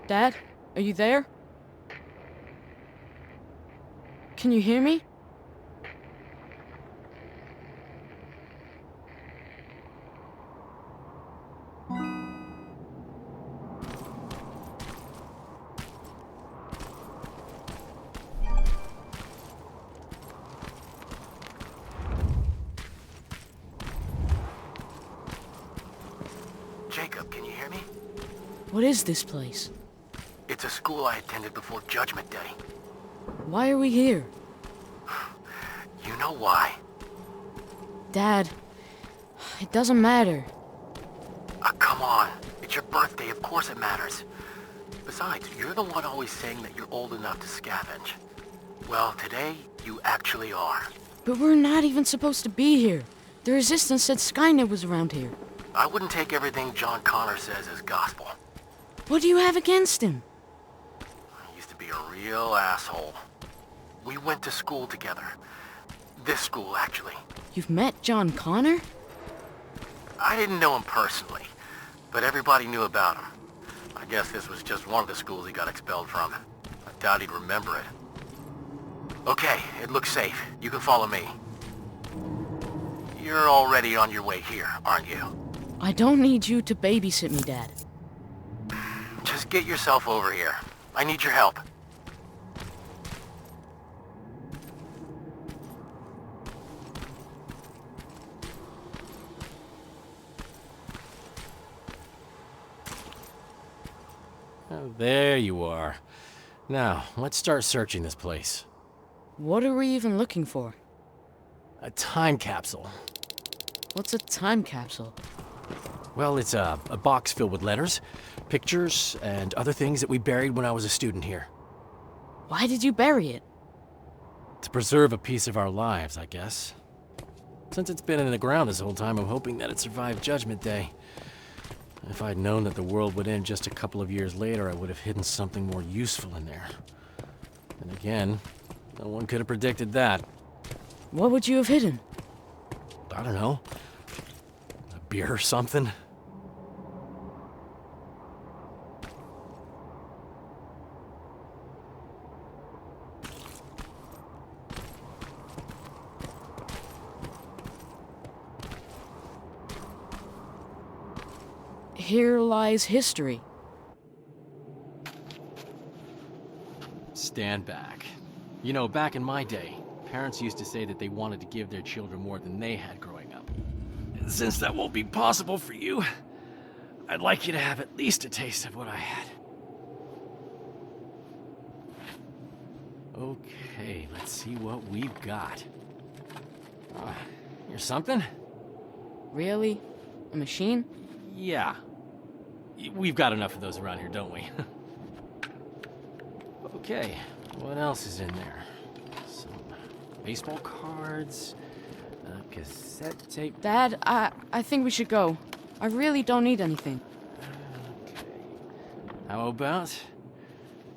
Dad, are you there? Can you hear me? Jacob, can you hear me? What is this place? It's a school I attended before Judgment Day. Why are we here? You know why. Dad, it doesn't matter. Come on. It's your birthday, of course it matters. Besides, you're the one always saying that you're old enough to scavenge. Well, today, you actually are. But we're not even supposed to be here. The Resistance said Skynet was around here. I wouldn't take everything John Connor says as gospel. What do you have against him? He used to be a real asshole. We went to school together. This school, actually. You've met John Connor? I didn't know him personally, but everybody knew about him. I guess this was just one of the schools he got expelled from. I doubt he'd remember it. Okay, it looks safe. You can follow me. You're already on your way here, aren't you? I don't need you to babysit me, Dad. Just get yourself over here. I need your help. Oh, there you are. Now, let's start searching this place. What are we even looking for? A time capsule. What's a time capsule? Well, it's a box filled with letters, pictures, and other things that we buried when I was a student here. Why did you bury it? To preserve a piece of our lives, I guess. Since it's been in the ground this whole time, I'm hoping that it survived Judgment Day. If I'd known that the world would end just a couple of years later, I would have hidden something more useful in there. And again, no one could have predicted that. What would you have hidden? I don't know. A beer or something? Here lies history. Stand back. You know, back in my day, parents used to say that they wanted to give their children more than they had growing up. And since that won't be possible for you, I'd like you to have at least a taste of what I had. Okay, let's see what we've got. Here's something? Really? A machine? Yeah. We've got enough of those around here, don't we? Okay, what else is in there? Some baseball cards, a cassette tape. Dad, I think we should go. I really don't need anything. Okay. How about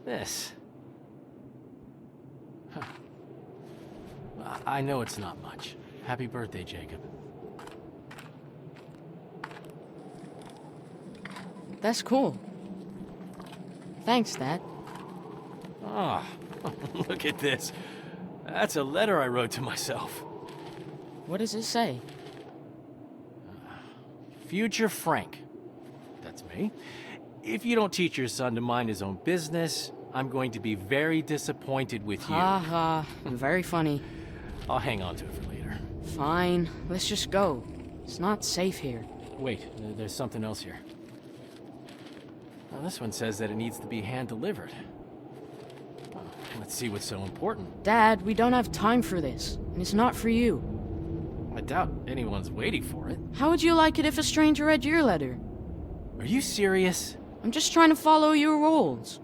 this? Huh. I know it's not much. Happy birthday, Jacob. That's cool. Thanks, Dad. Ah, look at this. That's a letter I wrote to myself. What does it say? Future Frank. That's me. If you don't teach your son to mind his own business, I'm going to be very disappointed with you. Ha ha. Very funny. I'll hang on to it for later. Fine. Let's just go. It's not safe here. Wait, there's something else here. Well, this one says that it needs to be hand-delivered. Well, let's see what's so important. Dad, we don't have time for this. And it's not for you. I doubt anyone's waiting for it. How would you like it if a stranger read your letter? Are you serious? I'm just trying to follow your rules.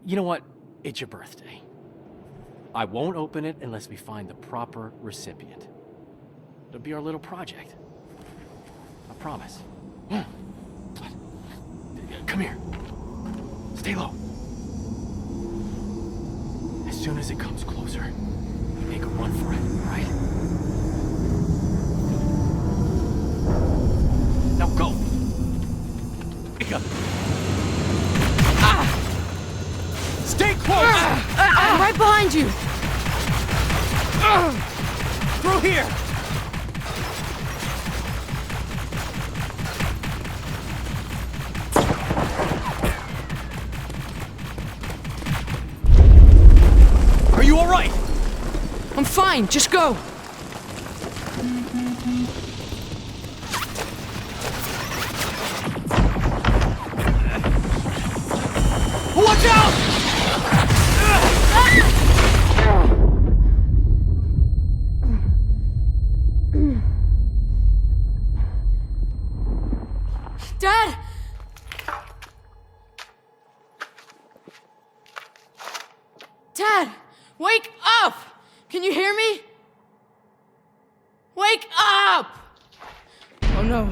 You know what? It's your birthday. I won't open it unless we find the proper recipient. It'll be our little project. I promise. Come here. Stay low. As soon as it comes closer, make a run for it, all right? Now go! behind you! Through here! Are you alright? I'm fine, just go! Watch out! Dad! Dad! Wake up! Can you hear me? Wake up! Oh no.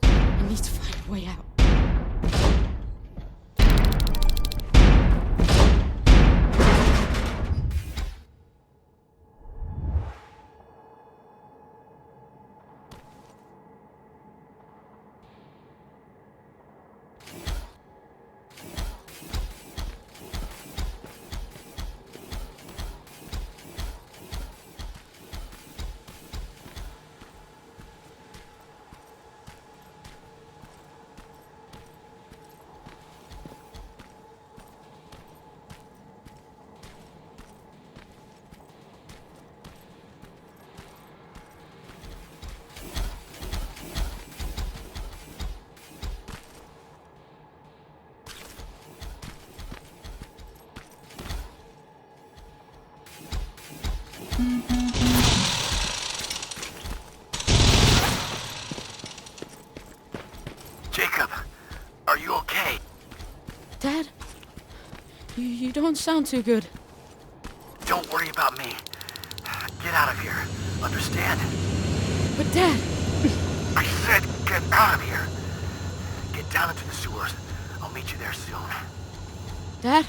I need to find a way out. Jacob, are you okay? Dad? You don't sound too good. Don't worry about me. Get out of here. Understand? But Dad! I said get out of here. Get down into the sewers. I'll meet you there soon. Dad?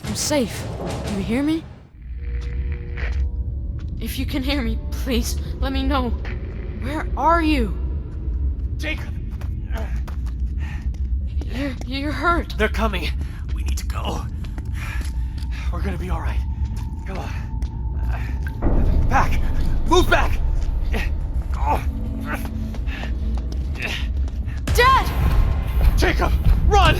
I'm safe. Do you hear me? If you can hear me, please, let me know. Where are you? Jacob! You're hurt. They're coming. We need to go. We're gonna be alright. Come on. Back! Move back! Dad! Jacob! Run!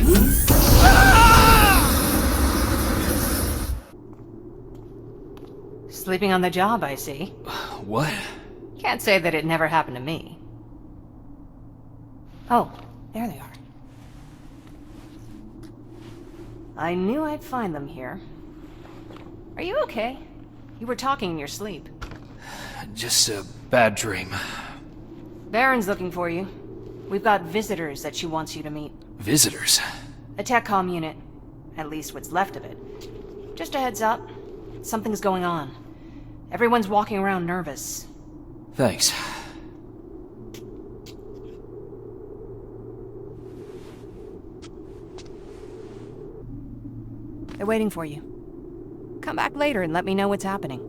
Sleeping on the job, I see. What? Can't say that it never happened to me. Oh, there they are. I knew I'd find them here. Are you okay? You were talking in your sleep. Just a bad dream. Baron's looking for you. We've got visitors that she wants you to meet. Visitors? A tech comm unit. At least what's left of it. Just a heads up. Something's going on. Everyone's walking around nervous. Thanks. They're waiting for you. Come back later and let me know what's happening.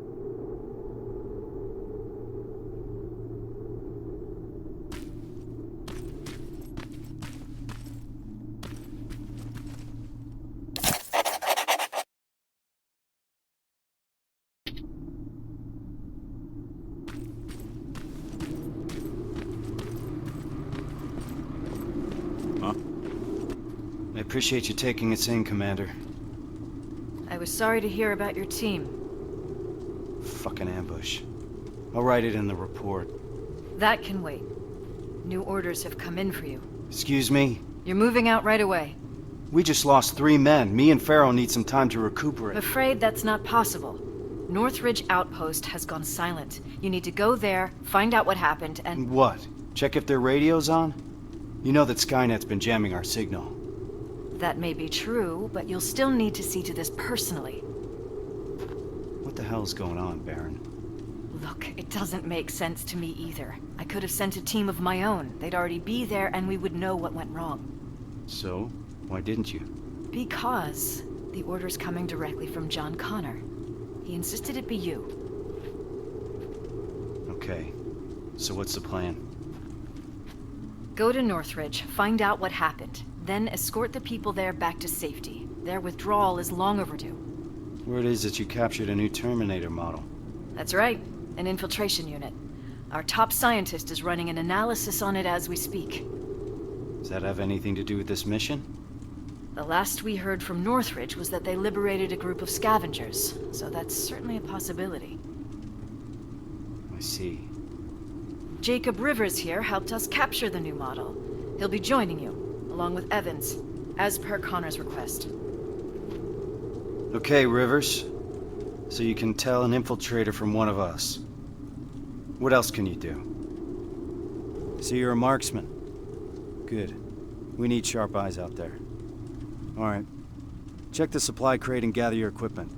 Appreciate you taking us in, Commander. I was sorry to hear about your team. Fucking ambush. I'll write it in the report. That can wait. New orders have come in for you. Excuse me? You're moving out right away. We just lost 3 men. Me and Farrell need some time to I'm recuperate. afraid that's not possible. Northridge Outpost has gone silent. You need to go there, find out what happened, and... What? Check if their radio's on? You know that Skynet's been jamming our signal. That may be true, but you'll still need to see to this personally. What the hell's going on, Baron? Look, it doesn't make sense to me either. I could have sent a team of my own. They'd already be there and we would know what went wrong. So? Why didn't you? Because the order's coming directly from John Connor. He insisted it be you. Okay. So what's the plan? Go to Northridge, find out what happened, then escort the people there back to safety. Their withdrawal is long overdue. Word is that you captured a new Terminator model. That's right, an infiltration unit. Our top scientist is running an analysis on it as we speak. Does that have anything to do with this mission? The last we heard from Northridge was that they liberated a group of scavengers, so that's certainly a possibility. I see. Jaycob Rivers here helped us capture the new model. He'll be joining you, along with Evans, as per Connor's request. Okay, Rivers. So you can tell an infiltrator from one of us. What else can you do? So you're a marksman. Good. We need sharp eyes out there. All right. Check the supply crate and gather your equipment.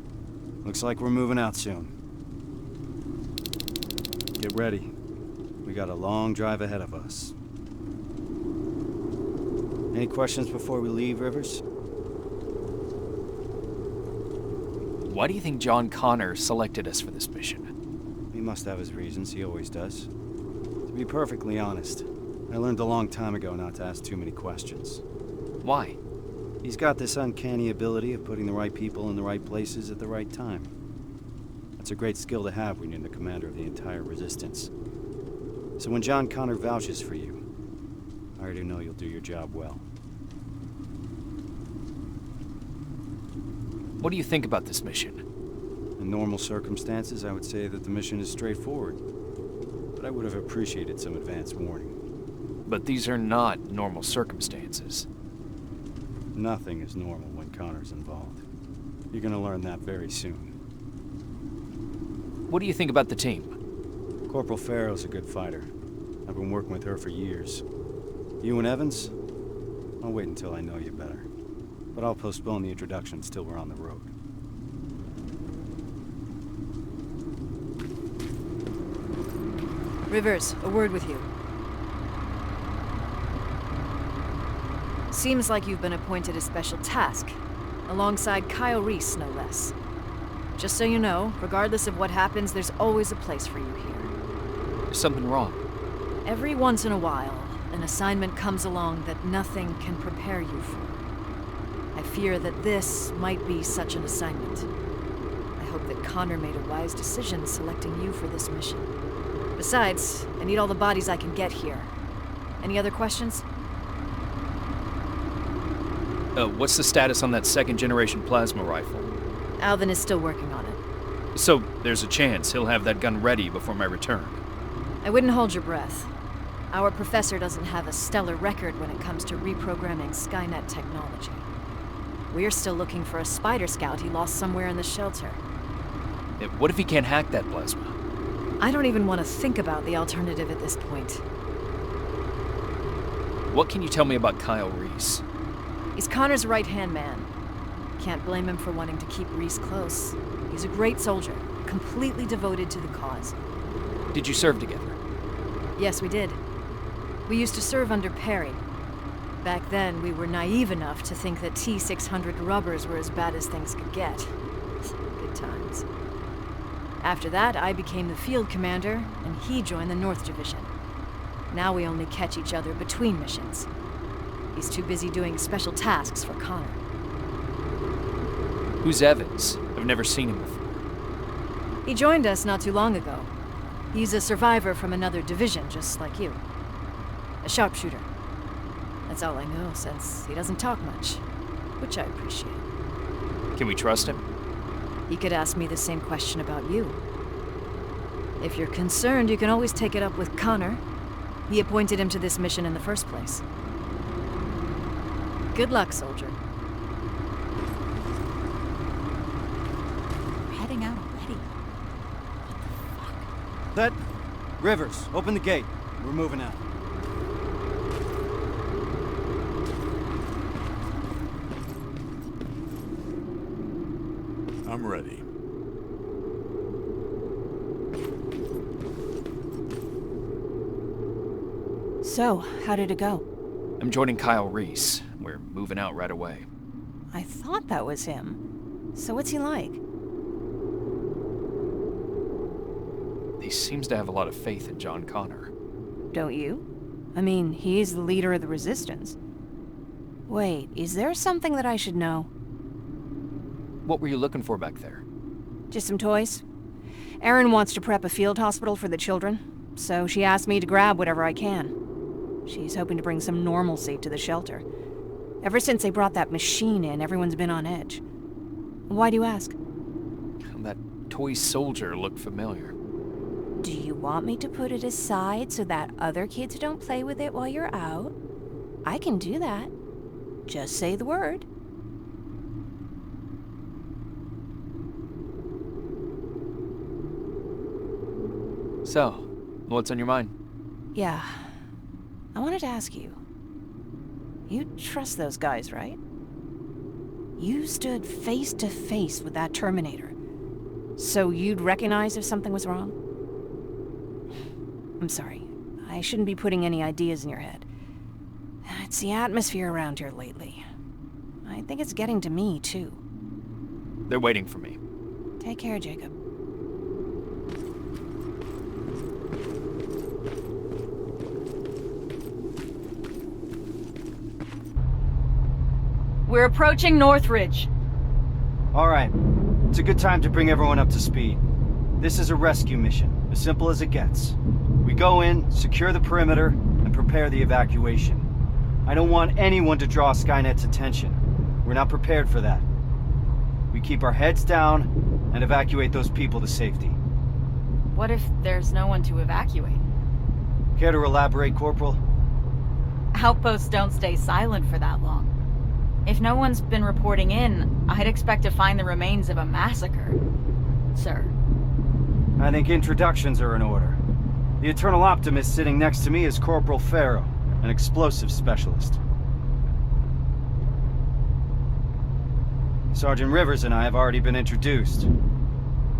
Looks like we're moving out soon. Get ready. We got a long drive ahead of us. Any questions before we leave, Rivers? Why do you think John Connor selected us for this mission? He must have his reasons, he always does. To be perfectly honest, I learned a long time ago not to ask too many questions. Why? He's got this uncanny ability of putting the right people in the right places at the right time. That's a great skill to have when you're the commander of the entire Resistance. So when John Connor vouches for you, I already know you'll do your job well. What do you think about this mission? In normal circumstances, I would say that the mission is straightforward. But I would have appreciated some advance warning. But these are not normal circumstances. Nothing is normal when Connor's involved. You're gonna learn that very soon. What do you think about the team? Corporal Farrell's a good fighter. I've been working with her for years. You and Evans? I'll wait until I know you better. But I'll postpone the introduction till we're on the road. Rivers, a word with you. Seems like you've been appointed a special task, alongside Kyle Reese, no less. Just so you know, regardless of what happens, there's always a place for you here. Is something wrong? Every once in a while, an assignment comes along that nothing can prepare you for. I fear that this might be such an assignment. I hope that Connor made a wise decision selecting you for this mission. Besides, I need all the bodies I can get here. Any other questions? What's the status on that second-generation plasma rifle? Alvin is still working on it. So, there's a chance he'll have that gun ready before my return. I wouldn't hold your breath. Our professor doesn't have a stellar record when it comes to reprogramming Skynet technology. We're still looking for a spider scout he lost somewhere in the shelter. What if he can't hack that plasma? I don't even want to think about the alternative at this point. What can you tell me about Kyle Reese? He's Connor's right-hand man. Can't blame him for wanting to keep Reese close. He's a great soldier, completely devoted to the cause. Did you serve together? Yes, we did. We used to serve under Perry. Back then, we were naive enough to think that T-600 rubbers were as bad as things could get. Good times. After that, I became the field commander, and he joined the North Division. Now we only catch each other between missions. He's too busy doing special tasks for Connor. Who's Evans? I've never seen him before. He joined us not too long ago. He's a survivor from another division, just like you. A sharpshooter. That's all I know, since he doesn't talk much. which I appreciate. Can we trust him? He could ask me the same question about you. If you're concerned, you can always take it up with Connor. He appointed him to this mission in the first place. Good luck, soldier. We're heading out already. Set. Rivers, open the gate. We're moving out. I'm ready. So, how did it go? I'm joining Kyle Reese. We're moving out right away. I thought that was him. So what's he like? He seems to have a lot of faith in John Connor. Don't you? I mean, he's the leader of the Resistance. Wait, is there something that I should know? What were you looking for back there? Just some toys. Erin wants to prep a field hospital for the children, so she asked me to grab whatever I can. She's hoping to bring some normalcy to the shelter. Ever since they brought that machine in, everyone's been on edge. Why do you ask? That toy soldier looked familiar. Do you want me to put it aside so that other kids don't play with it while you're out? I can do that. Just say the word. So, what's on your mind? Yeah. I wanted to ask you. You trust those guys, right? You stood face to face with that Terminator. So you'd recognize if something was wrong? I'm sorry. I shouldn't be putting any ideas in your head. It's the atmosphere around here lately. I think it's getting to me, too. They're waiting for me. Take care, Jacob. We're approaching Nortridge. All right. It's a good time to bring everyone up to speed. This is a rescue mission, as simple as it gets. We go in, secure the perimeter, and prepare the evacuation. I don't want anyone to draw Skynet's attention. We're not prepared for that. We keep our heads down and evacuate those people to safety. What if there's no one to evacuate? Care to elaborate, Corporal? Outposts don't stay silent for that long. If no one's been reporting in, I'd expect to find the remains of a massacre, sir. I think introductions are in order. The Eternal Optimist sitting next to me is Corporal Farrow, an explosives specialist. Sergeant Rivers and I have already been introduced.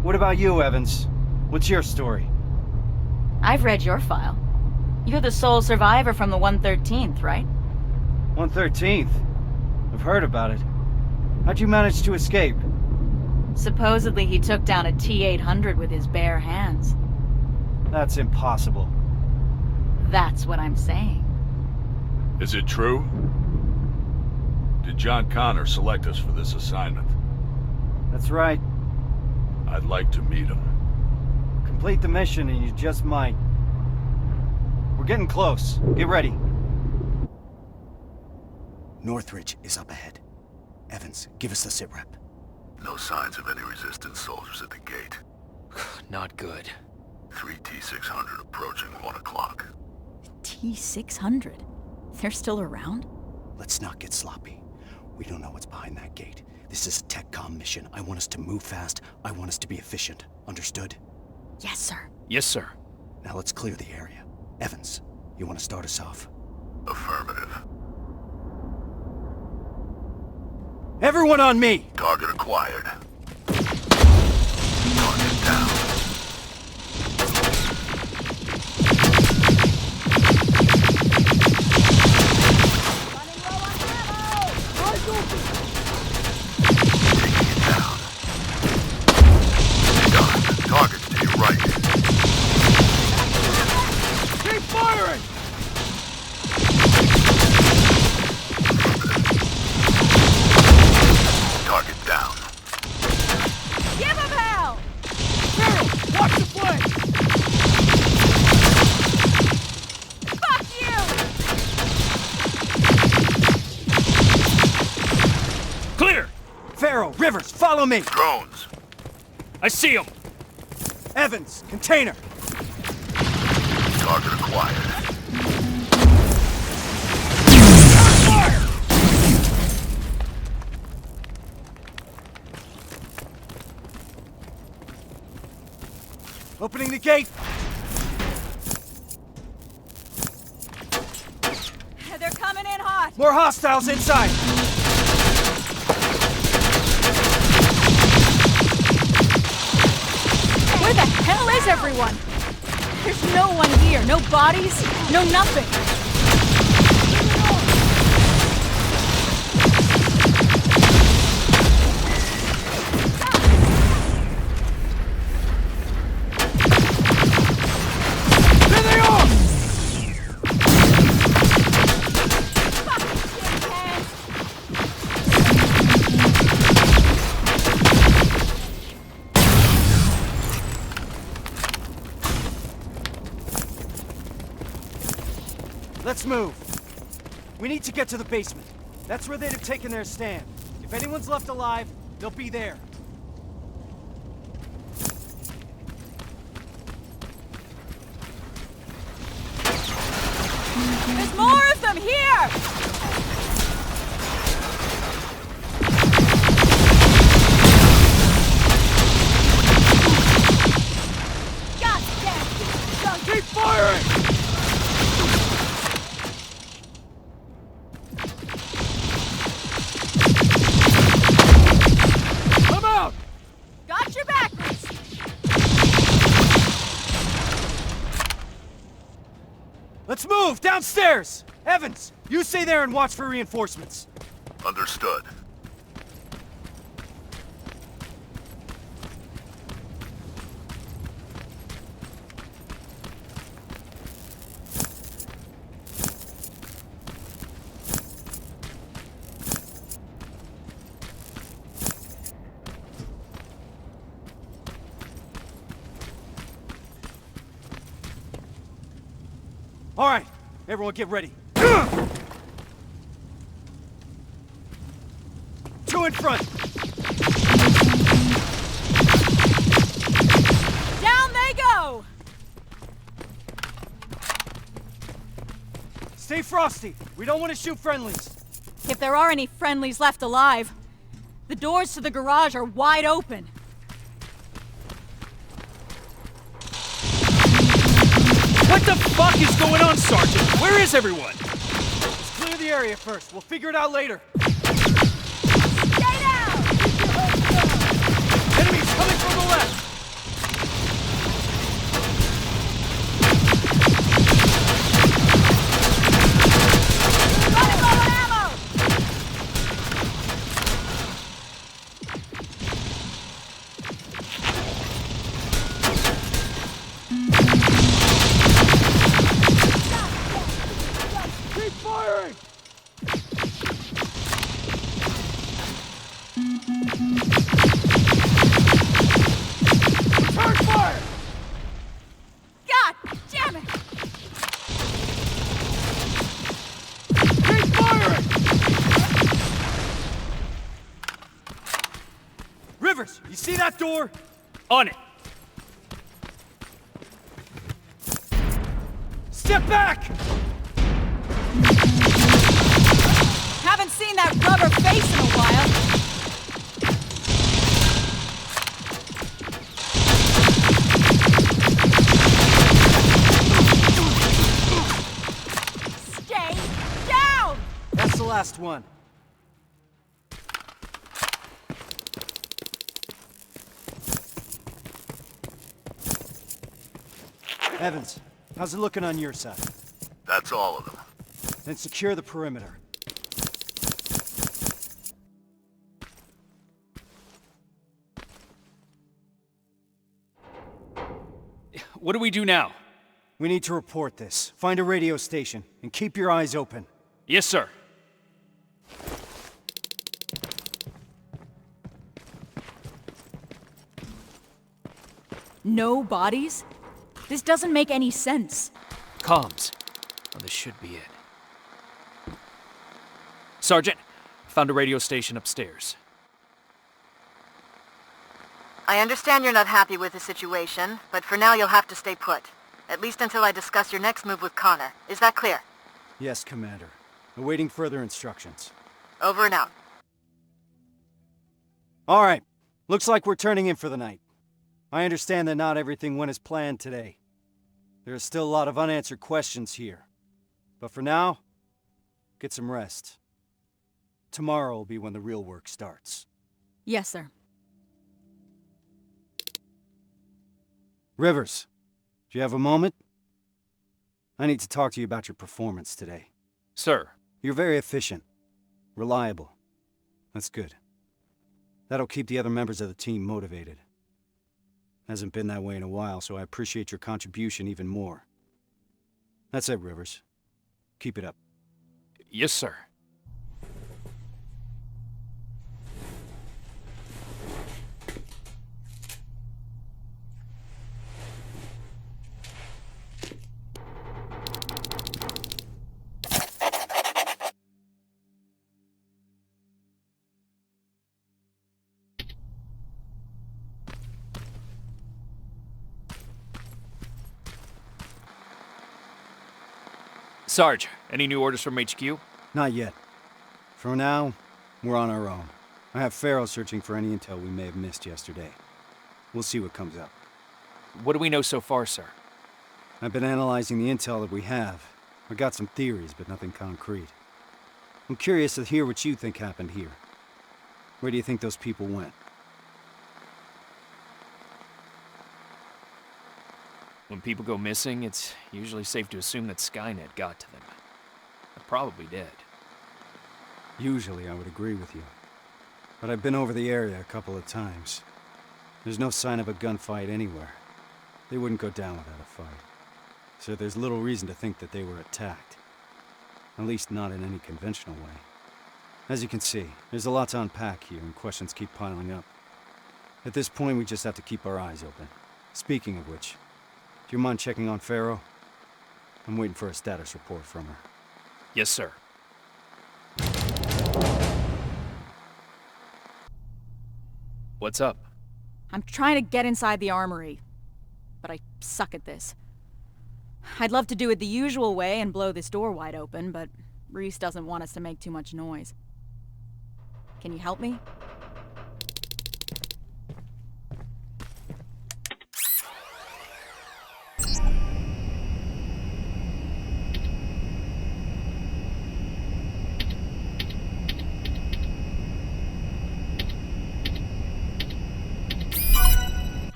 What about you, Evans? What's your story? I've read your file. You're the sole survivor from the 113th, right? 113th? I've heard about it. How'd you manage to escape? Supposedly he took down a T-800 with his bare hands. That's impossible. That's what I'm saying. Is it true? Did John Connor select us for this assignment? That's right. I'd like to meet him. Complete the mission and you just might. We're getting close. Get ready. Northridge is up ahead. Evans, give us the sitrep. No signs of any resistance soldiers at the gate. Not good. 3 T-600 approaching 1 o'clock. T-600? They're still around? Let's not get sloppy. We don't know what's behind that gate. This is a TechCom mission. I want us to move fast. I want us to be efficient. Understood? Yes, sir. Yes, sir. Now let's clear the area. Evans, you want to start us off? Affirmative. Everyone on me! Target acquired. Target down. Taking it down. Done. Targets to your right. Keep firing! Target down. Rivers, follow me! Drones. I see him! Evans, container! Target acquired. Opening the gate! They're coming in hot! More hostiles inside! Where the hell is everyone? There's no one here. No bodies, no nothing. There they are! Let's move. We need to get to the basement. That's where they'd have taken their stand. If anyone's left alive, they'll be there. There's more of them here! God damn! Keep firing! Come out! Got your back, Reese. Let's move! Downstairs! Evans, you stay there and watch for reinforcements. Understood. All right, everyone get ready. Two in front. Down they go! Stay frosty. We don't want to shoot friendlies. If there are any friendlies left alive, the doors to the garage are wide open. What the fuck is going on, Sergeant? Where is everyone? Let's clear the area first. We'll figure it out later. Stay down! Enemies coming from the left. Running low on ammo! Keep firing! Return fire! God damn it! Keep firing! Rivers, you see that door? On it! Step back! Haven't seen that rubber face in a while. Stay down! That's the last one. Evans, how's it looking on your side? That's all of them. Then secure the perimeter. What do we do now? We need to report this. Find a radio station, and keep your eyes open. Yes, sir. No bodies? This doesn't make any sense. Comms. Oh, this should be it. Sergeant, found a radio station upstairs. I understand you're not happy with the situation, but for now you'll have to stay put. At least until I discuss your next move with Connor. Is that clear? Yes, Commander. Awaiting further instructions. Over and out. All right. Looks like we're turning in for the night. I understand that not everything went as planned today. There are still a lot of unanswered questions here. But for now, get some rest. Tomorrow will be when the real work starts. Yes, sir. Rivers, do you have a moment? I need to talk to you about your performance today. Sir. You're very efficient. Reliable. That's good. That'll keep the other members of the team motivated. Hasn't been that way in a while, so I appreciate your contribution even more. That's it, Rivers. Keep it up. Yes, sir. Sarge, any new orders from HQ? Not yet. For now, we're on our own. I have Farrell searching for any intel we may have missed yesterday. We'll see what comes up. What do we know so far, sir? I've been analyzing the intel that we have. I got some theories, but nothing concrete. I'm curious to hear what you think happened here. Where do you think those people went? When people go missing, it's usually safe to assume that Skynet got to them. They're probably dead. Usually I would agree with you. But I've been over the area a couple of times. There's no sign of a gunfight anywhere. They wouldn't go down without a fight. So there's little reason to think that they were attacked. At least not in any conventional way. As you can see, there's a lot to unpack here and questions keep piling up. At this point, we just have to keep our eyes open. Speaking of which, do you mind checking on Farrell? I'm waiting for a status report from her. Yes, sir. What's up? I'm trying to get inside the armory, but I suck at this. I'd love to do it the usual way and blow this door wide open, but Reese doesn't want us to make too much noise. Can you help me?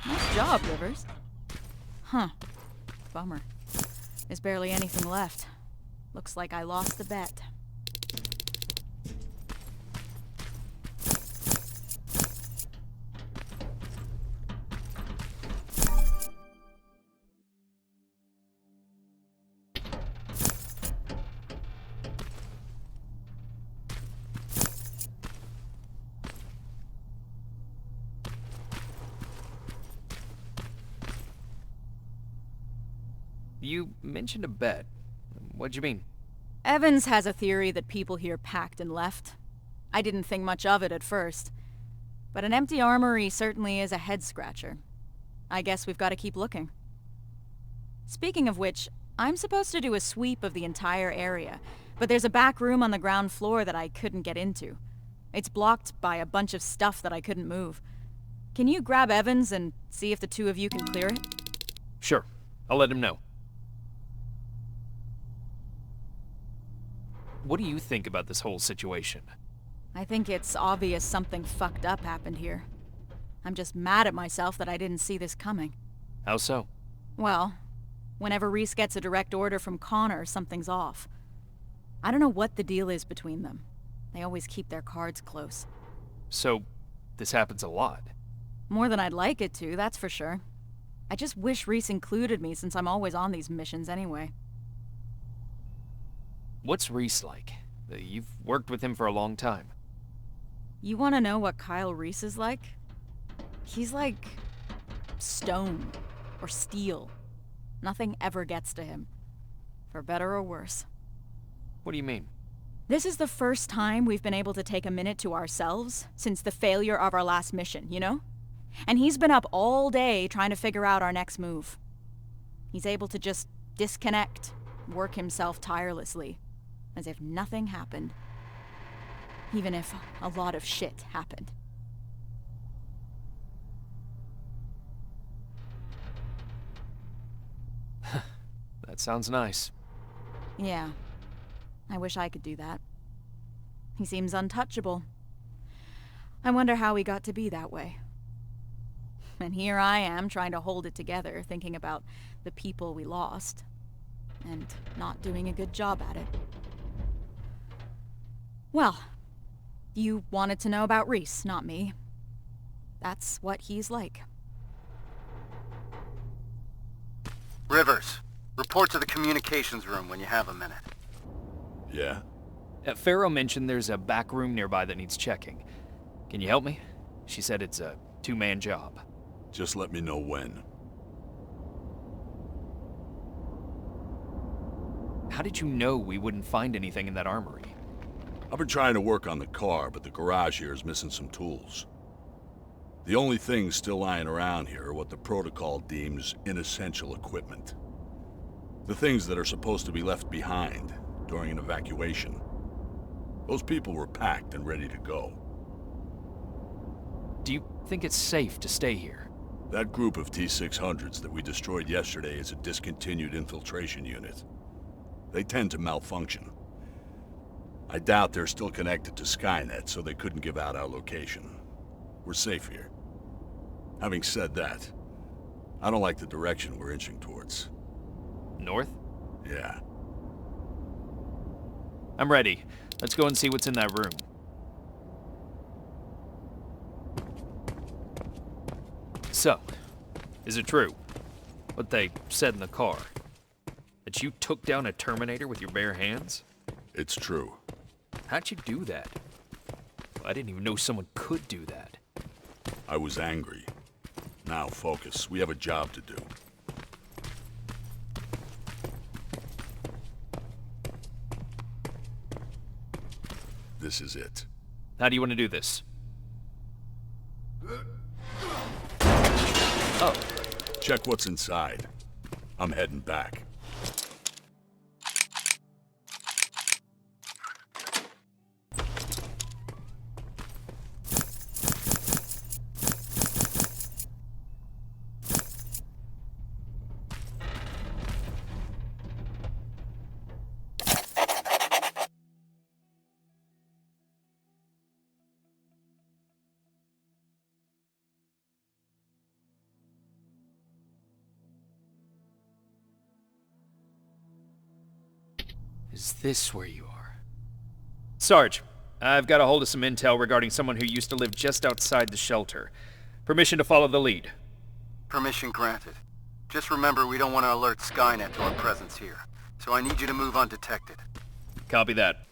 Nice job, Rivers. Huh. Bummer. There's barely anything left. Looks like I lost the bet. You mentioned a bet. What'd you mean? Evans has a theory that people here packed and left. I didn't think much of it at first. But an empty armory certainly is a head-scratcher. I guess we've got to keep looking. Speaking of which, I'm supposed to do a sweep of the entire area, but there's a back room on the ground floor that I couldn't get into. It's blocked by a bunch of stuff that I couldn't move. Can you grab Evans and see if the two of you can clear it? Sure. I'll let him know. What do you think about this whole situation? I think it's obvious something fucked up happened here. I'm just mad at myself that I didn't see this coming. How so? Well, whenever Reese gets a direct order from Connor, something's off. I don't know what the deal is between them. They always keep their cards close. So, this happens a lot? More than I'd like it to, that's for sure. I just wish Reese included me since I'm always on these missions anyway. What's Reese like? You've worked with him for a long time. You want to know what Kyle Reese is like? He's like stone or steel. Nothing ever gets to him, for better or worse. What do you mean? This is the first time we've been able to take a minute to ourselves since the failure of our last mission, you know? And he's been up all day trying to figure out our next move. He's able to just disconnect, work himself tirelessly, as if nothing happened. Even if a lot of shit happened. That sounds nice. Yeah. I wish I could do that. He seems untouchable. I wonder how he got to be that way. And here I am trying to hold it together, thinking about the people we lost. And not doing a good job at it. Well, you wanted to know about Reese, not me. That's what he's like. Rivers, report to the communications room when you have a minute. Yeah? Pharaoh mentioned there's a back room nearby that needs checking. Can you help me? She said it's a two-man job. Just let me know when. How did you know we wouldn't find anything in that armory? I've been trying to work on the car, but the garage here is missing some tools. The only things still lying around here are what the protocol deems inessential equipment. The things that are supposed to be left behind during an evacuation. Those people were packed and ready to go. Do you think it's safe to stay here? That group of T-600s that we destroyed yesterday is a discontinued infiltration unit. They tend to malfunction. I doubt they're still connected to Skynet, so they couldn't give out our location. We're safe here. Having said that, I don't like the direction we're inching towards. North? Yeah. I'm ready. Let's go and see what's in that room. So, is it true what they said in the car? That you took down a Terminator with your bare hands? It's true. How'd you do that? I didn't even know someone could do that. I was angry. Now focus. We have a job to do. This is it. How do you want to do this? Oh. Check what's inside. I'm heading back. Is this where you are? Sarge, I've got a hold of some intel regarding someone who used to live just outside the shelter. Permission to follow the lead. Permission granted. Just remember we don't want to alert Skynet to our presence here, so I need you to move undetected. Copy that.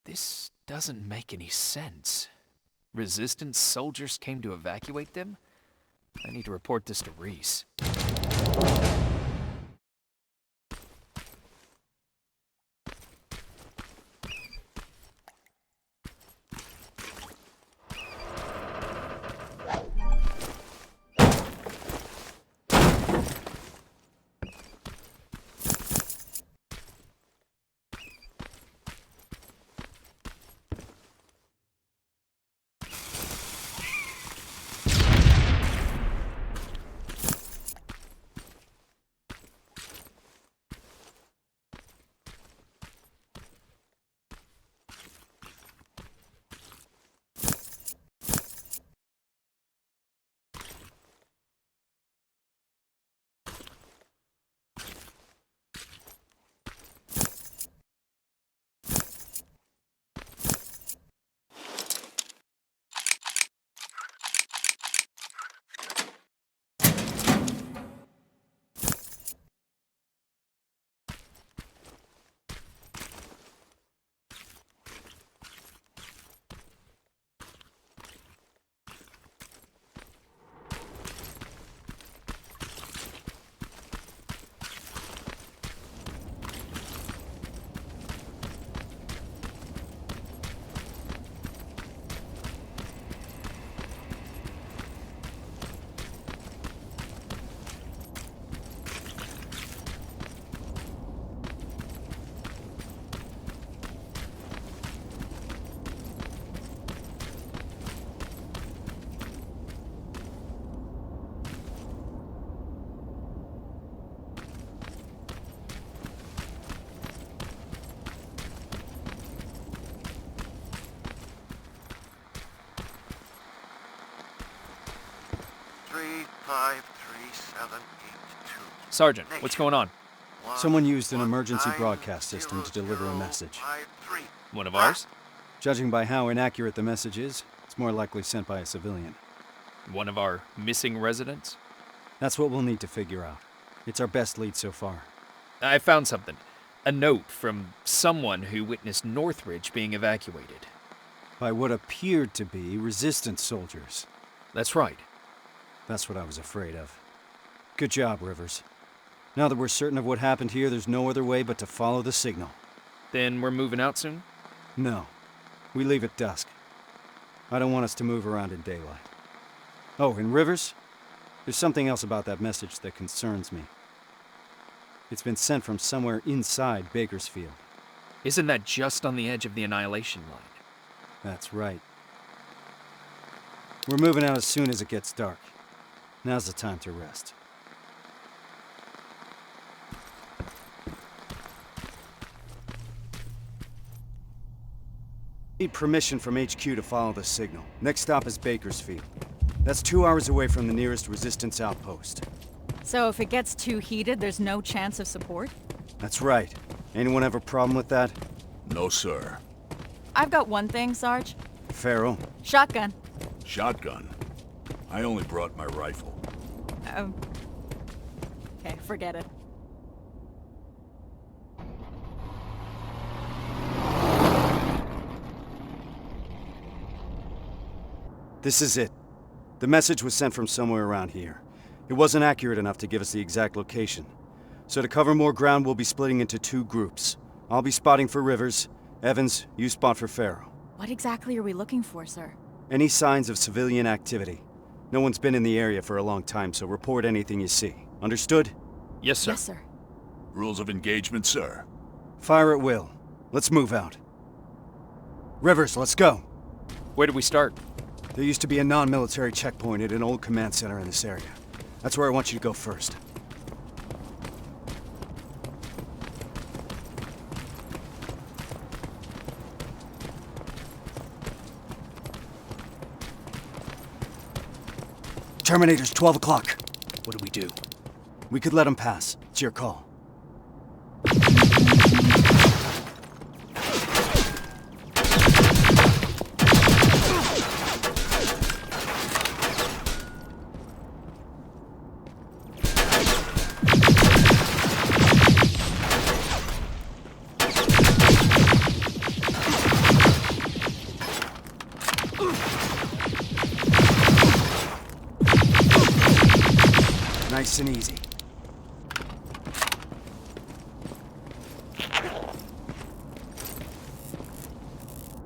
This doesn't make any sense. Resistance soldiers came to evacuate them? I need to report this to Reese. 53782. Sergeant, what's going on? Someone used an emergency broadcast system to deliver a message. One of ours? Judging by how inaccurate the message is, it's more likely sent by a civilian. One of our missing residents? That's what we'll need to figure out. It's our best lead so far. I found something. A note from someone who witnessed Nortridge being evacuated. By what appeared to be resistance soldiers. That's right. That's what I was afraid of. Good job, Rivers. Now that we're certain of what happened here, there's no other way but to follow the signal. Then we're moving out soon? No. We leave at dusk. I don't want us to move around in daylight. Oh, and Rivers? There's something else about that message that concerns me. It's been sent from somewhere inside Bakersfield. Isn't that just on the edge of the Annihilation Line? That's right. We're moving out as soon as it gets dark. Now's the time to rest. Need permission from HQ to follow the signal. Next stop is Bakersfield. That's 2 hours away from the nearest resistance outpost. So if it gets too heated, there's no chance of support? That's right. Anyone have a problem with that? No, sir. I've got one thing, Sarge. Farrell? Shotgun. Shotgun? I only brought my rifle. Okay, forget it. This is it. The message was sent from somewhere around here. It wasn't accurate enough to give us the exact location. So to cover more ground, we'll be splitting into 2 groups. I'll be spotting for Rivers. Evans, you spot for Farrell. What exactly are we looking for, sir? Any signs of civilian activity. No one's been in the area for a long time, so report anything you see. Understood? Yes, sir. Yes, sir. Rules of engagement, sir. Fire at will. Let's move out. Rivers, let's go. Where do we start? There used to be a non-military checkpoint at an old command center in this area. That's where I want you to go first. Terminator's 12 o'clock. What do we do? We could let him pass. It's your call. Nice and easy.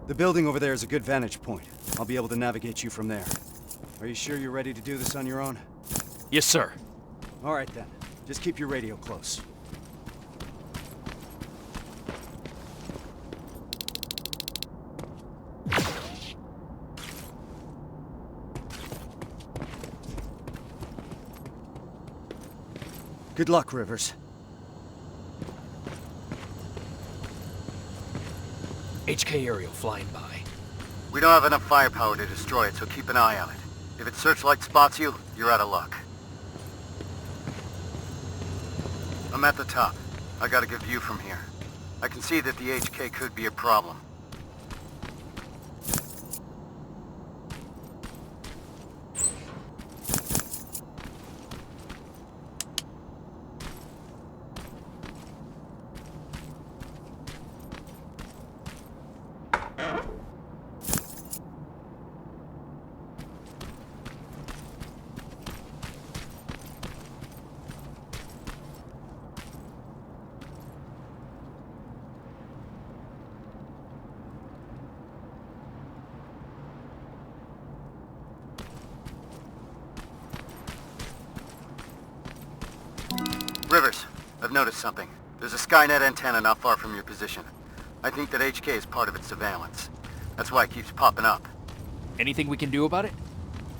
The building over there is a good vantage point. I'll be able to navigate you from there. Are you sure you're ready to do this on your own? Yes, sir. All right then. Just keep your radio close. Good luck, Rivers. HK aerial flying by. We don't have enough firepower to destroy it, so keep an eye on it. If its searchlight spots you, you're out of luck. I'm at the top. I got a good view from here. I can see that the HK could be a problem. Rivers, I've noticed something. There's a Skynet antenna not far from your position. I think that HK is part of its surveillance. That's why it keeps popping up. Anything we can do about it?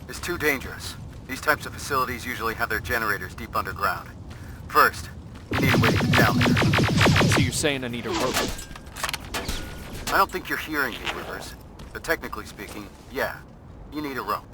It's too dangerous. These types of facilities usually have their generators deep underground. First, you need a way to get down there. So you're saying I need a rope? I don't think you're hearing me, Rivers. But technically speaking, yeah, you need a rope.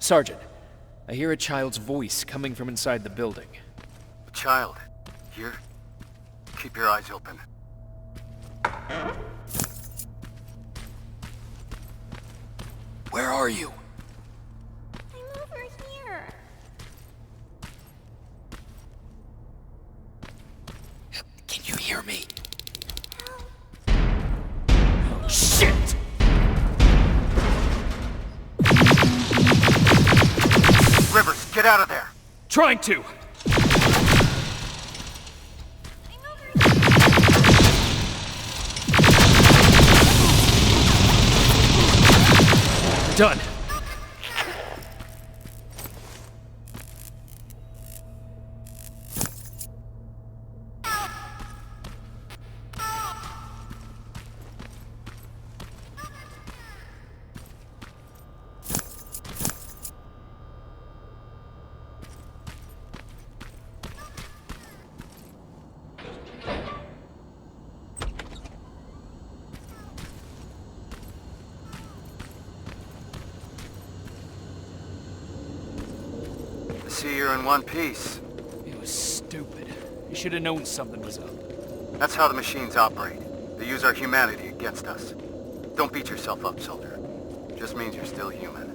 Sergeant, I hear a child's voice coming from inside the building. A child? Here? Keep your eyes open. Where are you? I'm over here. Can you hear me? Shit! Rivers, get out of there! Trying to! done. See, you're in one piece. It was stupid. You should have known something was up. That's how the machines operate. They use our humanity against us. Don't beat yourself up, soldier. Just means you're still human.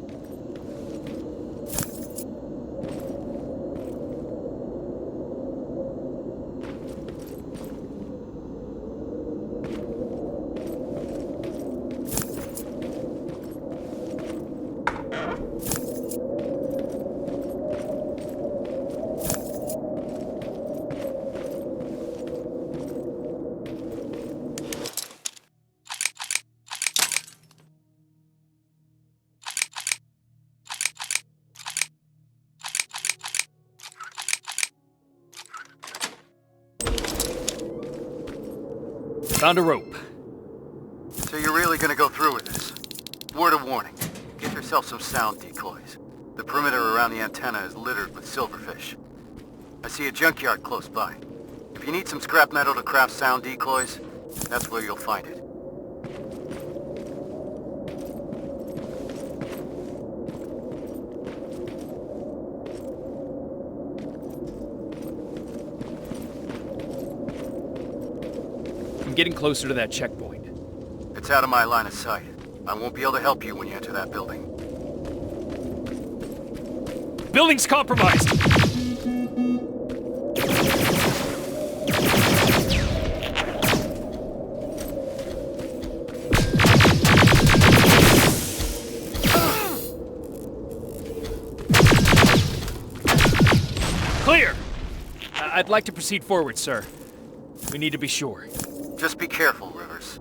Found a rope. So you're really gonna go through with this? Word of warning. Get yourself some sound decoys. The perimeter around the antenna is littered with silverfish. I see a junkyard close by. If you need some scrap metal to craft sound decoys, that's where you'll find it. I'm getting closer to that checkpoint. It's out of my line of sight. I won't be able to help you when you enter that building. Building's compromised! Clear! I'd like to proceed forward, sir. We need to be sure. Just be careful, Rivers.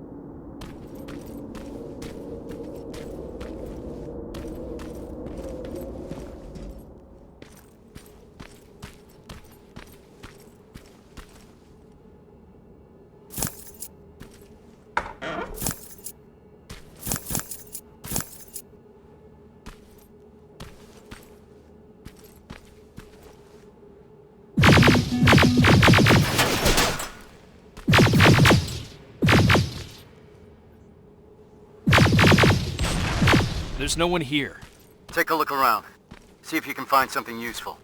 There's no one here. Take a look around. See if you can find something useful.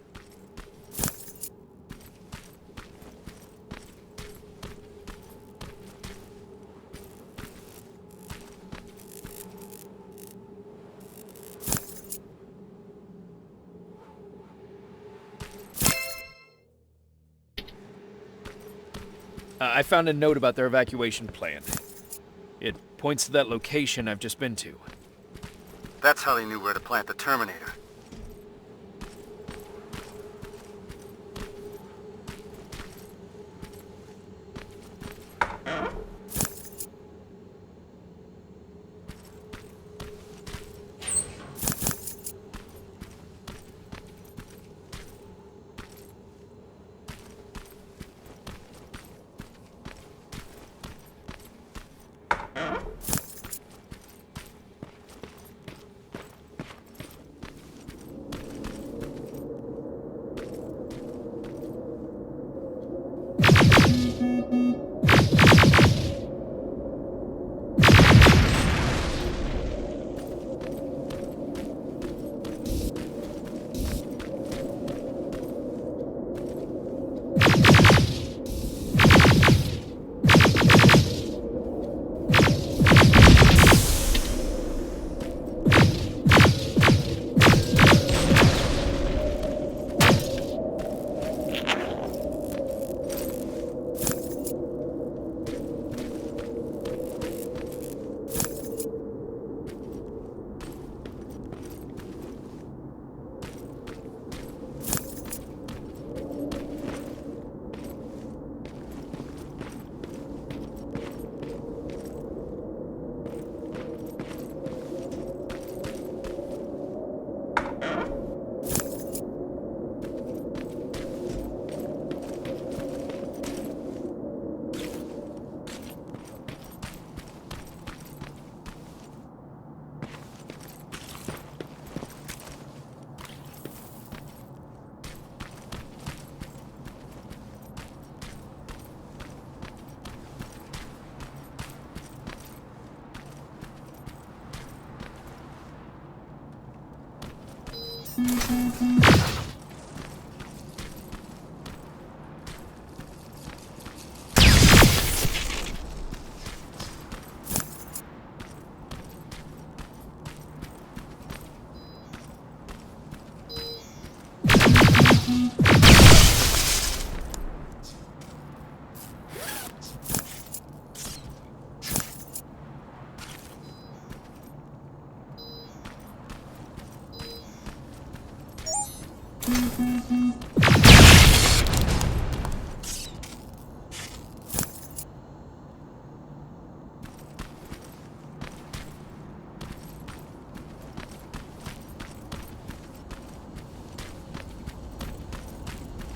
I found a note about their evacuation plan. It points to that location I've just been to. That's how they knew where to plant the Terminator.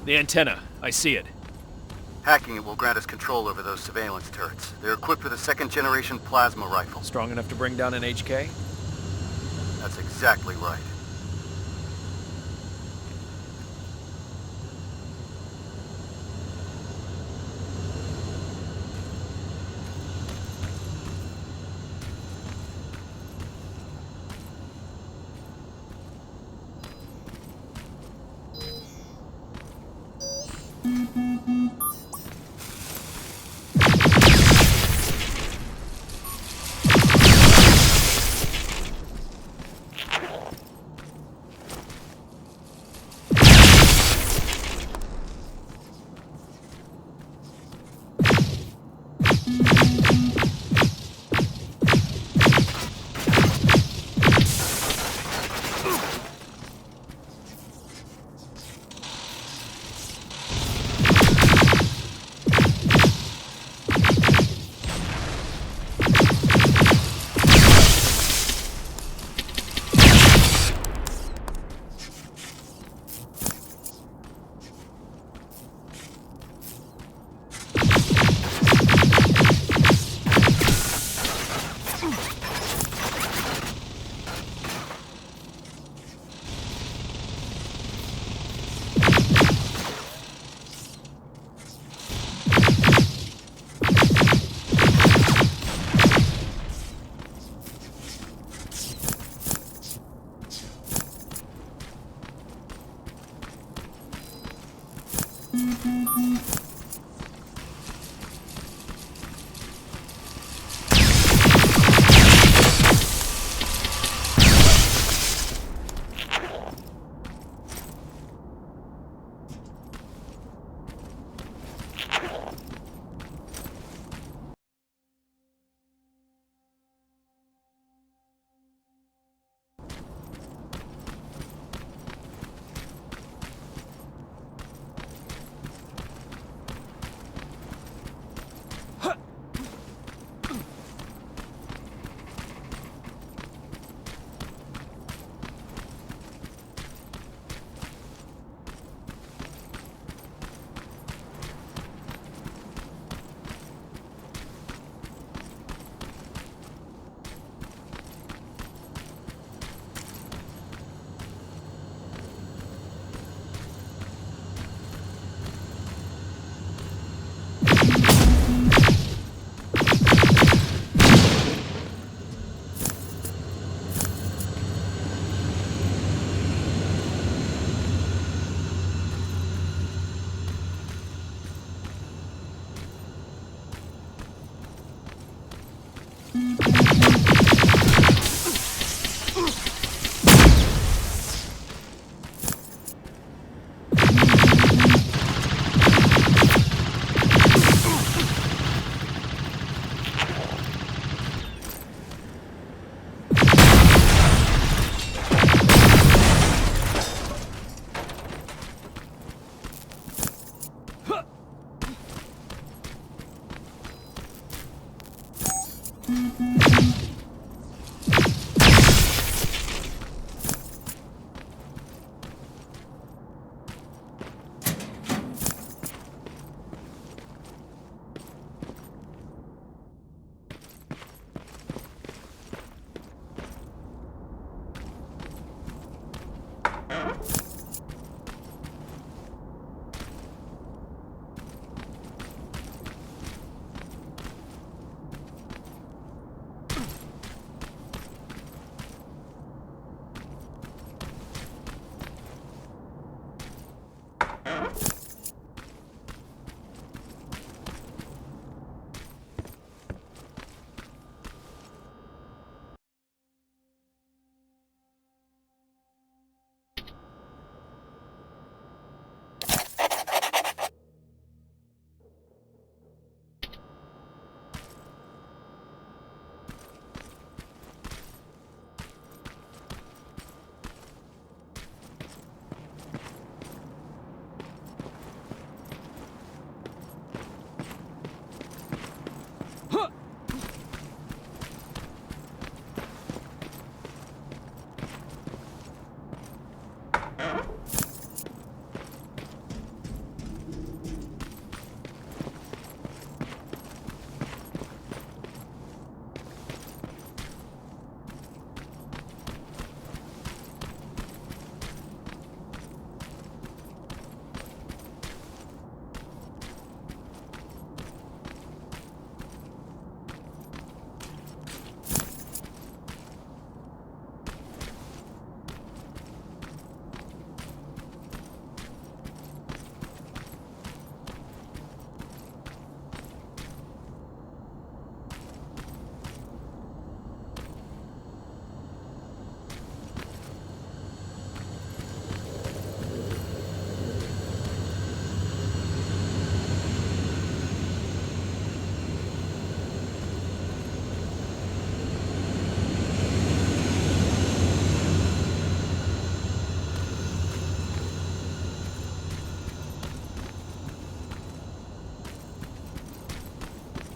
The antenna. I see it. Hacking it will grant us control over those surveillance turrets. They're equipped with a second-generation plasma rifle. Strong enough to bring down an HK? That's exactly right.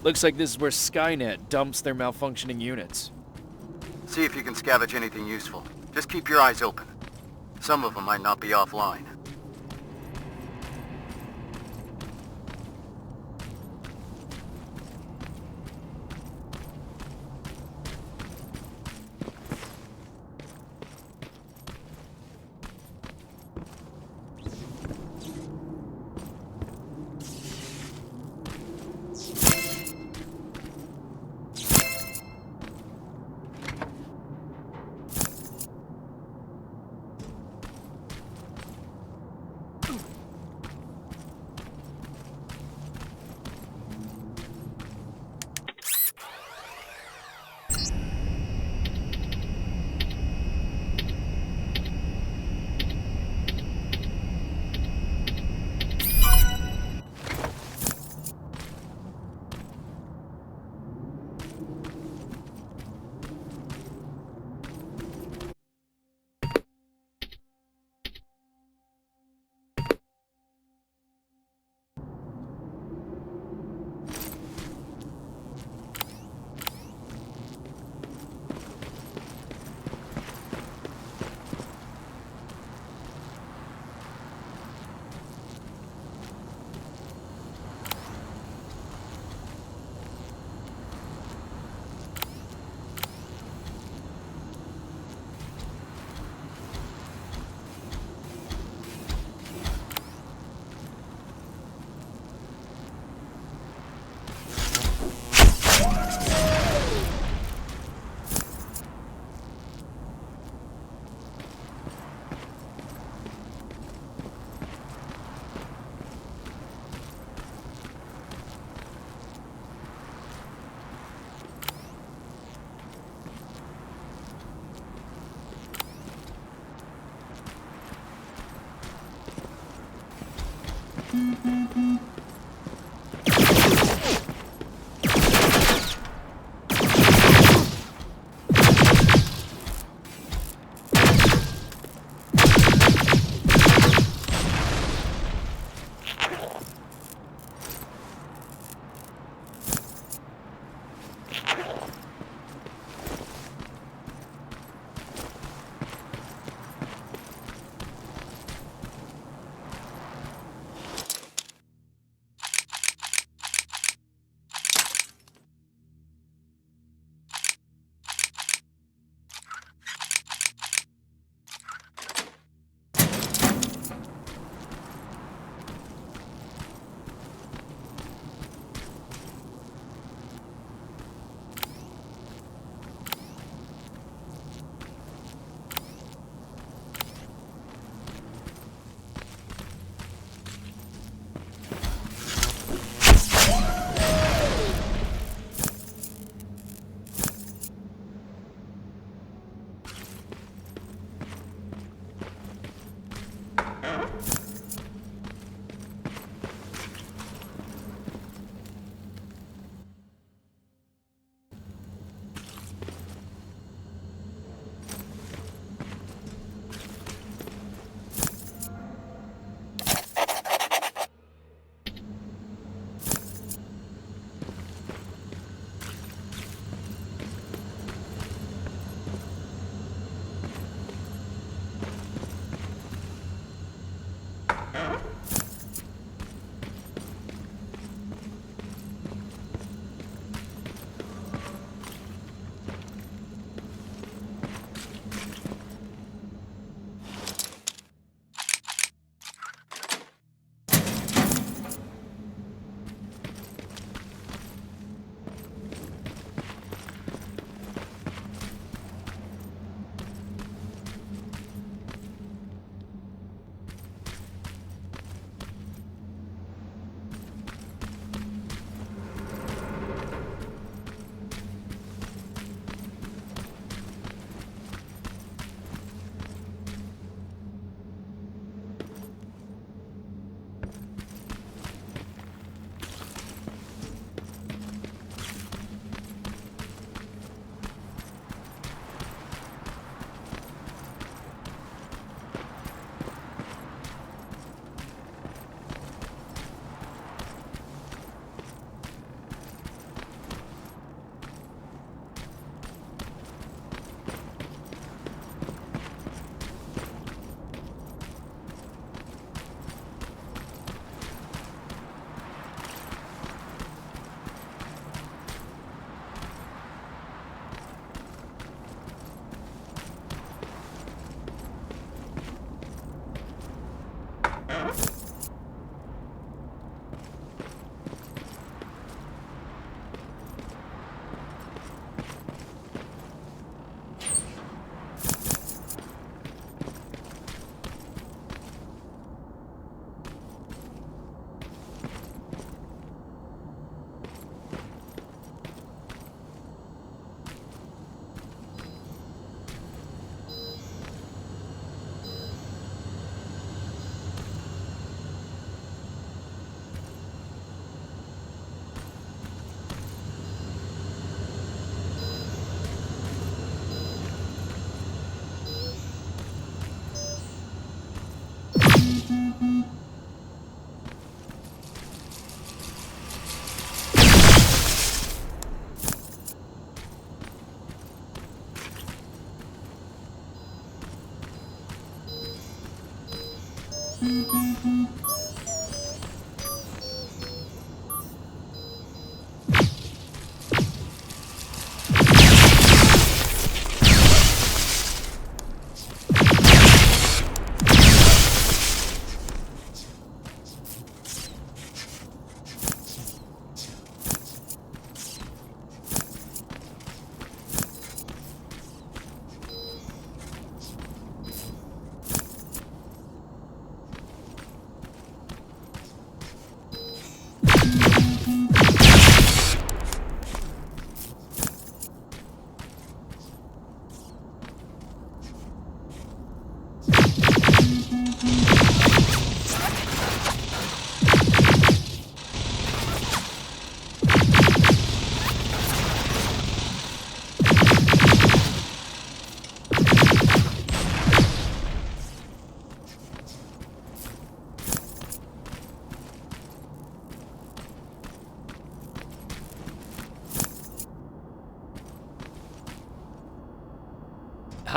Looks like this is where Skynet dumps their malfunctioning units. See if you can scavenge anything useful. Just keep your eyes open. Some of them might not be offline.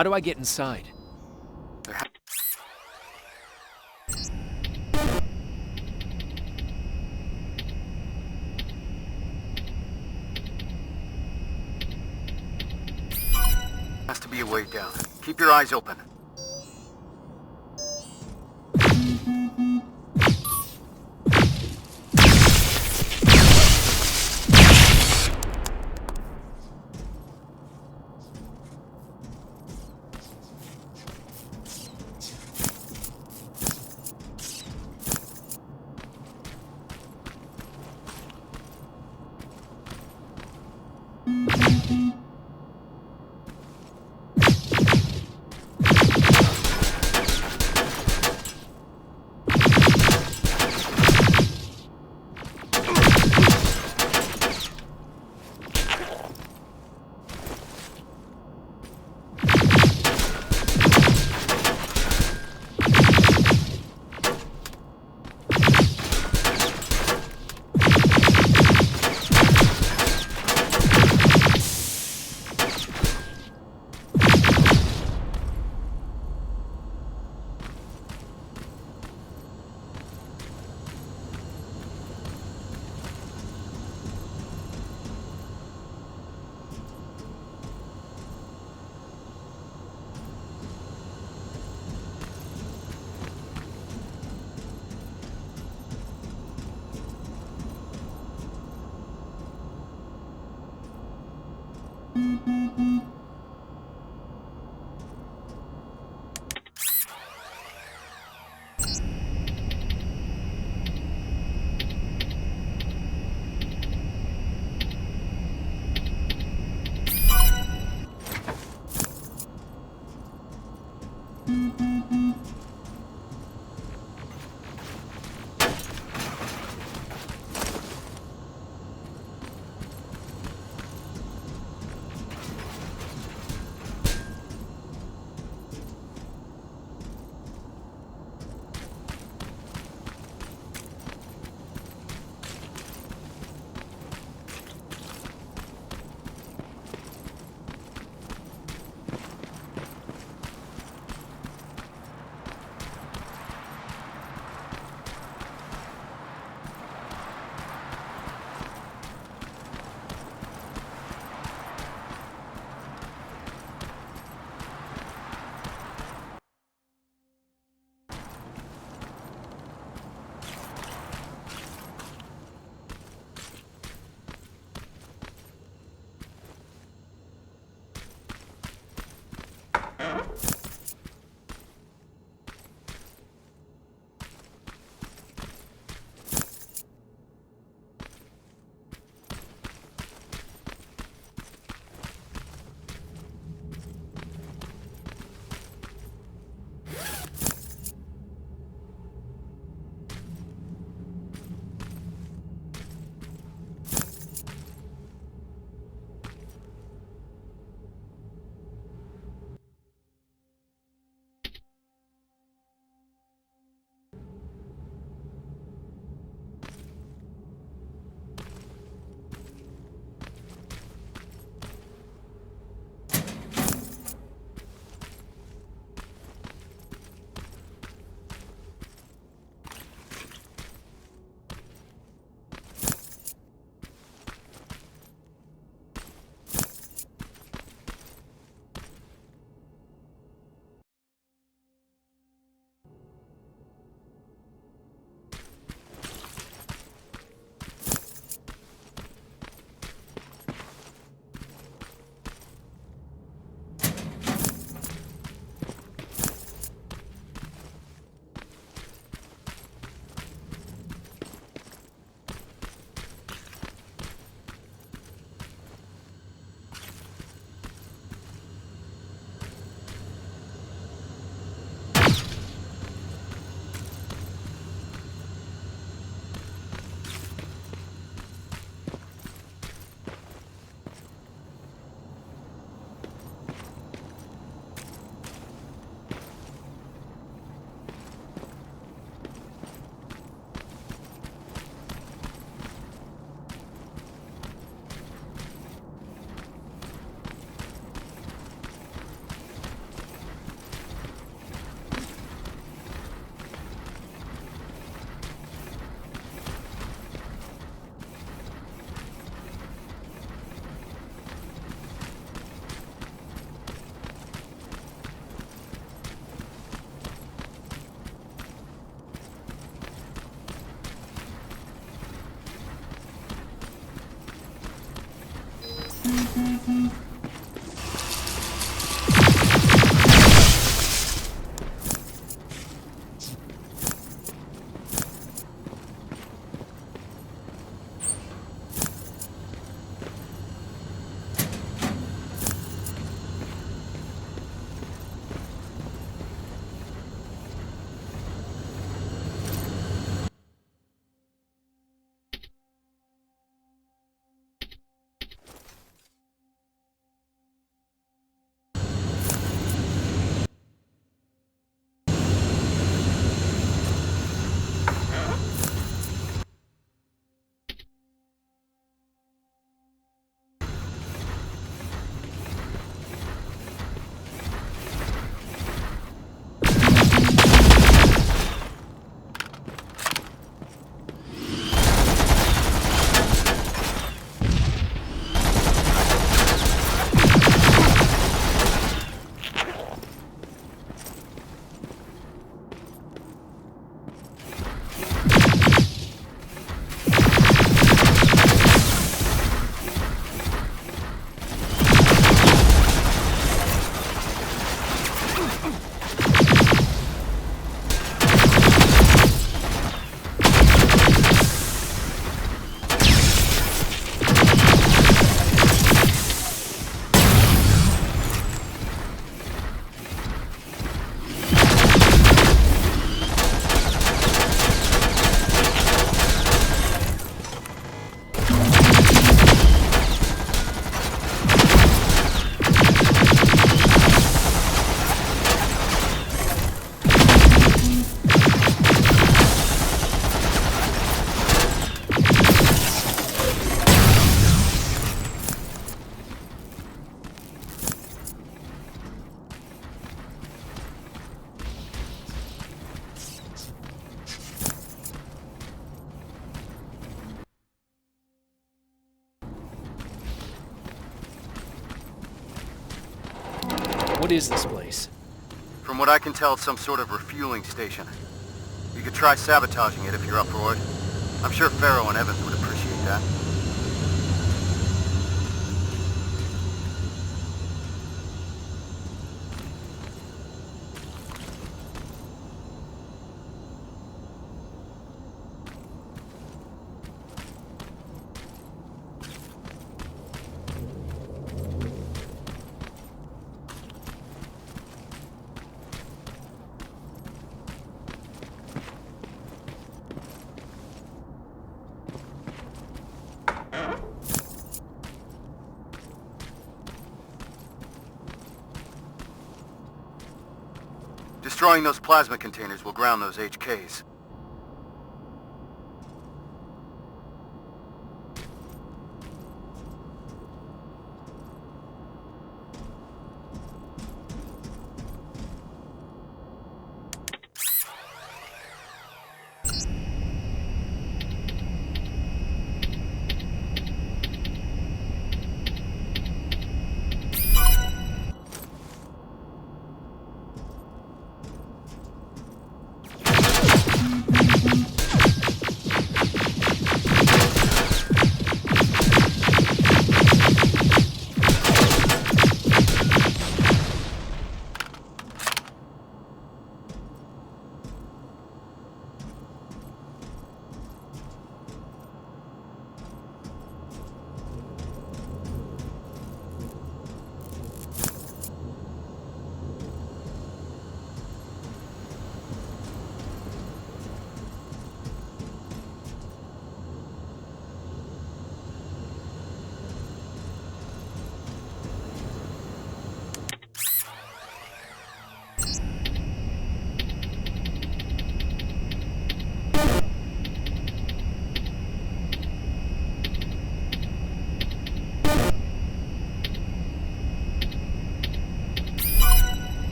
How do I get inside? Has to be a way down. Keep your eyes open. What is this place? From what I can tell, it's some sort of refueling station. You could try sabotaging it if you're up for it. I'm sure Farrow and Evans would appreciate that. Destroying those plasma containers will ground those HKs.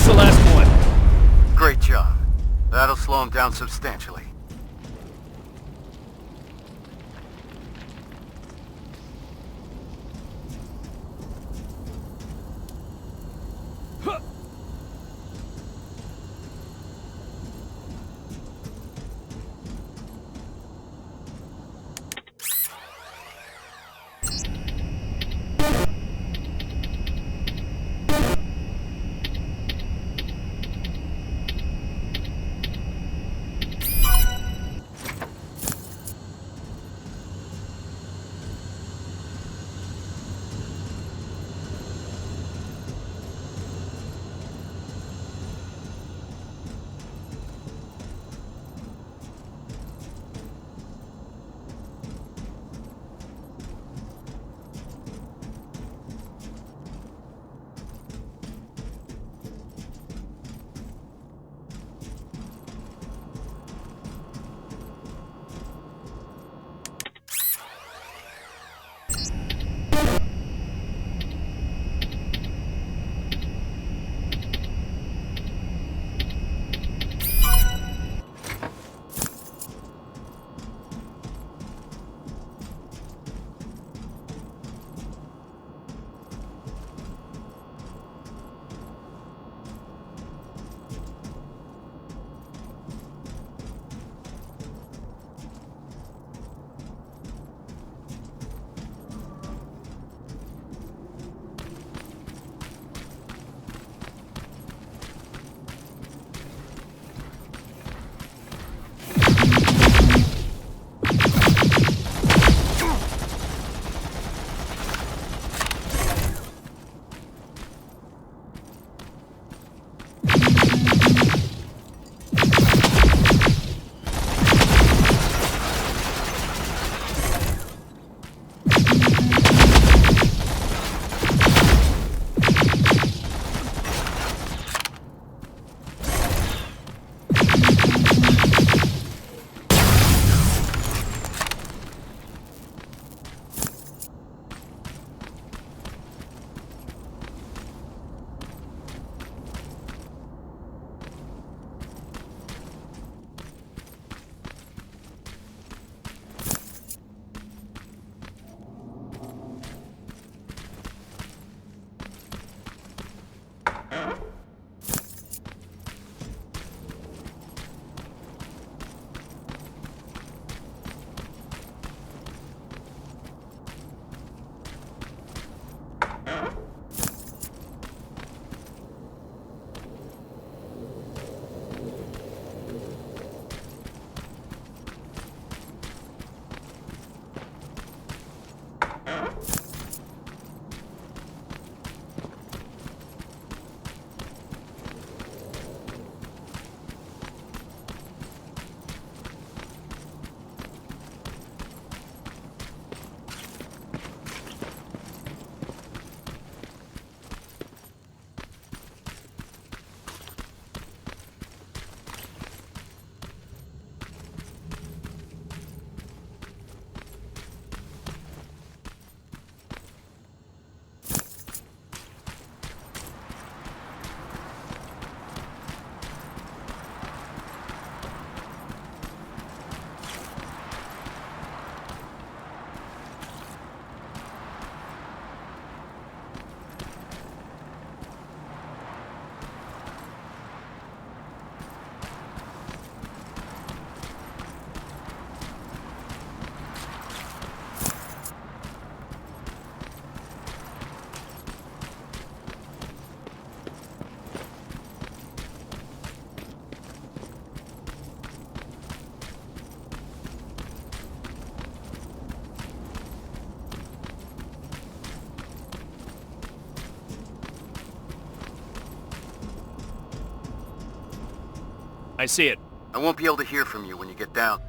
The last one. Great job. That'll slow him down substantially. I see it. I won't be able to hear from you when you get down.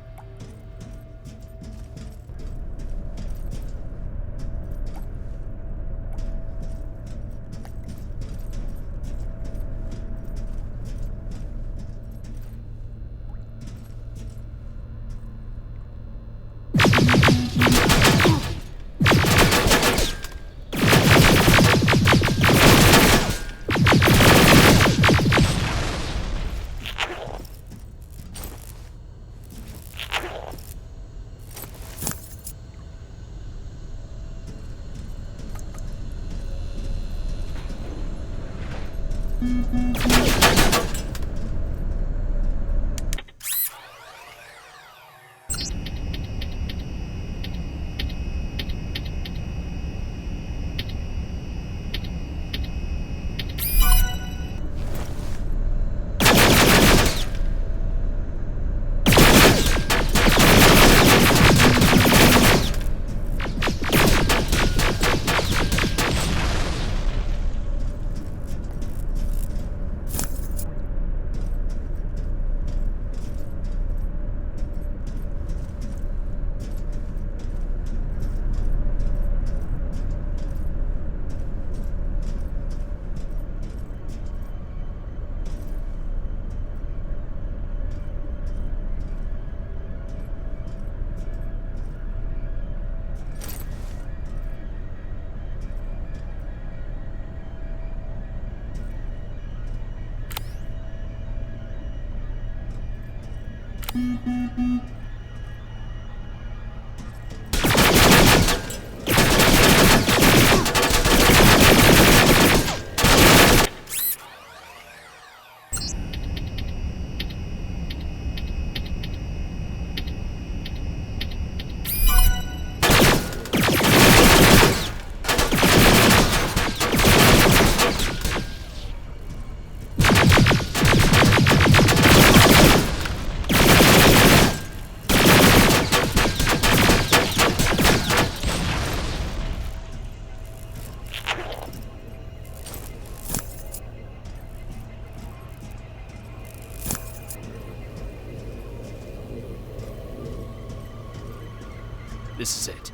This is it.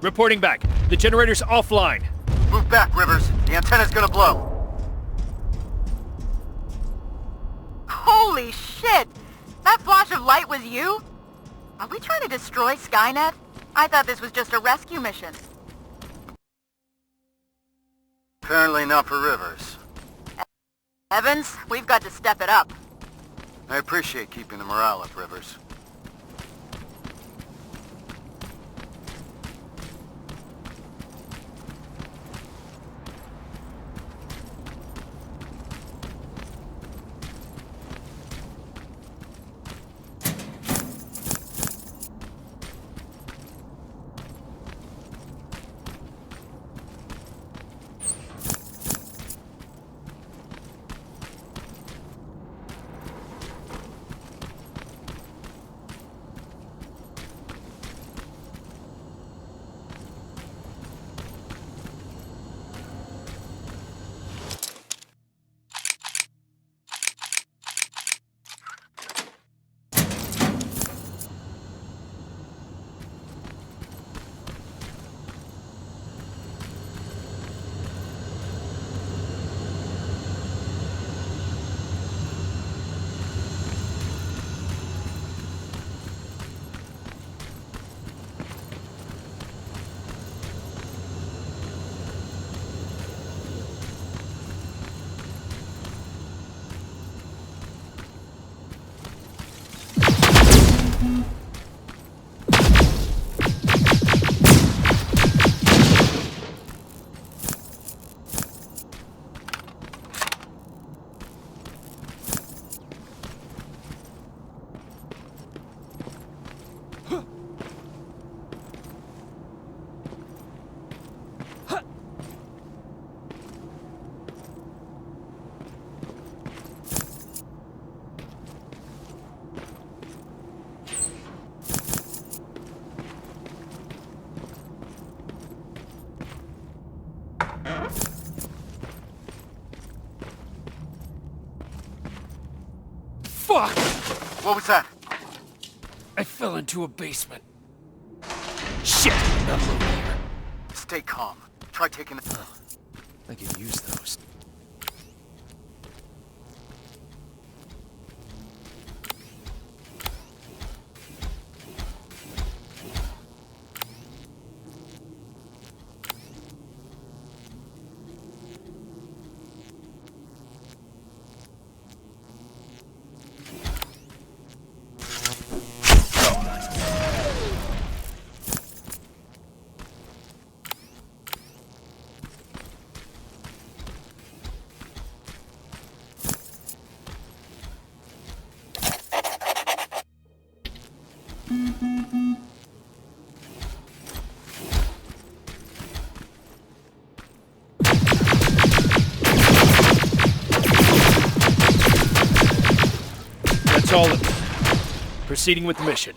Reporting back. The generator's offline. Move back, Rivers. The antenna's gonna blow. Holy shit! That flash of light was you? Are we trying to destroy Skynet? I thought this was just a rescue mission. Apparently not for Rivers. Evans, we've got to step it up. I appreciate keeping the morale up, Rivers. Fuck! What was that? I fell into a basement. Shit! Not over here. Stay calm. Try taking it. I could use those. That's all of it. Proceeding with the mission.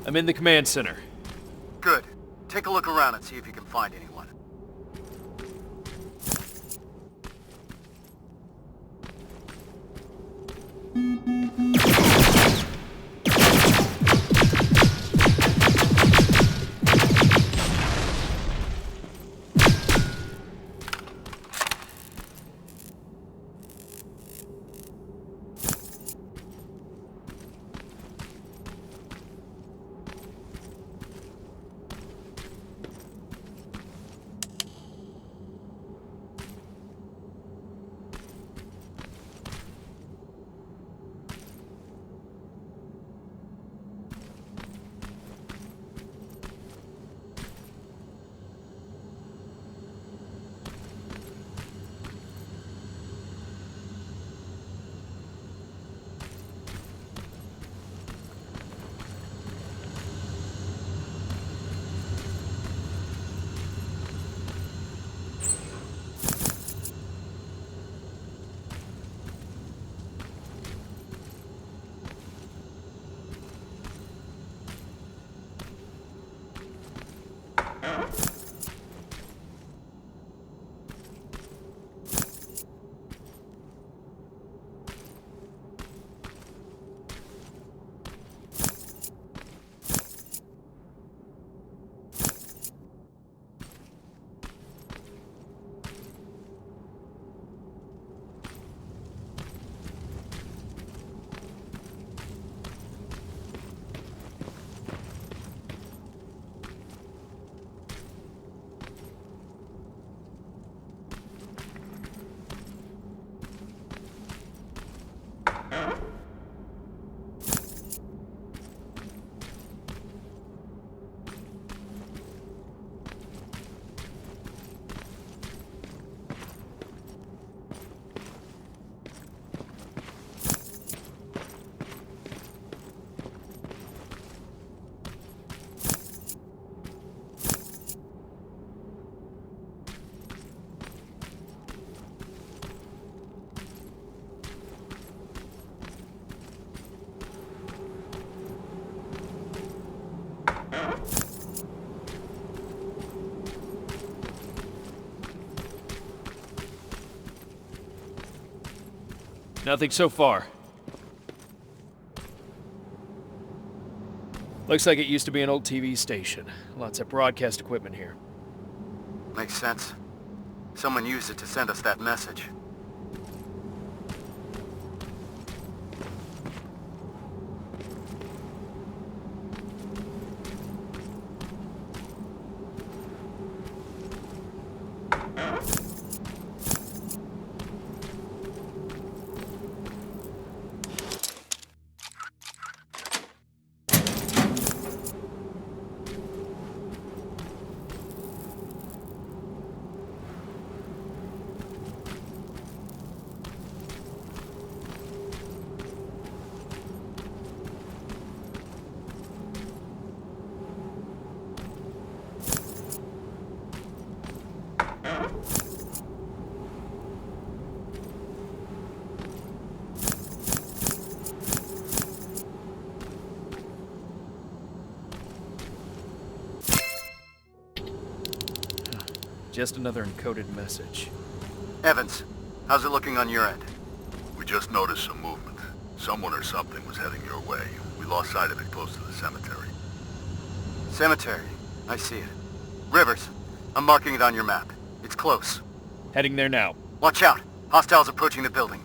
I'm in the command center. Good. Take a look around and see if you can find anyone. Nothing so far. Looks like it used to be an old TV station. Lots of broadcast equipment here. Makes sense. Someone used it to send us that message. Just another encoded message. Evans, how's it looking on your end? We just noticed some movement. Someone or something was heading your way. We lost sight of it close to the cemetery. Cemetery. I see it. Rivers, I'm marking it on your map. It's close. Heading there now. Watch out. Hostiles approaching the building.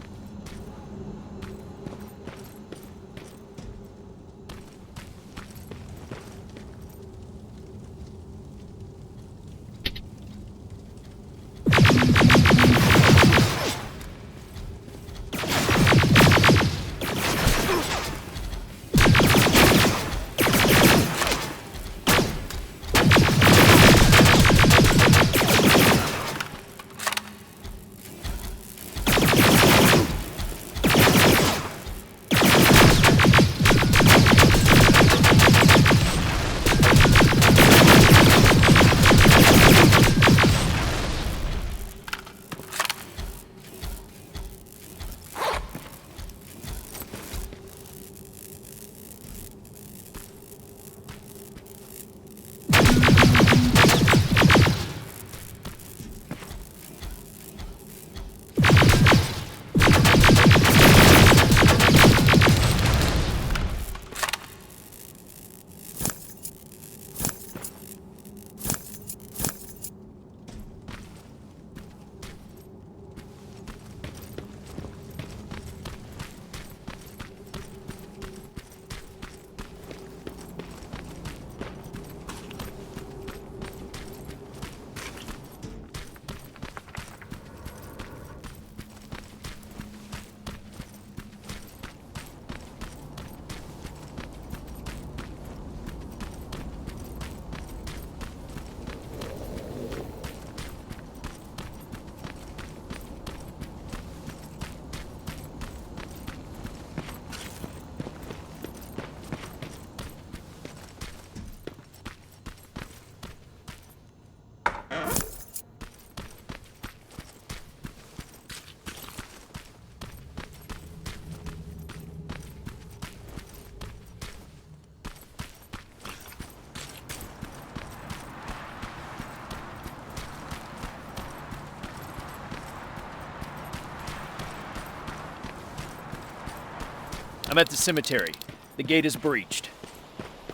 I'm at the cemetery. The gate is breached.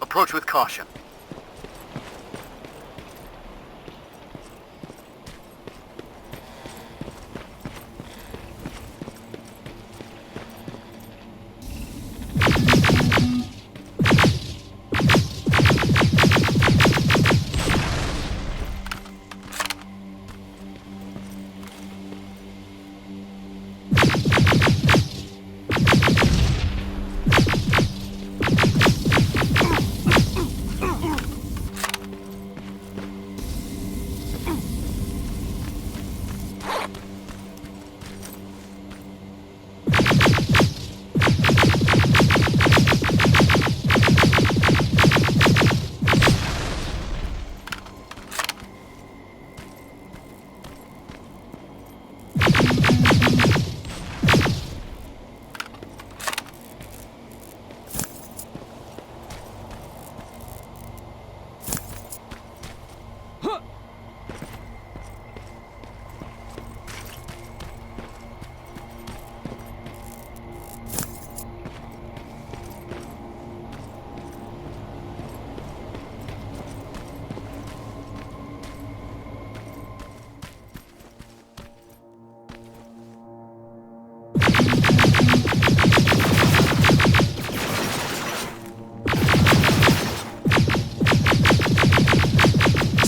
Approach with caution.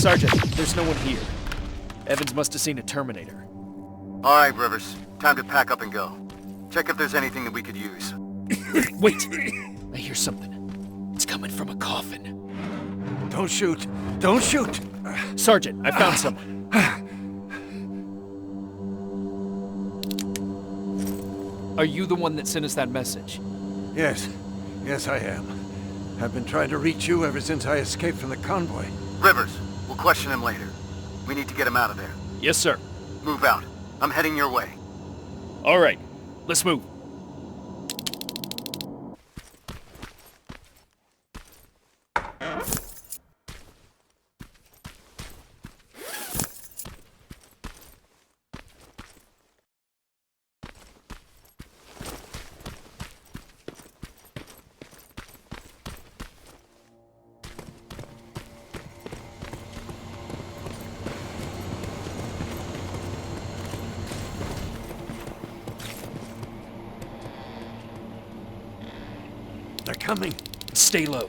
Sergeant, there's no one here. Evans must have seen a Terminator. All right, Rivers. Time to pack up and go. Check if there's anything that we could use. Wait! I hear something. It's coming from a coffin. Don't shoot! Don't shoot! Sergeant, I found someone. Are you the one that sent us that message? Yes. Yes, I am. I've been trying to reach you ever since I escaped from the convoy. Rivers, we'll question him later. We need to get him out of there. Yes, sir. Move out. I'm heading your way. All right, let's move. They're coming. Stay low.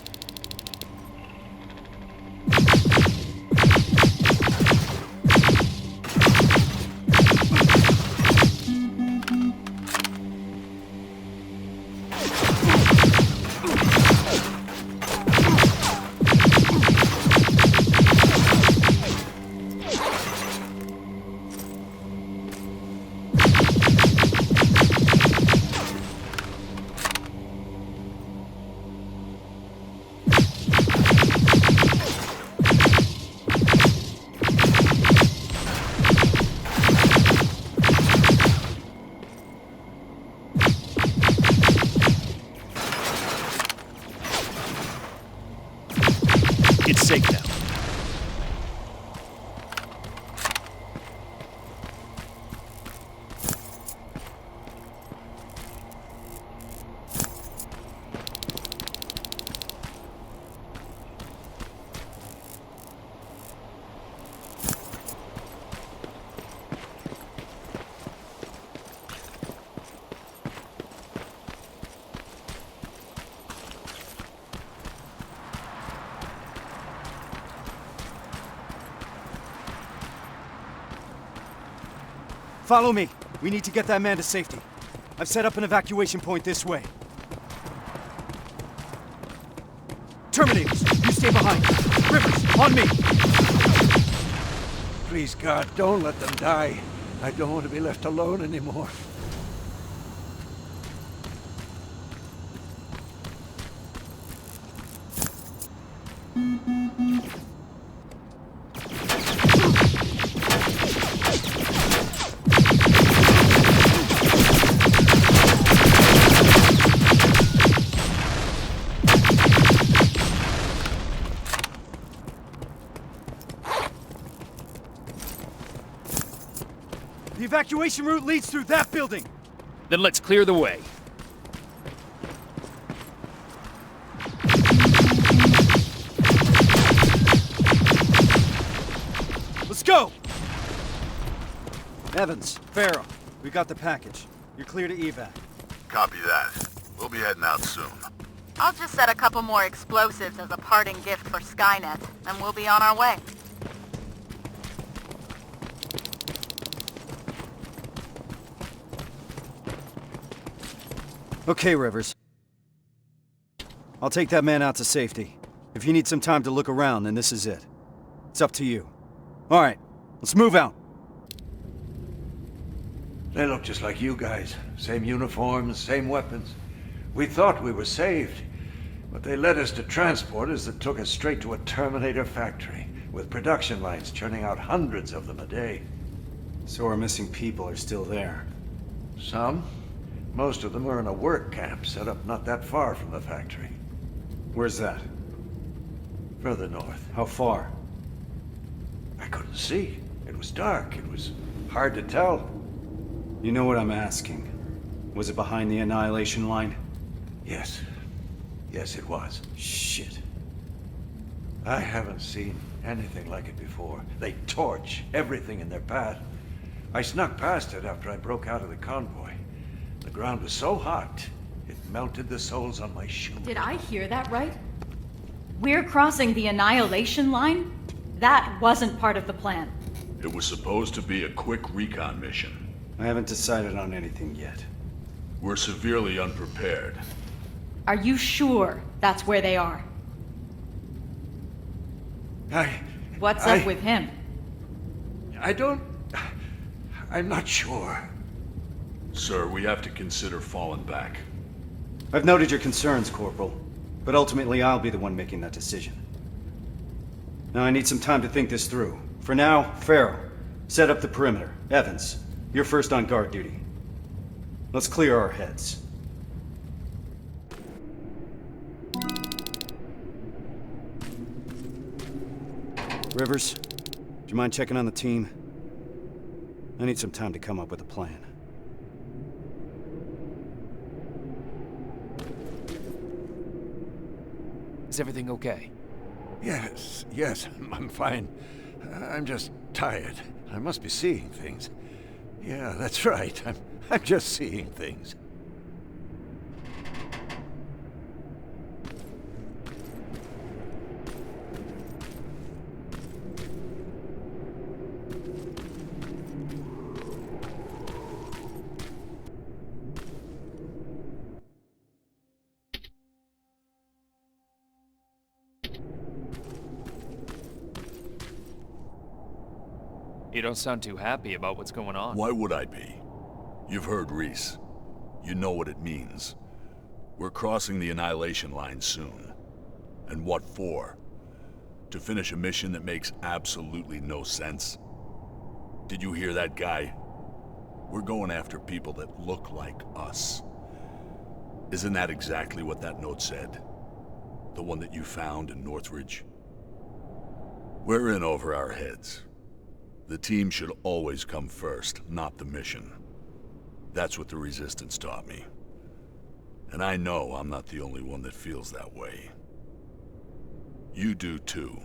It's safe now. Follow me. We need to get that man to safety. I've set up an evacuation point this way. Terminators, you stay behind. Rivers, on me! Please, God, don't let them die. I don't want to be left alone anymore. The evacuation route leads through that building! Then let's clear the way. Let's go! Evans, Farrell, we got the package. You're clear to evac. Copy that. We'll be heading out soon. I'll just set a couple more explosives as a parting gift for Skynet, and we'll be on our way. Okay, Rivers. I'll take that man out to safety. If you need some time to look around, then this is it. It's up to you. All right, let's move out. They look just like you guys. Same uniforms, same weapons. We thought we were saved, but they led us to transporters that took us straight to a Terminator factory, with production lines churning out hundreds of them a day. So our missing people are still there. Some. Most of them are in a work camp set up not that far from the factory. Where's that? Further north. How far? I couldn't see. It was dark. It was hard to tell. You know what I'm asking. Was it behind the Annihilation Line? Yes. Yes, it was. Shit. I haven't seen anything like it before. They torch everything in their path. I snuck past it after I broke out of the convoy. The ground was so hot, it melted the soles on my shoes. Did I hear that right? We're crossing the Annihilation Line? That wasn't part of the plan. It was supposed to be a quick recon mission. I haven't decided on anything yet. We're severely unprepared. Are you sure that's where they are? What's up with him? I'm not sure. Sir, we have to consider falling back. I've noted your concerns, Corporal, but ultimately I'll be the one making that decision. Now I need some time to think this through. For now, Farrell, set up the perimeter. Evans, you're first on guard duty. Let's clear our heads. Rivers, do you mind checking on the team? I need some time to come up with a plan. Is everything okay? Yes, I'm fine. I'm just tired. I must be seeing things. Yeah, that's right. I'm just seeing things. You don't sound too happy about what's going on. Why would I be? You've heard Reese. You know what it means. We're crossing the Annihilation Line soon. And what for? To finish a mission that makes absolutely no sense? Did you hear that guy? We're going after people that look like us. Isn't that exactly what that note said? The one that you found in Nortridge? We're in over our heads. The team should always come first, not the mission. That's what the Resistance taught me. And I know I'm not the only one that feels that way. You do too.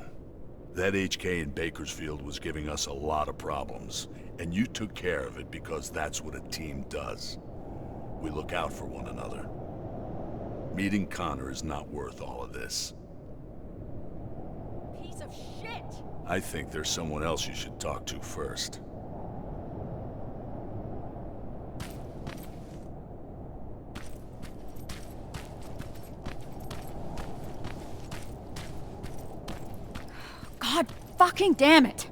That HK in Bakersfield was giving us a lot of problems, and you took care of it because that's what a team does. We look out for one another. Meeting Connor is not worth all of this. Piece of shit! I think there's someone else you should talk to first. God fucking damn it!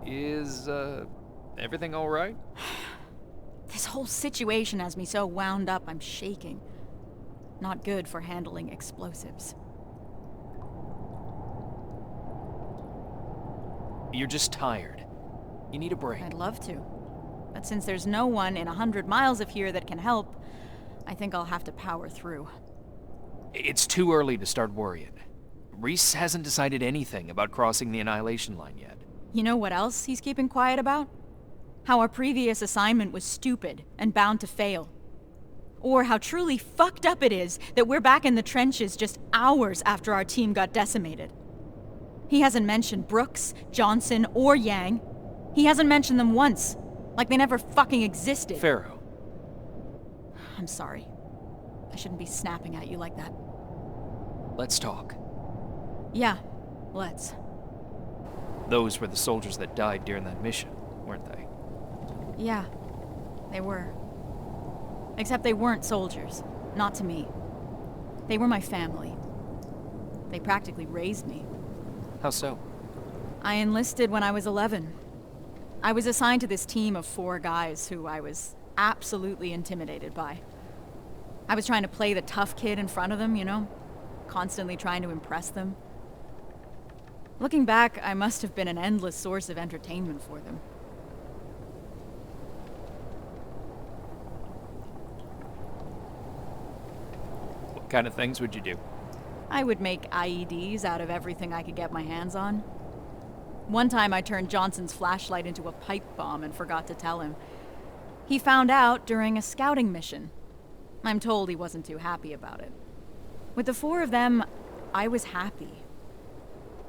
Is, everything alright? This whole situation has me so wound up I'm shaking. Not good for handling explosives. You're just tired. You need a break. I'd love to. But since there's no one in 100 miles of here that can help, I think I'll have to power through. It's too early to start worrying. Reese hasn't decided anything about crossing the Annihilation Line yet. You know what else he's keeping quiet about? How our previous assignment was stupid and bound to fail. Or how truly fucked up it is that we're back in the trenches just hours after our team got decimated. He hasn't mentioned Brooks, Johnson, or Yang. He hasn't mentioned them once, like they never fucking existed. Pharaoh. I'm sorry. I shouldn't be snapping at you like that. Let's talk. Yeah, let's. Those were the soldiers that died during that mission, weren't they? Yeah, they were. Except they weren't soldiers. Not to me. They were my family. They practically raised me. How so? I enlisted when I was 11. I was assigned to this team of 4 guys who I was absolutely intimidated by. I was trying to play the tough kid in front of them, you know? Constantly trying to impress them. Looking back, I must have been an endless source of entertainment for them. What kind of things would you do? I would make IEDs out of everything I could get my hands on. One time I turned Johnson's flashlight into a pipe bomb and forgot to tell him. He found out during a scouting mission. I'm told he wasn't too happy about it. With the 4 of them, I was happy.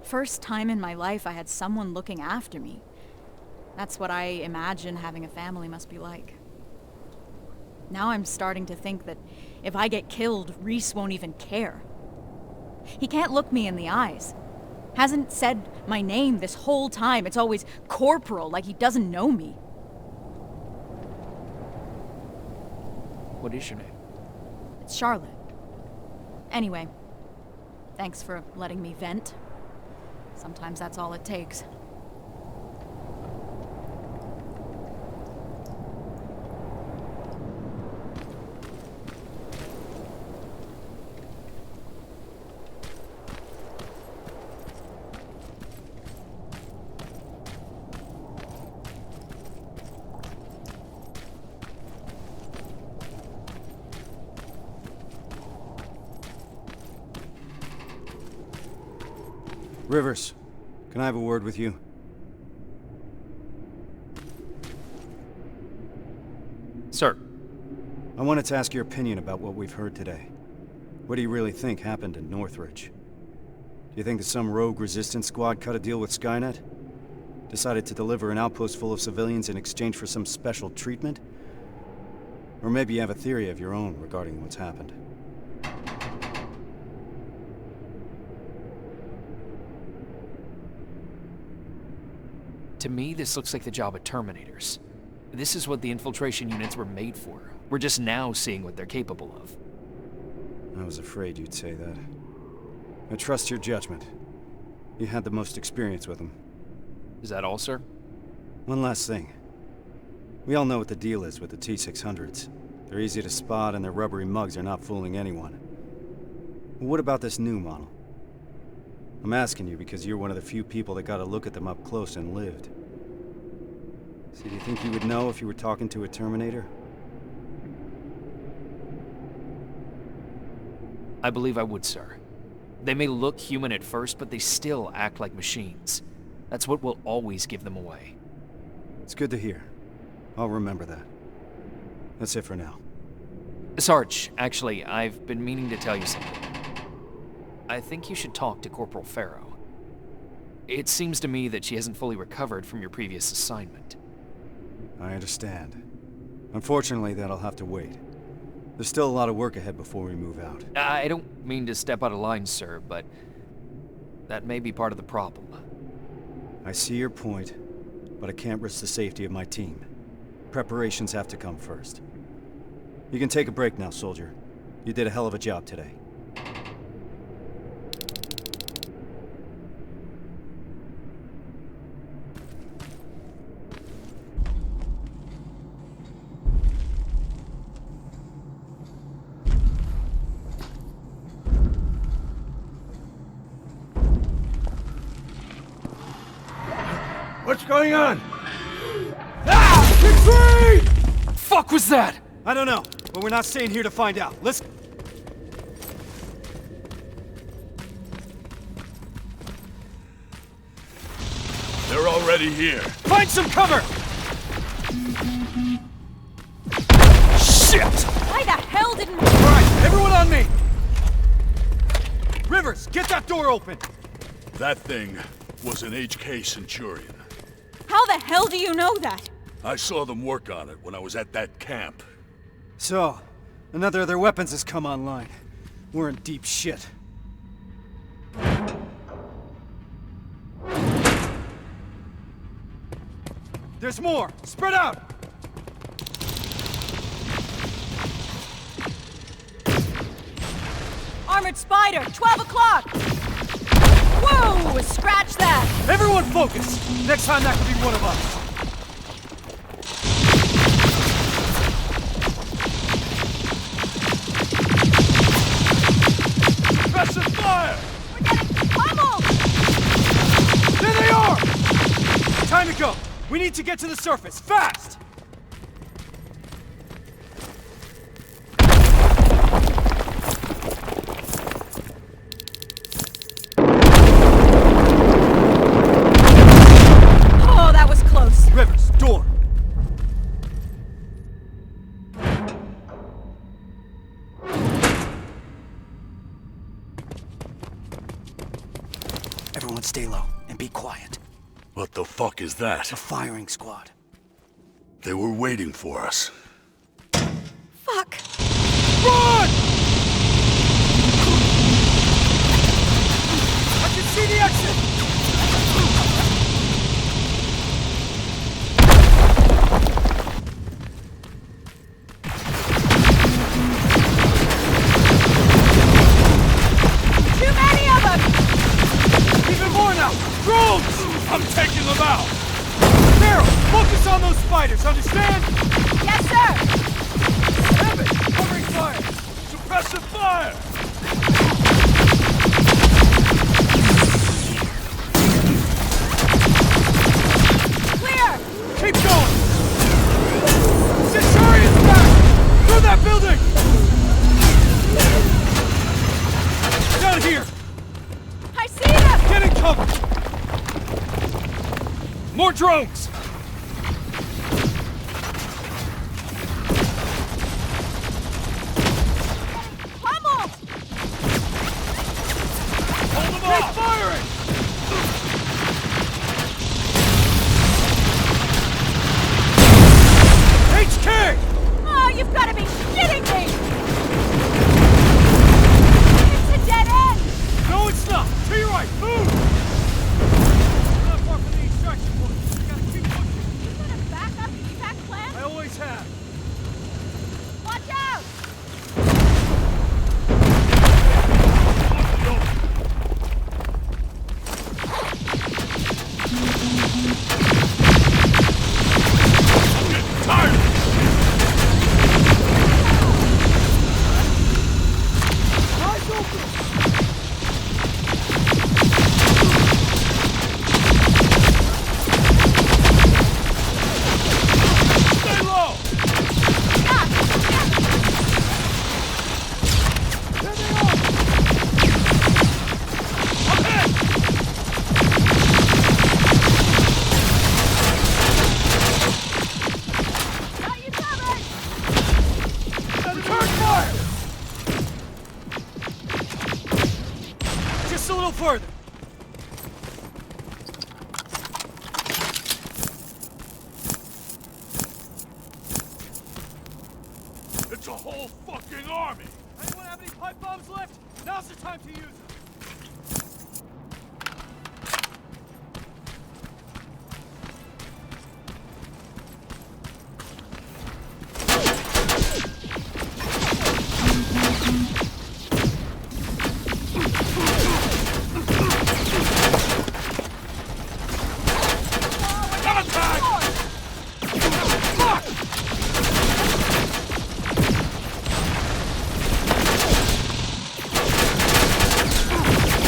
First time in my life I had someone looking after me. That's what I imagine having a family must be like. Now I'm starting to think that if I get killed, Reese won't even care. He can't look me in the eyes. Hasn't said my name this whole time. It's always Corporal, like he doesn't know me. What is your name? It's Charlotte. Anyway, thanks for letting me vent. Sometimes that's all it takes. Rivers, can I have a word with you? Sir. I wanted to ask your opinion about what we've heard today. What do you really think happened in Nortridge? Do you think that some rogue resistance squad cut a deal with Skynet? Decided to deliver an outpost full of civilians in exchange for some special treatment? Or maybe you have a theory of your own regarding what's happened. To me, this looks like the job of Terminators. This is what the infiltration units were made for. We're just now seeing what they're capable of. I was afraid you'd say that. I trust your judgment. You had the most experience with them. Is that all, sir? One last thing. We all know what the deal is with the T-600s. They're easy to spot and their rubbery mugs are not fooling anyone. But what about this new model? I'm asking you because you're one of the few people that got to look at them up close and lived. So do you think you would know if you were talking to a Terminator? I believe I would, sir. They may look human at first, but they still act like machines. That's what will always give them away. It's good to hear. I'll remember that. That's it for now. Sarge, actually, I've been meaning to tell you something. I think you should talk to Corporal Farrow. It seems to me that she hasn't fully recovered from your previous assignment. I understand. Unfortunately, that'll have to wait. There's still a lot of work ahead before we move out. I don't mean to step out of line, sir, but that may be part of the problem. I see your point, but I can't risk the safety of my team. Preparations have to come first. You can take a break now, soldier. You did a hell of a job today. What's going on? Ah! Retreat! Fuck was that? I don't know, but we're not staying here to find out. Let's... They're already here. Find some cover! Shit! Why the hell didn't... All right, everyone on me! Rivers, get that door open! That thing was an HK Centurion. How the hell do you know that? I saw them work on it when I was at that camp. So, another of their weapons has come online. We're in deep shit. There's more! Spread out! Armored Spider, 12 o'clock! Whoa! Scratch that! Everyone focus! Next time that could be one of us. Suppressive fire! We're getting pummeled! There they are! Time to go! We need to get to the surface, fast! Oh, that was close. Rivers, door! Everyone stay low and be quiet. What the fuck is that? A firing squad. They were waiting for us. Fuck. Run! see the exit! Too many of them! Even more now! Drones! I'm taking them out! Daryl, focus on those spiders, understand? Yes, sir! Evan, covering fire! Suppressive fire! Clear! Keep going! Centurion's back! Through that building! Down here! I see them! Get in cover! More drones! Pummeled! Hold them off! Firing! HK! Oh, you've got to be kidding me! It's a dead end! No, it's not! To your right! Move! We're not far from the extraction point. We gotta keep pushing. You got a backup evac plan? I always have. Watch out! Stay low! There they are! I'm hit! Got you covered! Return fire! Just a little further. It's a whole fucking army! Anyone have any pipe bombs left? Now's the time to use them.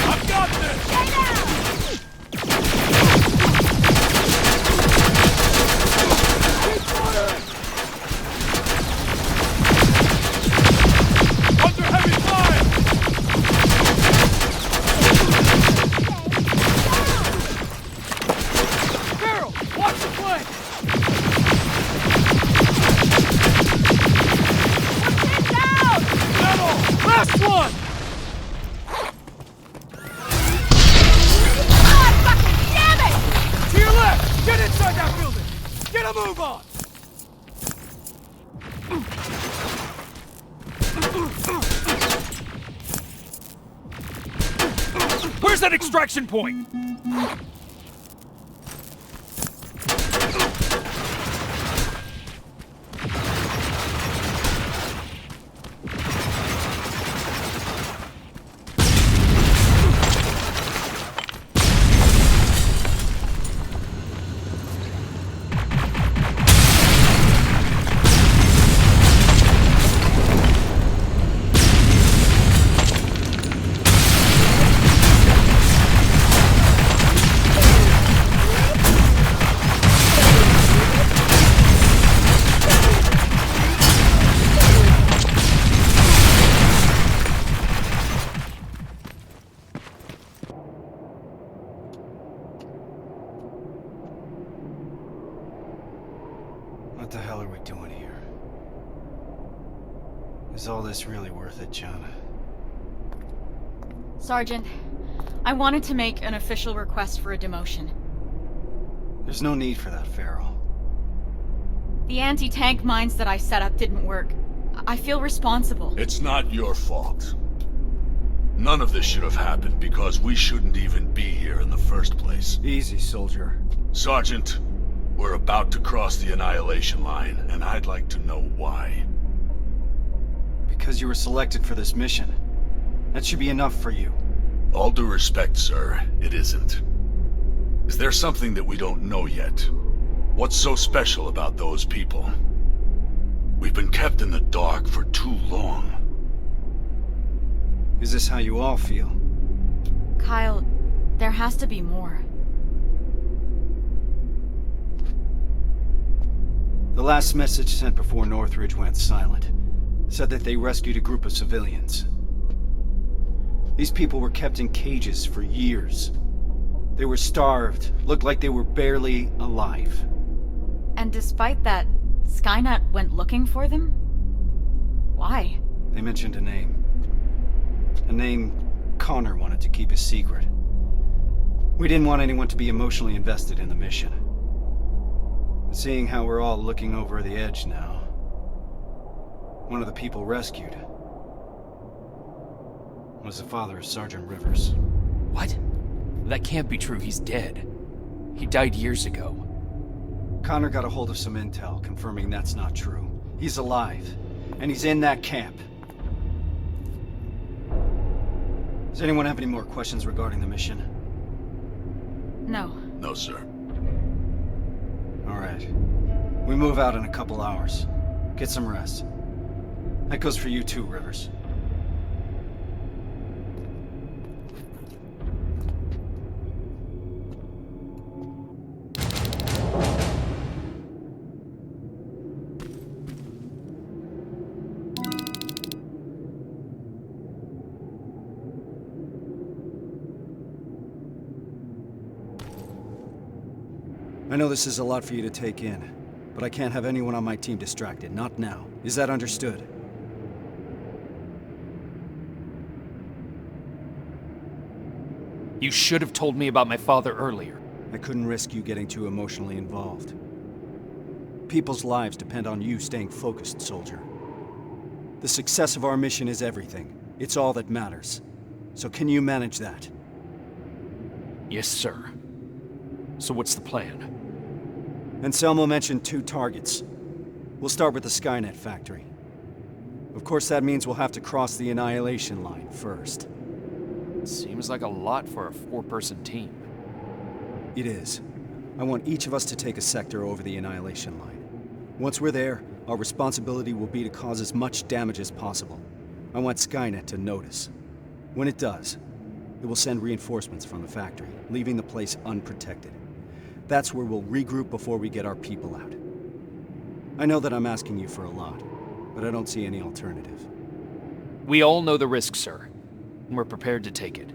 I've got this! Stay down! Under heavy fire! Carol, watch the flank! Get down! Metal! Last one! Oh, fucking damn it! To your left! Get inside that building! Get a move on! Where's that extraction point? What the hell are we doing here? Is all this really worth it, John? Sergeant, I wanted to make an official request for a demotion. There's no need for that, Farrell. The anti-tank mines that I set up didn't work. I feel responsible. It's not your fault. None of this should have happened because we shouldn't even be here in the first place. Easy, soldier. Sergeant, we're about to cross the Annihilation Line, and I'd like to know why. Because you were selected for this mission. That should be enough for you. All due respect, sir, it isn't. Is there something that we don't know yet? What's so special about those people? We've been kept in the dark for too long. Is this how you all feel? Kyle, there has to be more. The last message sent before Nortridge went silent said that they rescued a group of civilians. These people were kept in cages for years. They were starved, looked like they were barely alive. And despite that, Skynet went looking for them? Why? They mentioned a name. A name Connor wanted to keep a secret. We didn't want anyone to be emotionally invested in the mission. But seeing how we're all looking over the edge now, one of the people rescued was the father of Sergeant Rivers. What? That can't be true. He's dead. He died years ago. Connor got a hold of some intel confirming that's not true. He's alive, and he's in that camp. Does anyone have any more questions regarding the mission? No. No, sir. All right. We move out in a couple hours. Get some rest. That goes for you too, Rivers. I know this is a lot for you to take in, but I can't have anyone on my team distracted, not now. Is that understood? You should have told me about my father earlier. I couldn't risk you getting too emotionally involved. People's lives depend on you staying focused, soldier. The success of our mission is everything. It's all that matters. So can you manage that? Yes, sir. So what's the plan? Anselmo mentioned 2 targets. We'll start with the Skynet factory. Of course, that means we'll have to cross the Annihilation Line first. Seems like a lot for a 4-person team. It is. I want each of us to take a sector over the Annihilation Line. Once we're there, our responsibility will be to cause as much damage as possible. I want Skynet to notice. When it does, it will send reinforcements from the factory, leaving the place unprotected. That's where we'll regroup before we get our people out. I know that I'm asking you for a lot, but I don't see any alternative. We all know the risk, sir. And we're prepared to take it.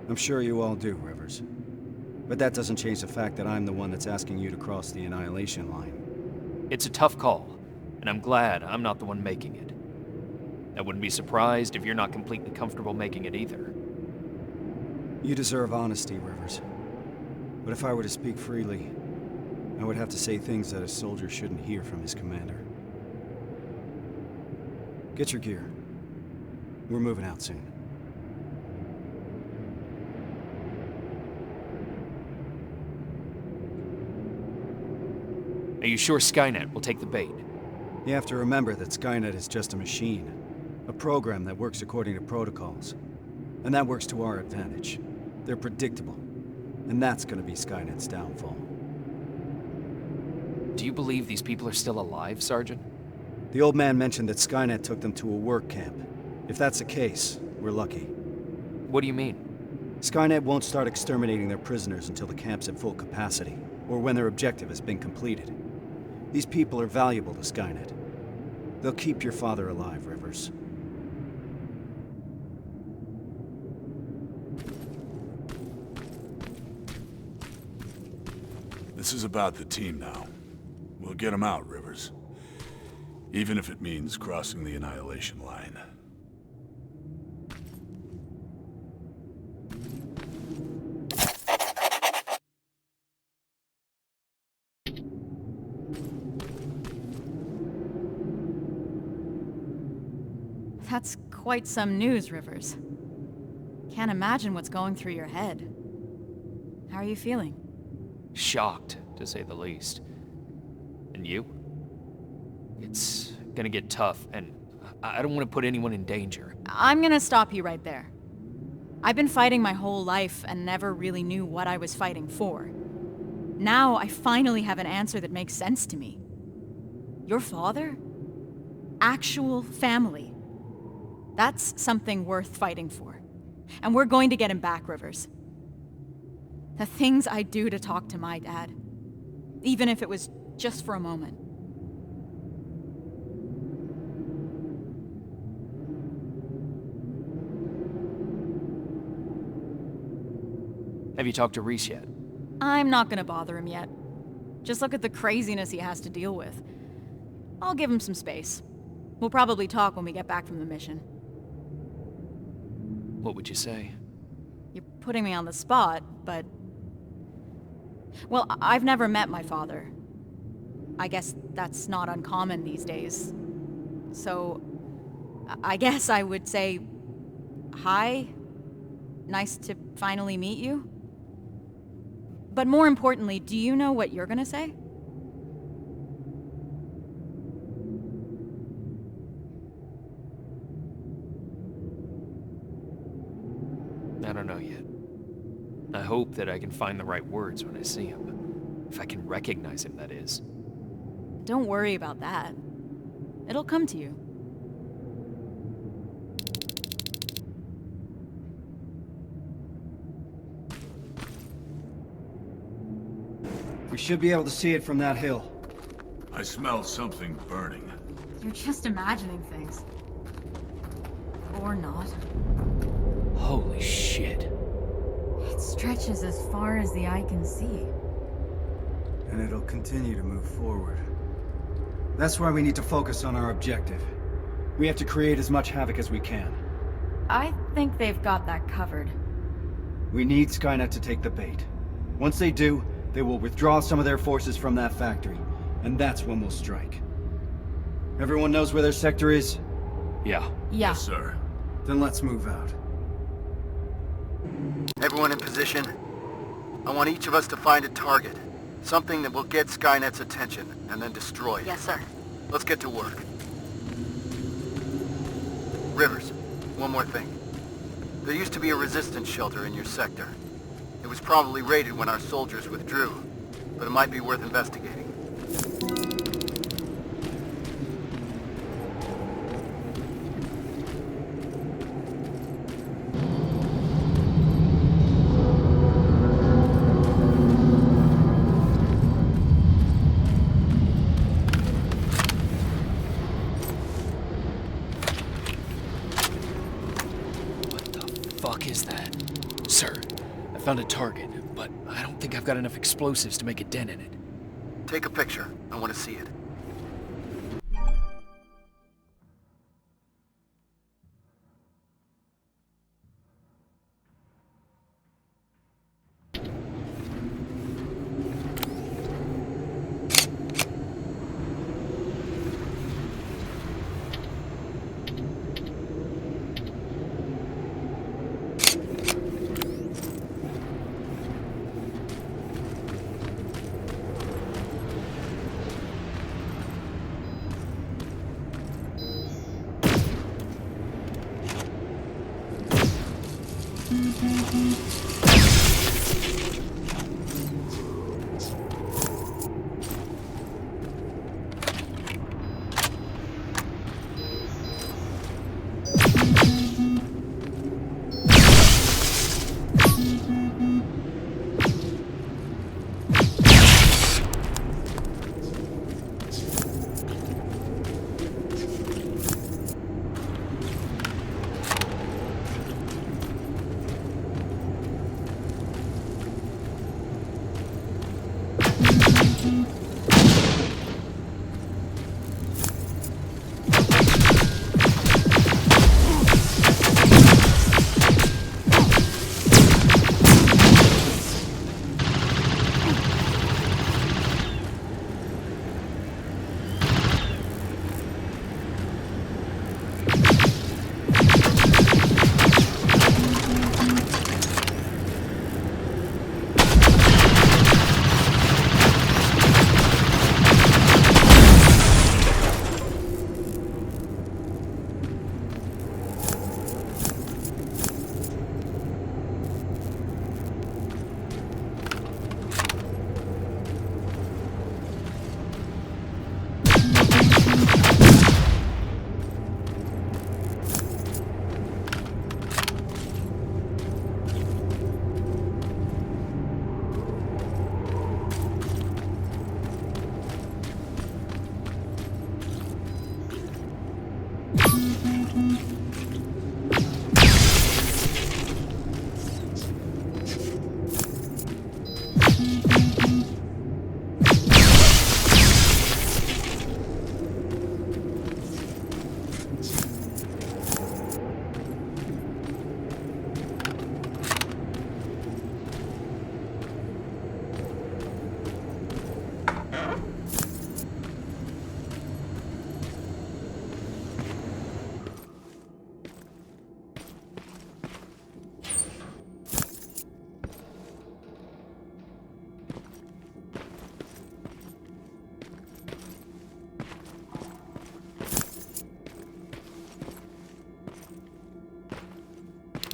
I'm sure you all do, Rivers. But that doesn't change the fact that I'm the one that's asking you to cross the Annihilation Line. It's a tough call, and I'm glad I'm not the one making it. I wouldn't be surprised if you're not completely comfortable making it either. You deserve honesty, Rivers. But if I were to speak freely, I would have to say things that a soldier shouldn't hear from his commander. Get your gear. We're moving out soon. Are you sure Skynet will take the bait? You have to remember that Skynet is just a machine. A program that works according to protocols. And that works to our advantage. They're predictable. And that's gonna be Skynet's downfall. Do you believe these people are still alive, Sergeant? The old man mentioned that Skynet took them to a work camp. If that's the case, we're lucky. What do you mean? Skynet won't start exterminating their prisoners until the camp's at full capacity, or when their objective has been completed. These people are valuable to Skynet. They'll keep your father alive, Rivers. This is about the team now. We'll get them out, Rivers. Even if it means crossing the Annihilation Line. That's quite some news, Rivers. can't imagine what's going through your head. How are you feeling? Shocked, to say the least. And you? It's gonna get tough, and I don't want to put anyone in danger. I'm gonna stop you right there. I've been fighting my whole life and never really knew what I was fighting for. Now I finally have an answer that makes sense to me. Your father? Actual family. That's something worth fighting for. And we're going to get him back, Rivers. The things I do to talk to my dad. Even if it was just for a moment. Have you talked to Reese yet? I'm not gonna bother him yet. Just look at the craziness he has to deal with. I'll give him some space. We'll probably talk when we get back from the mission. What would you say? You're putting me on the spot, but... Well, I've never met my father. I guess that's not uncommon these days. So, I guess I would say... Hi? Nice to finally meet you? But more importantly, do you know what you're gonna say? I don't know yet. I hope that I can find the right words when I see him. If I can recognize him, that is. Don't worry about that. It'll come to you. We should be able to see it from that hill. I smell something burning. You're just imagining things. Or not. Holy shit. It stretches as far as the eye can see. And it'll continue to move forward. That's why we need to focus on our objective. We have to create as much havoc as we can. I think they've got that covered. We need Skynet to take the bait. Once they do, they will withdraw some of their forces from that factory, and that's when we'll strike. Everyone knows where their sector is? Yeah. Yeah. Yes, sir. Then let's move out. Everyone in position? I want each of us to find a target. Something that will get Skynet's attention, and then destroy it. Yes, sir. Let's get to work. Rivers, one more thing. There used to be a resistance shelter in your sector. It was probably raided when our soldiers withdrew, but it might be worth investigating. Found a target, but I don't think I've got enough explosives to make a dent in it. Take a picture. I want to see it.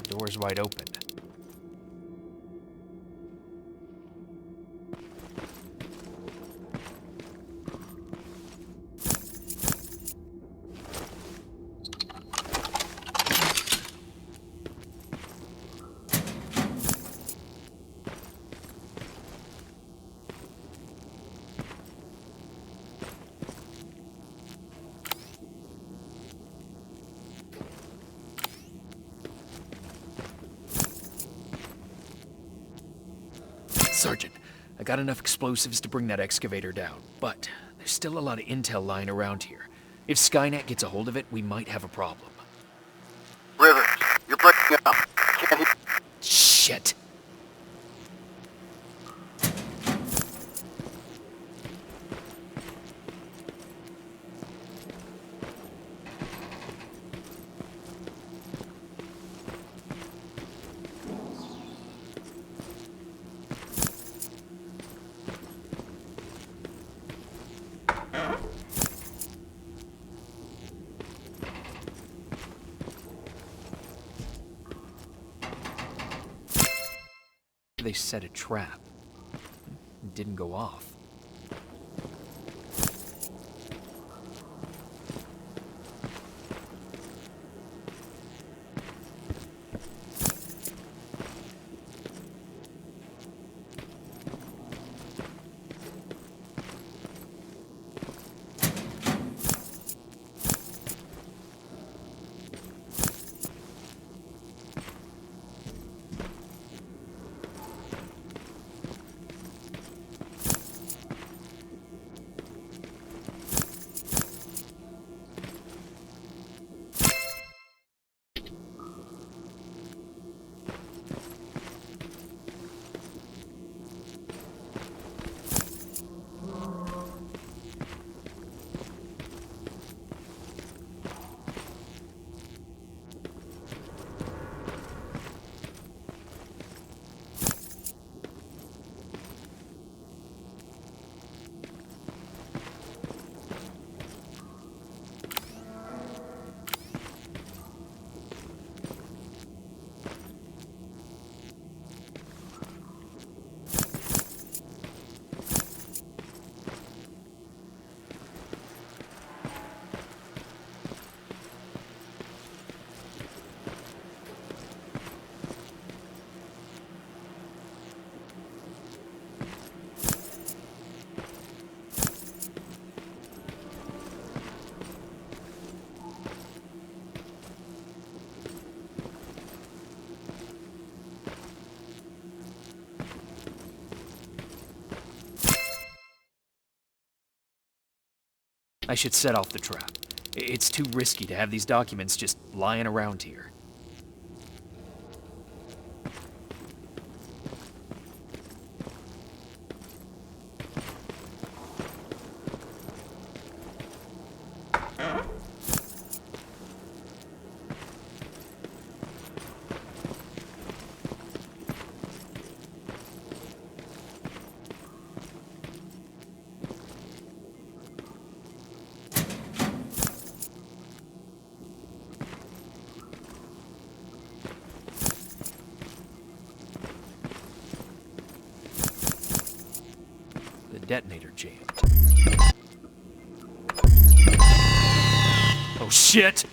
Door's wide open. Sergeant, I got enough explosives to bring that excavator down, but there's still a lot of intel lying around here. If Skynet gets a hold of it, we might have a problem. Rivers, you're breaking up. Can't hear. Shit. They set a trap. It didn't go off. I should set off the trap. It's too risky to have these documents just lying around here. Detonator jammed. Oh shit!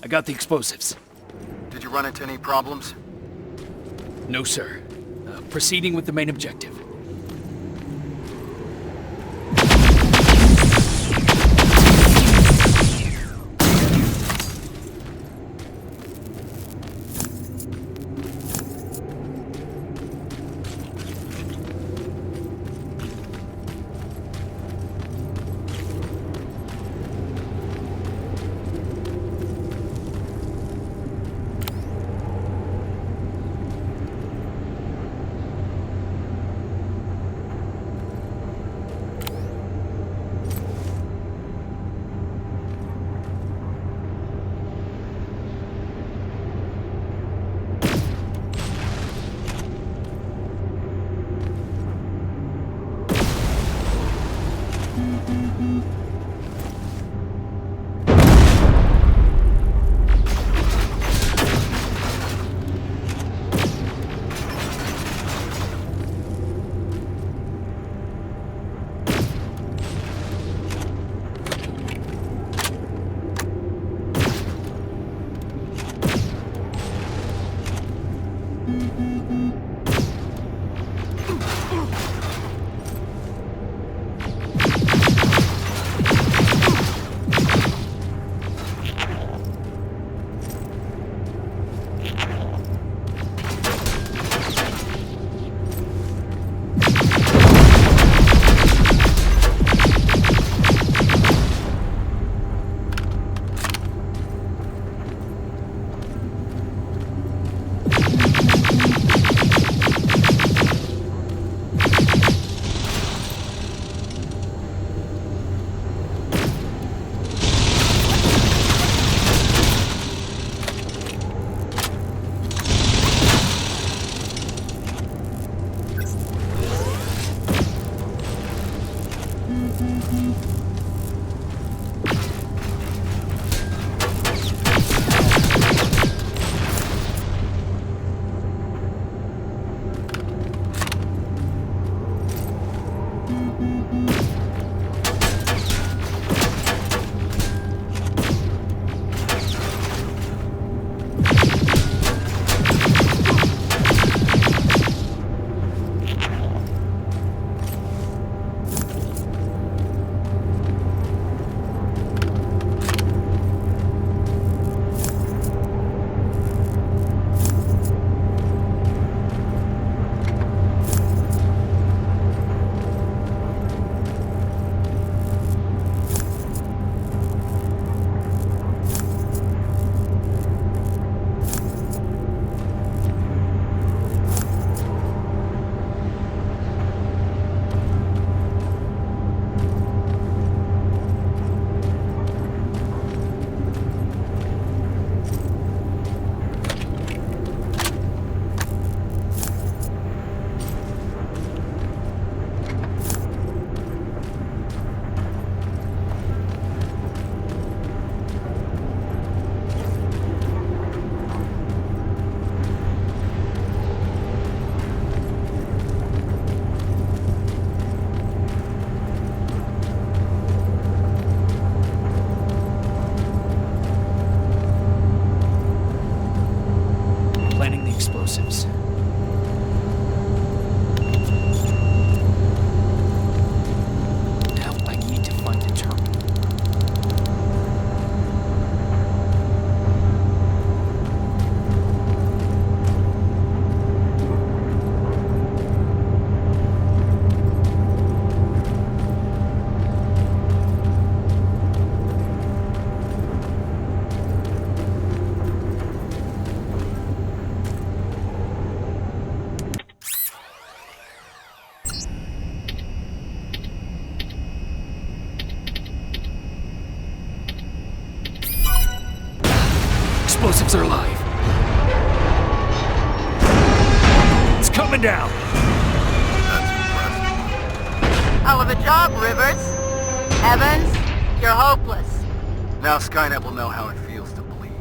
I got the explosives. Did you run into any problems? No, sir. Proceeding with the main objective. Explosives are alive. It's coming down. Hell of a job, Rivers. Evans, you're hopeless. Now Skynet will know how it feels to bleed.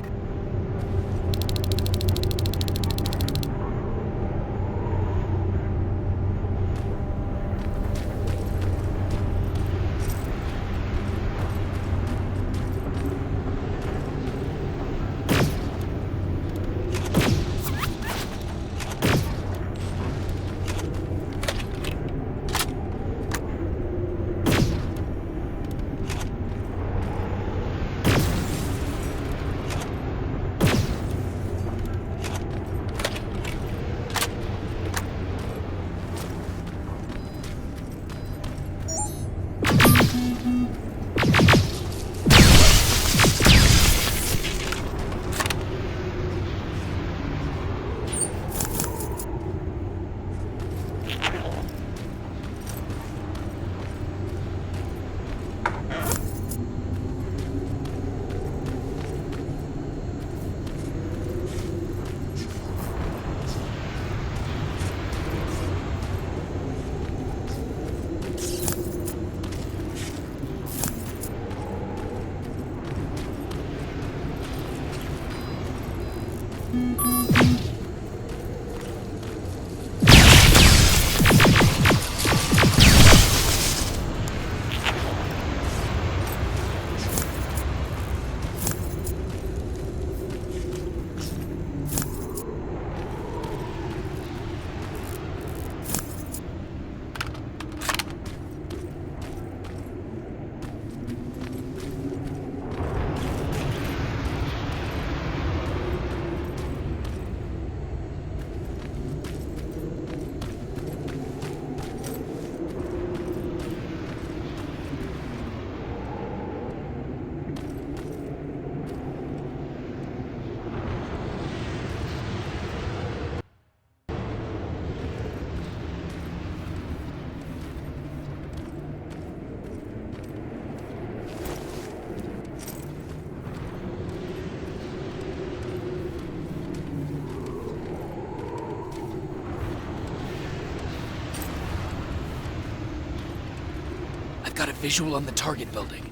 Got a visual on the target building.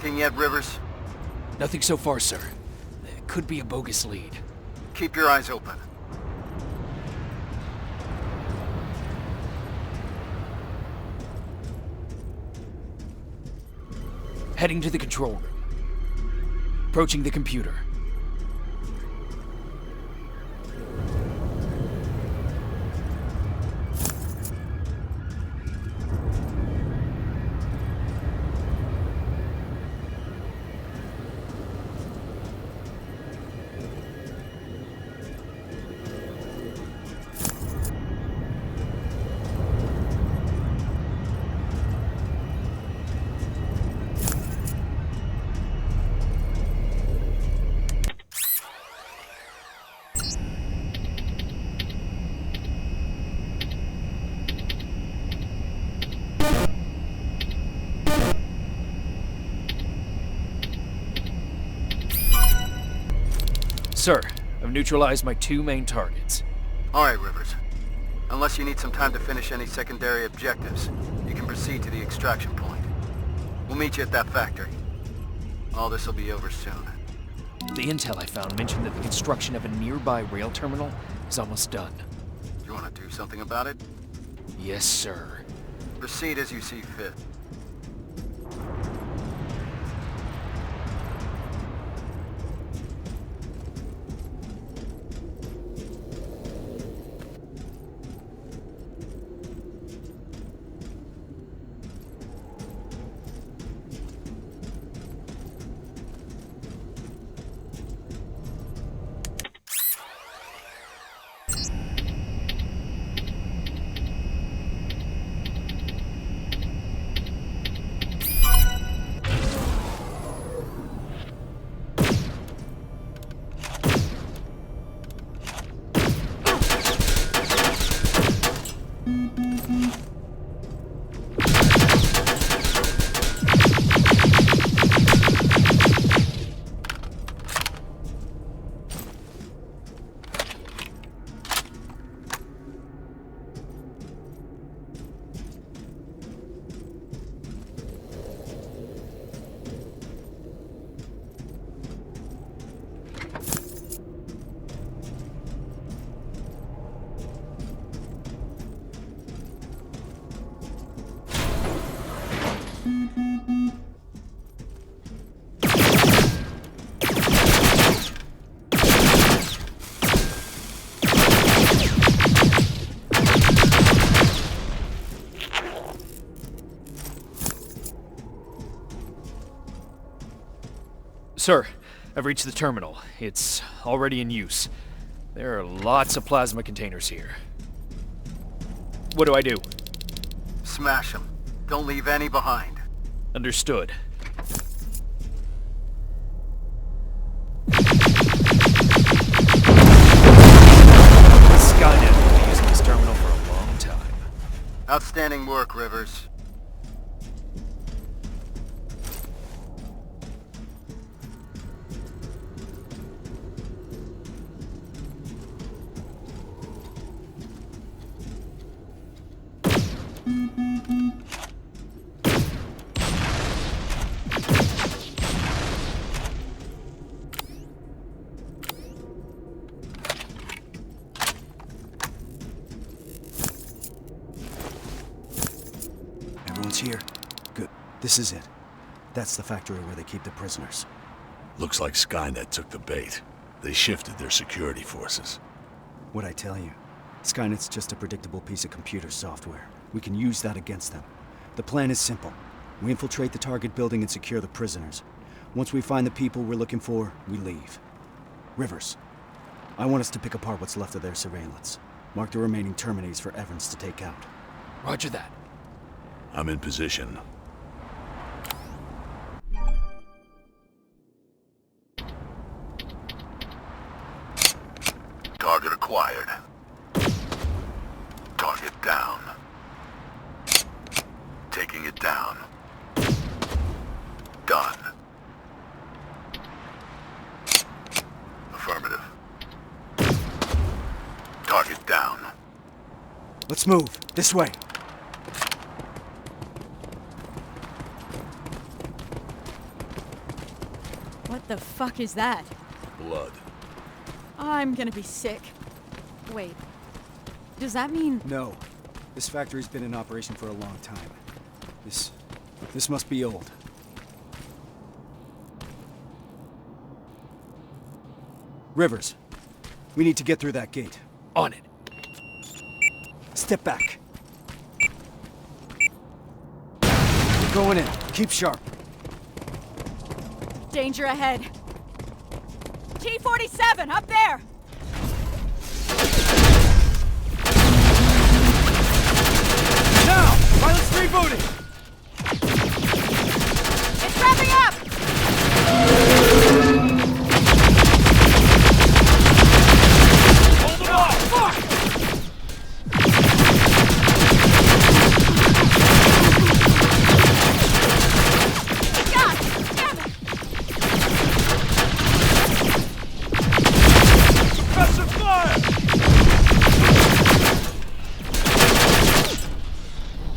Anything yet, Rivers? Nothing so far, sir. It could be a bogus lead. Keep your eyes open. Heading to the control room. Approaching the computer. Sir, I've neutralized my 2 main targets. Alright, Rivers. Unless you need some time to finish any secondary objectives, you can proceed to the extraction point. We'll meet you at that factory. All this will be over soon. The intel I found mentioned that the construction of a nearby rail terminal is almost done. You want to do something about it? Yes, sir. Proceed as you see fit. Sir, I've reached the terminal. It's already in use. There are lots of plasma containers here. What do I do? Smash them. Don't leave any behind. Understood. Skynet will be using this terminal for a long time. Outstanding work, Rivers. Everyone's here. Good. This is it. That's the factory where they keep the prisoners. Looks like Skynet took the bait. They shifted their security forces. What'd I tell you? Skynet's just a predictable piece of computer software. We can use that against them. The plan is simple. We infiltrate the target building and secure the prisoners. Once we find the people we're looking for, we leave. Rivers, I want us to pick apart what's left of their surveillance. Mark the remaining Terminates for Evans to take out. Roger that. I'm in position. Target acquired. Target down. Taking it down. Done. Affirmative. Target down. Let's move. This way. the fuck is that? Blood. I'm gonna be sick. Wait. Does that mean... No. This factory's been in operation for a long time. This must be old. Rivers, we need to get through that gate. On it. Step back. We're going in. Keep sharp. Danger ahead. T-47, up there! Now! Pilot's rebooting! It's wrapping up! Hold them off! Fuck! God damn it! Suppressor fire!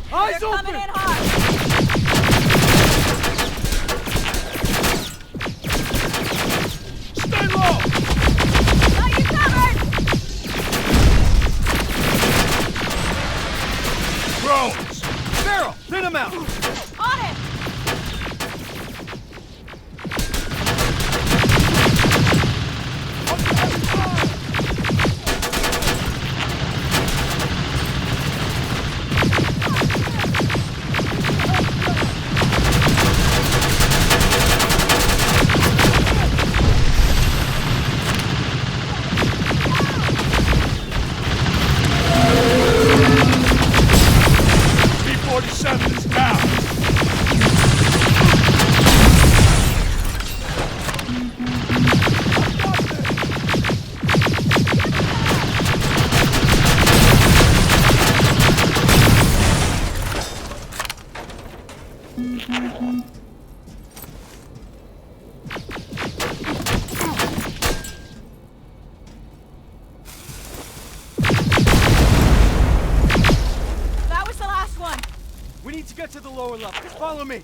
Eyes They're coming open! in hot! Stay low! Got you covered! Drones! Barrel! Thin them out! On it! T-47 is down! That was the last one! We need to get to the lower level. Follow me.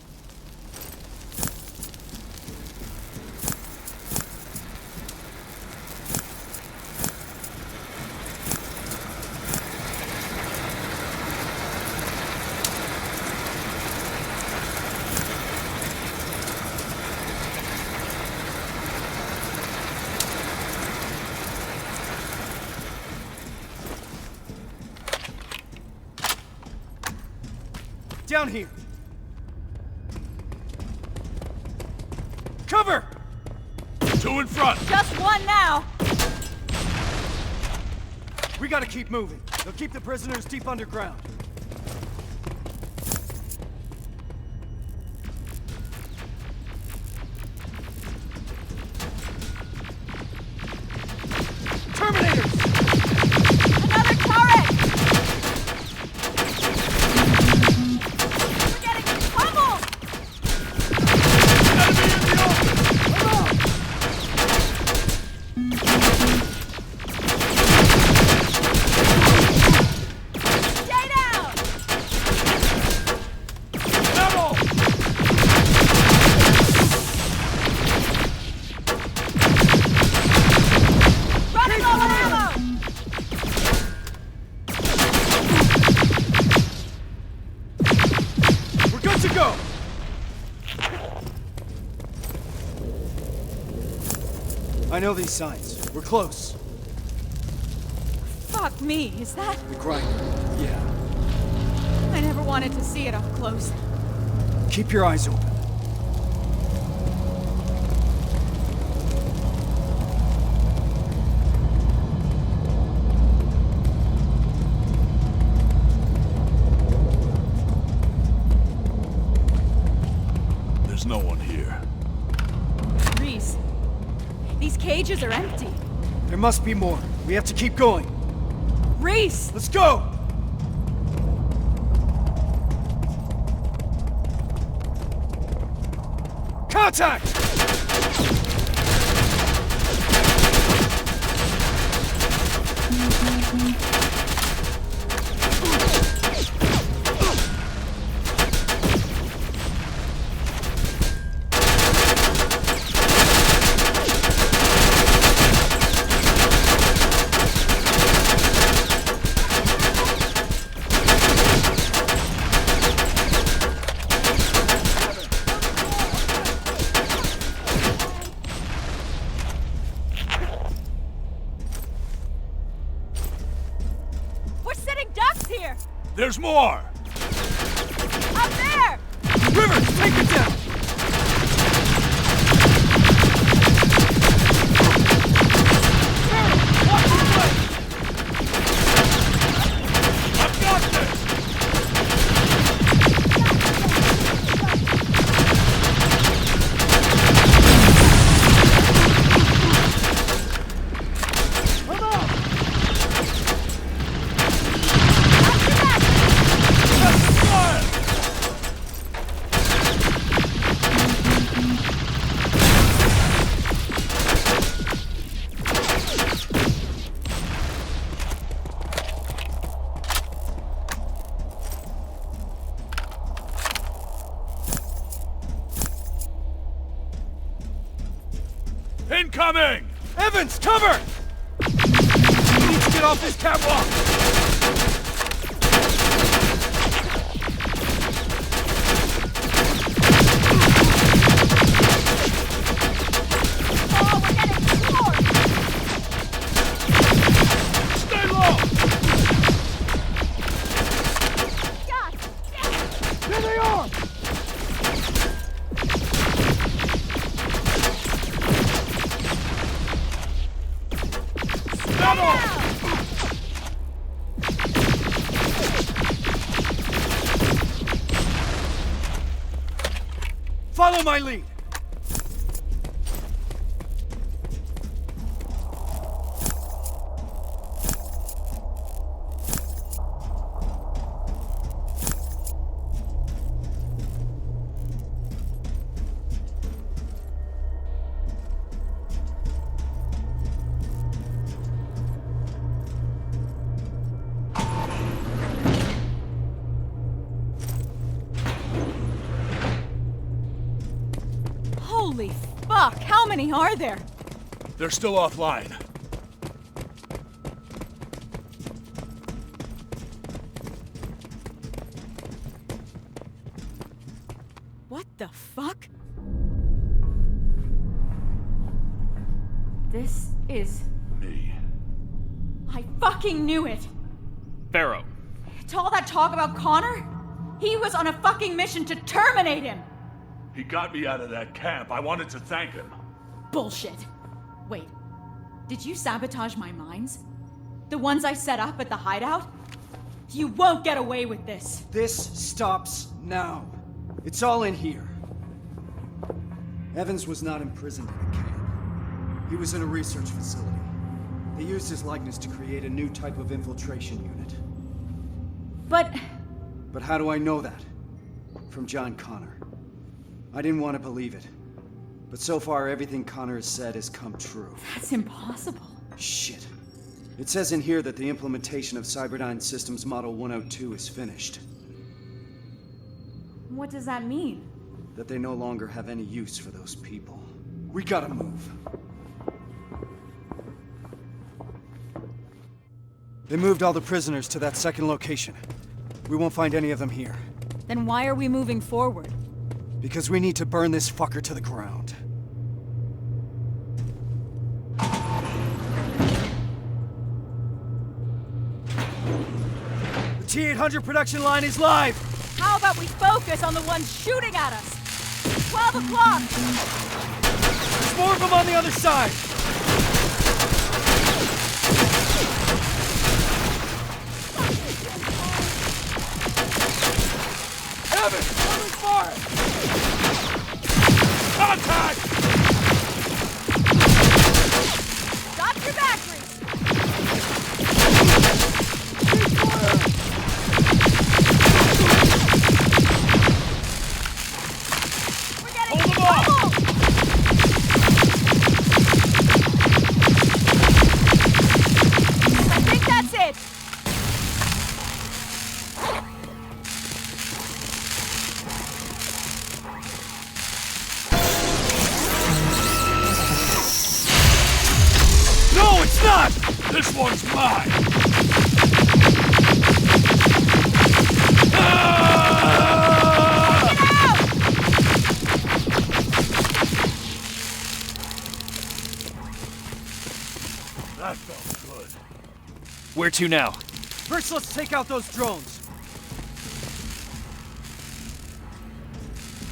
Down here. Cover! Two in front! Just one now! We gotta keep moving. They'll keep the prisoners deep underground. Terminators! Another turret! We're getting pummeled! Enemy in the open! Around! Stay down! Level! Running low on ammo! We're good to go! I know these signs. We're close. Fuck me, is that... The grinder. Yeah. I never wanted to see it up close. Keep your eyes open. There's no one here. Reese, these cages are empty. There must be more. We have to keep going. Reese! Let's go! Contact! here! There's more! Up there! Rivers, take it down! Watch your way! I've got this! Incoming! Evans, cover! We need to get off this catwalk! Oh, we're getting floored! Stay low! God damn it! There they are! Follow my lead! Holy fuck, how many are there? They're still offline. What the fuck? This is... Me. I fucking knew it! Pharaoh. To all that talk about Connor? He was on a fucking mission to terminate him! He got me out of that camp. I wanted to thank him. Bullshit. Wait, did you sabotage my mines? The ones I set up at the hideout? You won't get away with this. This stops now. It's all in here. Evans was not imprisoned in a camp. He was in a research facility. They used his likeness to create a new type of infiltration unit. But how do I know that? From John Connor. I didn't want to believe it. But so far, everything Connor has said has come true. that's impossible. Shit. It says in here that the implementation of Cyberdyne Systems Model 102 is finished. What does that mean? That they no longer have any use for those people. We gotta move. They moved all the prisoners to that second location. We won't find any of them here. Then why are we moving forward? Because we need to burn this fucker to the ground. The T-800 production line is live! How about we focus on the ones shooting at us? 12 o'clock! There's more of them on the other side! Evans, open fire! Contact! Got your back, Reese! We're getting Hold them off! pummeled! I think that's it! No, it's not! This one's mine! Get out! That felt good. Where to now? First, let's take out those drones.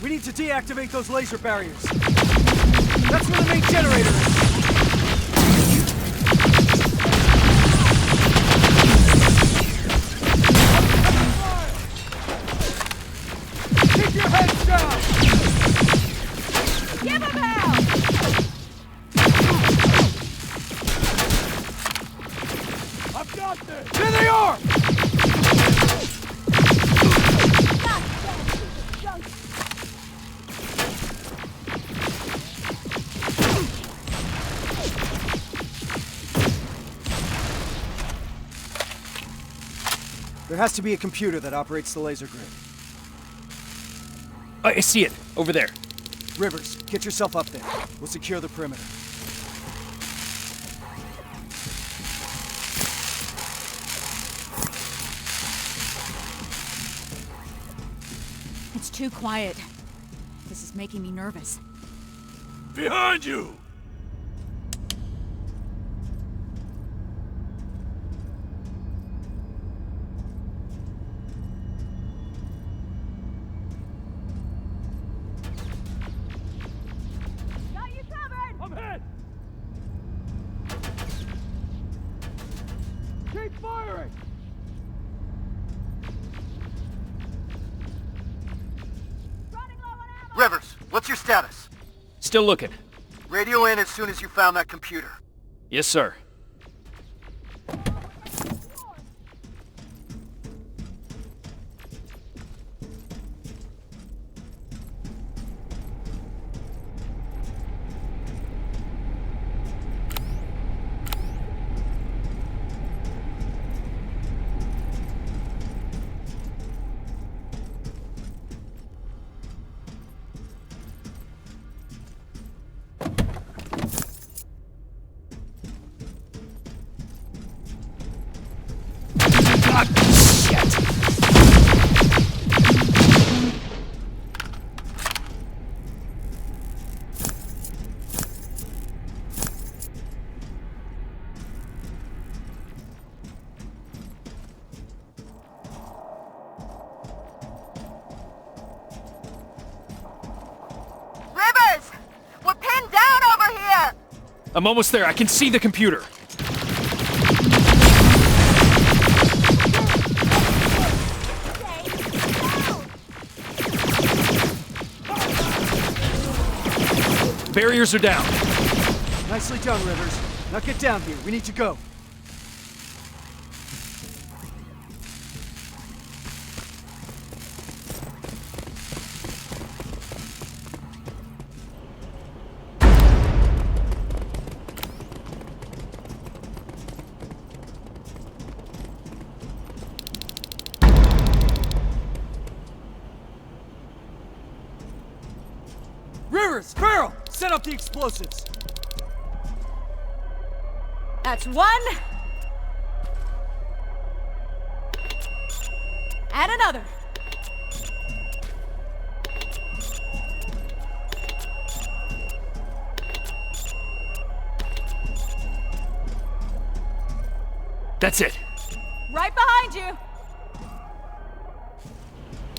We need to deactivate those laser barriers. That's where the main generator is. Keep your heads down! Give him hell! I've got this! There they are! There has to be a computer that operates the laser grid. I see it, over there. Rivers, get yourself up there. We'll secure the perimeter. It's too quiet. This is making me nervous. Behind you! Got you covered! I'm hit! Keep firing! Running low on ammo! Rivers, what's your status? Still looking. Radio in as soon as you found that computer. Yes, sir. Rivers! We're pinned down over here! I'm almost there. I can see the computer. Barriers are down. Nicely done, Rivers. Now get down here. We need to go. Rivers! Farrell! Set up the explosives! That's one. And another. That's it. Right behind you.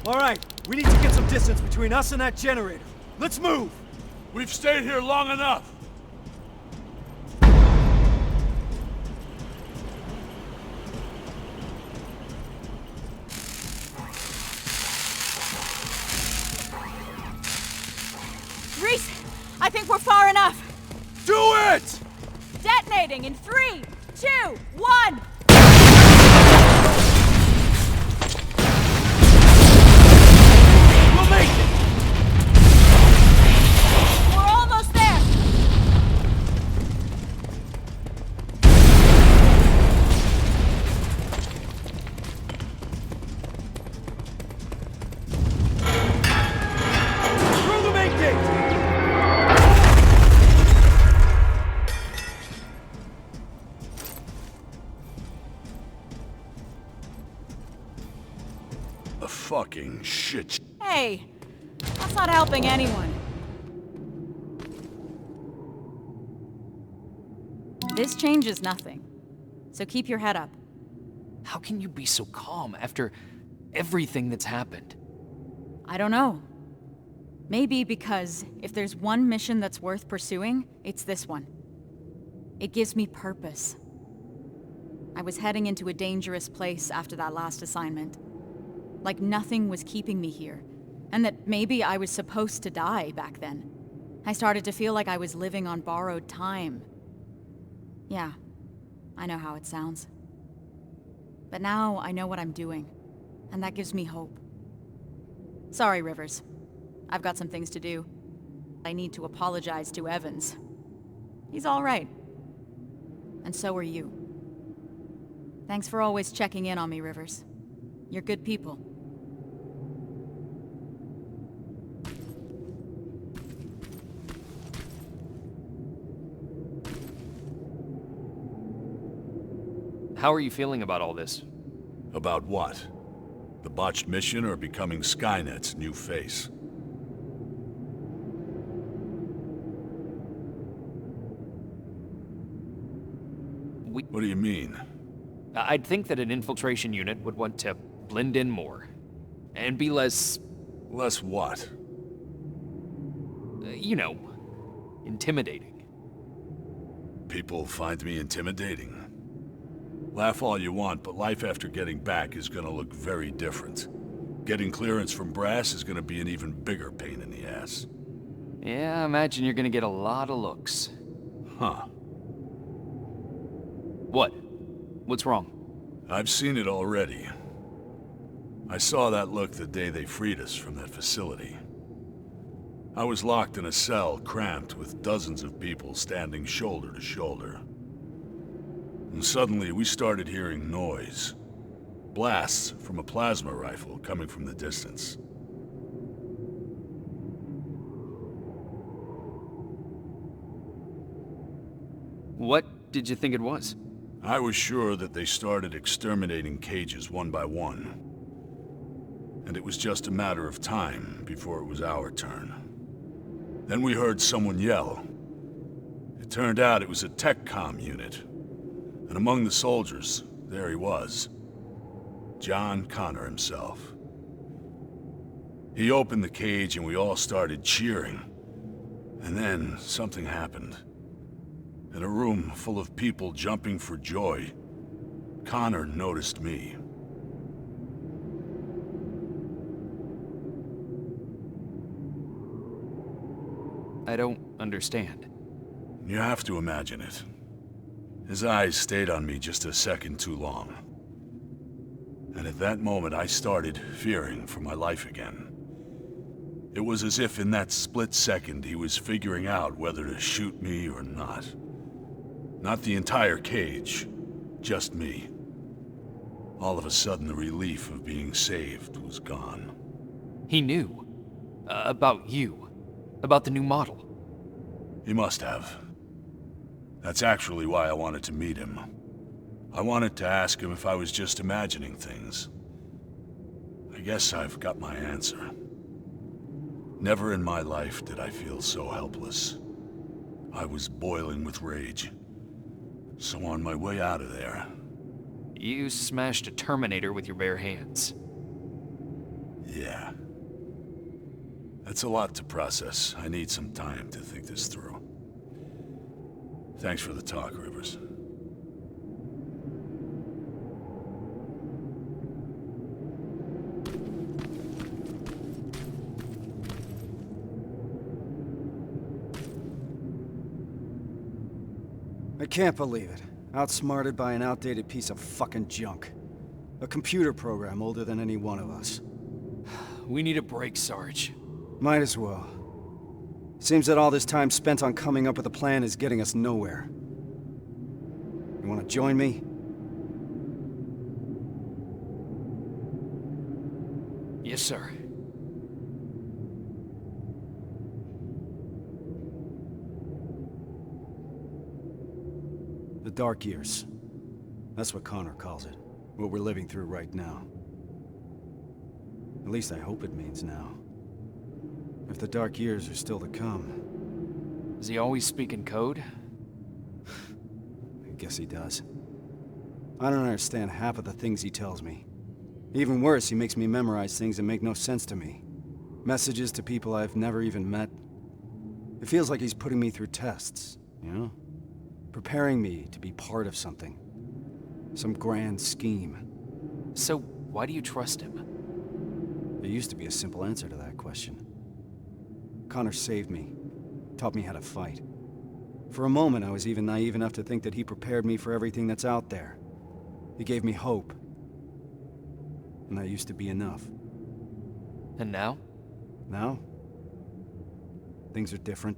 All right, we need to get some distance between us and that generator. Let's move! We've stayed here long enough. Reese, I think we're far enough. Do it! Detonating in 3, 2, 1. We'll make it! We're almost there. Through the main gate! A fucking shit. Hey, that's not helping anyone. This changes nothing. So keep your head up. How can you be so calm after everything that's happened? I don't know. Maybe because if there's one mission that's worth pursuing, it's this one. It gives me purpose. I was heading into a dangerous place after that last assignment. Like nothing was keeping me here, and that maybe I was supposed to die back then. I started to feel like I was living on borrowed time. Yeah, I know how it sounds. But now I know what I'm doing, and that gives me hope. Sorry, Rivers. I've got some things to do. I need to apologize to Evans. He's all right. And so are you. Thanks for always checking in on me, Rivers. You're good people. How are you feeling about all this? About what? The botched mission or becoming Skynet's new face? What do you mean? I'd think that an infiltration unit would want to blend in more. And be less... Less what? You know, intimidating. People find me intimidating. Laugh all you want, but life after getting back is gonna look very different. Getting clearance from Brass is gonna be an even bigger pain in the ass. Yeah, I imagine you're gonna get a lot of looks. Huh. What? What's wrong? I've seen it already. I saw that look the day they freed us from that facility. I was locked in a cell, cramped with dozens of people standing shoulder to shoulder. And suddenly we started hearing noise. Blasts from a plasma rifle coming from the distance. What did you think it was? I was sure that they started exterminating cages one by one. And it was just a matter of time before it was our turn. Then we heard someone yell. It turned out it was a tech comm unit. And among the soldiers, there he was. John Connor himself. He opened the cage and we all started cheering. And then something happened. In a room full of people jumping for joy, Connor noticed me. I don't understand. You have to imagine it. His eyes stayed on me just a second too long. And at that moment, I started fearing for my life again. It was as if in that split second, he was figuring out whether to shoot me or not. Not the entire cage, just me. All of a sudden, the relief of being saved was gone. He knew. About you. About the new model. He must have. That's actually why I wanted to meet him. I wanted to ask him if I was just imagining things. I guess I've got my answer. Never in my life did I feel so helpless. I was boiling with rage. So on my way out of there... You smashed a Terminator with your bare hands. Yeah. That's a lot to process. I need some time to think this through. Thanks for the talk, Rivers. I can't believe it. Outsmarted by an outdated piece of fucking junk. A computer program older than any one of us. We need a break, Sarge. Might as well. Seems that all this time spent on coming up with a plan is getting us nowhere. You wanna join me? Yes, sir. The Dark Years. That's what Connor calls it. What we're living through right now. At least I hope it means now. If the Dark Years are still to come. Does he always speak in code? I guess he does. I don't understand half of the things he tells me. Even worse, he makes me memorize things that make no sense to me. Messages to people I've never even met. It feels like he's putting me through tests, you know? Preparing me to be part of something. Some grand scheme. So, why do you trust him? There used to be a simple answer to that question. Connor saved me. Taught me how to fight. For a moment, I was even naive enough to think that he prepared me for everything that's out there. He gave me hope. And that used to be enough. And now? Now? Things are different.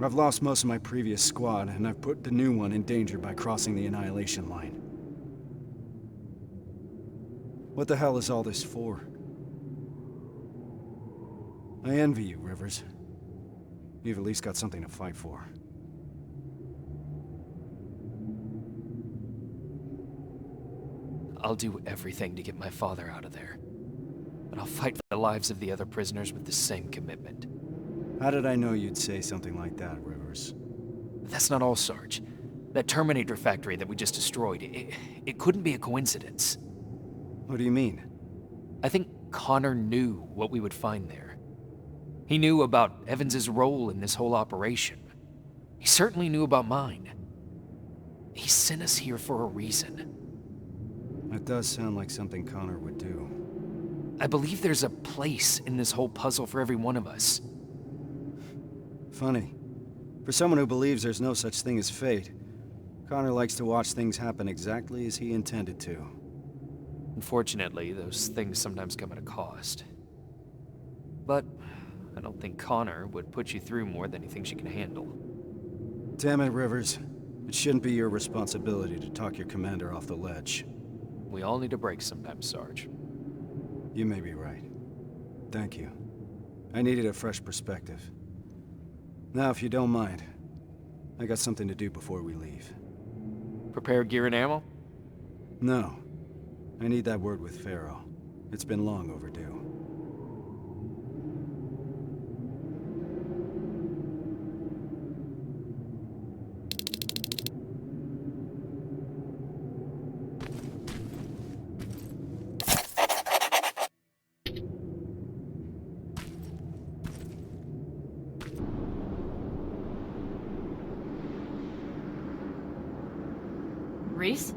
I've lost most of my previous squad, and I've put the new one in danger by crossing the Annihilation Line. What the hell is all this for? I envy you, Rivers. You've at least got something to fight for. I'll do everything to get my father out of there. But I'll fight for the lives of the other prisoners with the same commitment. How did I know you'd say something like that, Rivers? That's not all, Sarge. That Terminator factory that we just destroyed, it couldn't be a coincidence. What do you mean? I think Connor knew what we would find there. He knew about Evans's role in this whole operation. He certainly knew about mine. He sent us here for a reason. That does sound like something Connor would do. I believe there's a place in this whole puzzle for every one of us. Funny. For someone who believes there's no such thing as fate, Connor likes to watch things happen exactly as he intended to. Unfortunately, those things sometimes come at a cost. But I don't think Connor would put you through more than he thinks you can handle. Damn it, Rivers. It shouldn't be your responsibility to talk your commander off the ledge. We all need a break sometimes, Sarge. You may be right. Thank you. I needed a fresh perspective. Now, if you don't mind, I got something to do before we leave. Prepare gear and ammo? No. I need that word with Pharaoh. It's been long overdue. Reese?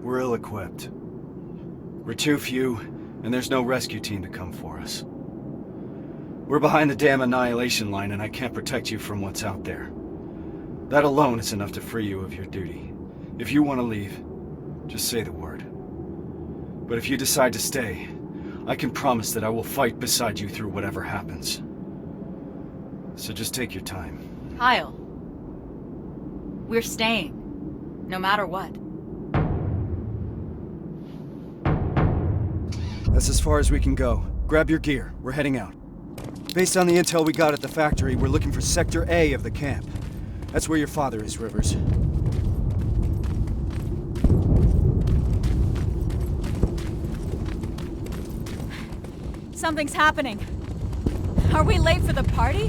We're ill-equipped. We're too few, and there's no rescue team to come for us. We're behind the damn Annihilation Line, and I can't protect you from what's out there. That alone is enough to free you of your duty. If you want to leave, just say the word. But if you decide to stay, I can promise that I will fight beside you through whatever happens. So just take your time. Kyle. We're staying. No matter what. That's as far as we can go. Grab your gear. We're heading out. Based on the intel we got at the factory, we're looking for Sector A of the camp. That's where your father is, Rivers. Something's happening. Are we late for the party?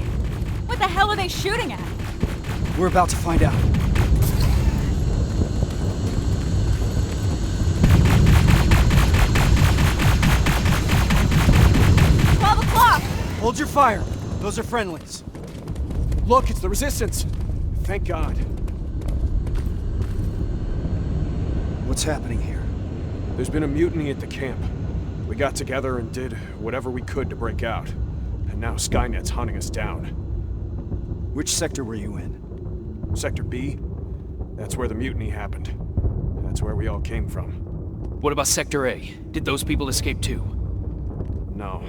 What the hell are they shooting at? We're about to find out. Hold your fire. Those are friendlies. Look, it's the Resistance. Thank God. What's happening here? There's been a mutiny at the camp. We got together and did whatever we could to break out. And now Skynet's hunting us down. Which sector were you in? Sector B? That's where the mutiny happened. That's where we all came from. What about Sector A? Did those people escape too? No.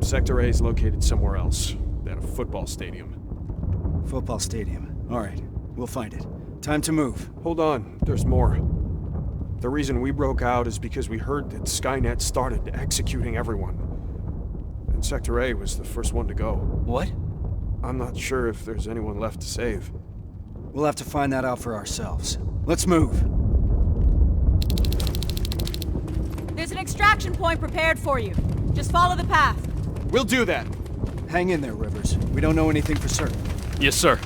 Sector A is located somewhere else, at a football stadium. Football stadium. All right, we'll find it. Time to move. Hold on, there's more. The reason we broke out is because we heard that Skynet started executing everyone. And Sector A was the first one to go. What? I'm not sure if there's anyone left to save. We'll have to find that out for ourselves. Let's move. There's an extraction point prepared for you. Just follow the path. We'll do that. Hang in there, Rivers. We don't know anything for certain. Yes, sir.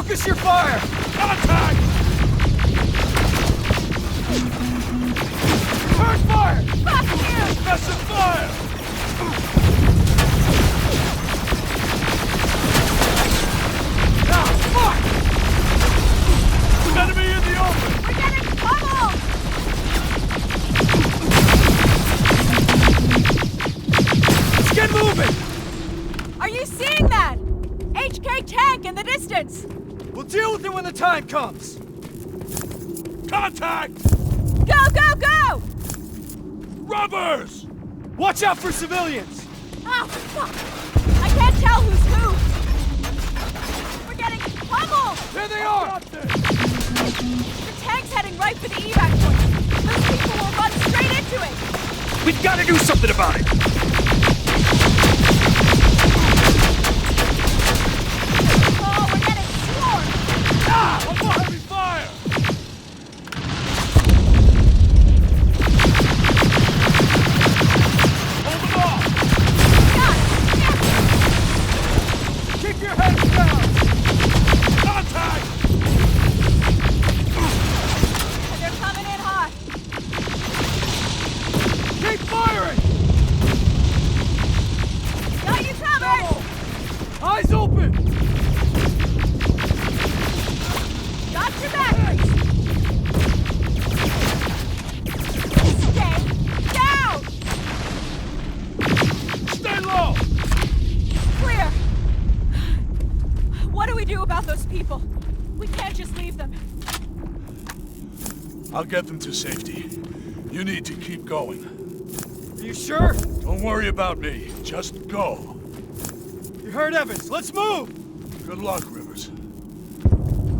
Focus your fire! Contact! Turn fire! Fuck you! That's the fire! Ah, fuck! Enemy in the open! We're getting pummeled! Let's get moving! Are you seeing that? HK tank in the distance! We'll deal with it when the time comes! Contact! Go, go, go! Rubbers! Watch out for civilians! Oh, fuck! I can't tell who's who! We're getting pummeled! There they are! The tank's heading right for the evac point! Those people will run straight into it! We've got to do something about it! Oh, we're getting swarmed! Ah! Under heavy fire! Hold them off! Got it! Keep your heads down! Contact! And they're coming in hot! Keep firing! Got you covered! Eyes open! Got your back! Stay down! Stay low! Clear! What do we do about those people? We can't just leave them. I'll get them to safety. You need to keep going. Are you sure? Don't worry about me. Just go. You heard Evans. Let's move! Good luck, Rivers.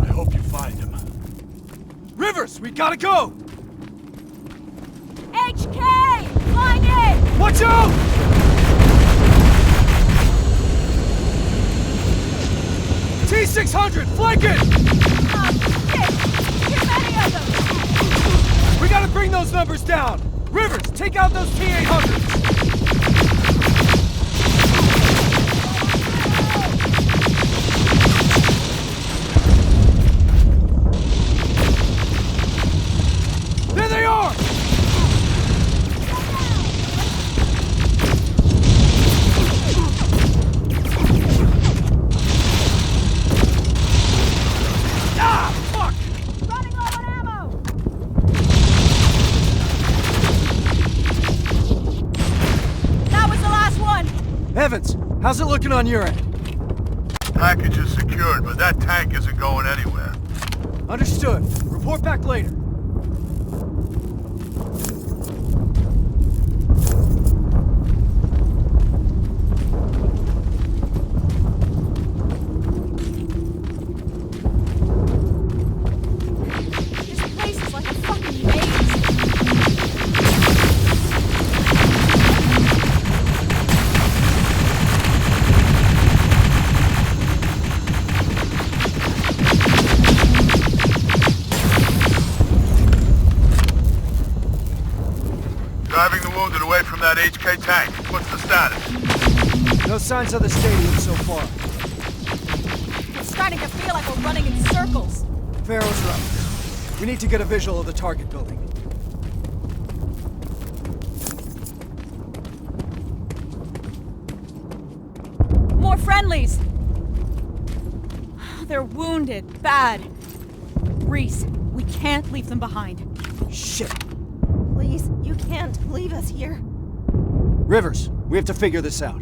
I hope you find him. Rivers, we gotta go! HK! Line in! Watch out! T-600, flank it! Oh, shit! Too many of them! We gotta bring those numbers down! Rivers, take out those T-800s! There they are! Ah, fuck! Running low on ammo! That was the last one! Evans, how's it looking on your end? Package is secured, but that tank isn't going anywhere. Understood. Report back later. This place is like a fucking maze! Driving the wounded away from that HK tank. What's the status? No signs of the stadium so far. It's starting to feel like we're running in circles! Pharaoh's right. We need to get a visual of the target building. More friendlies! They're wounded, bad. Reese, we can't leave them behind. Shit. Please, you can't leave us here. Rivers, we have to figure this out.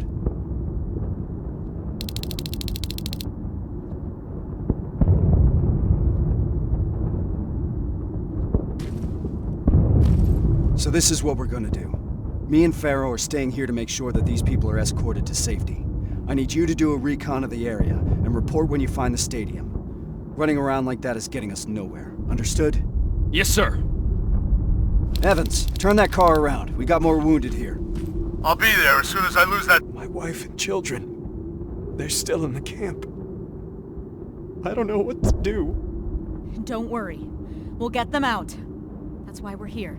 So this is what we're gonna do. Me and Pharaoh are staying here to make sure that these people are escorted to safety. I need you to do a recon of the area and report when you find the stadium. Running around like that is getting us nowhere. Understood? Yes, sir. Evans, turn that car around. We got more wounded here. I'll be there as soon as I lose that... My wife and children, they're still in the camp. I don't know what to do. Don't worry. We'll get them out. That's why we're here.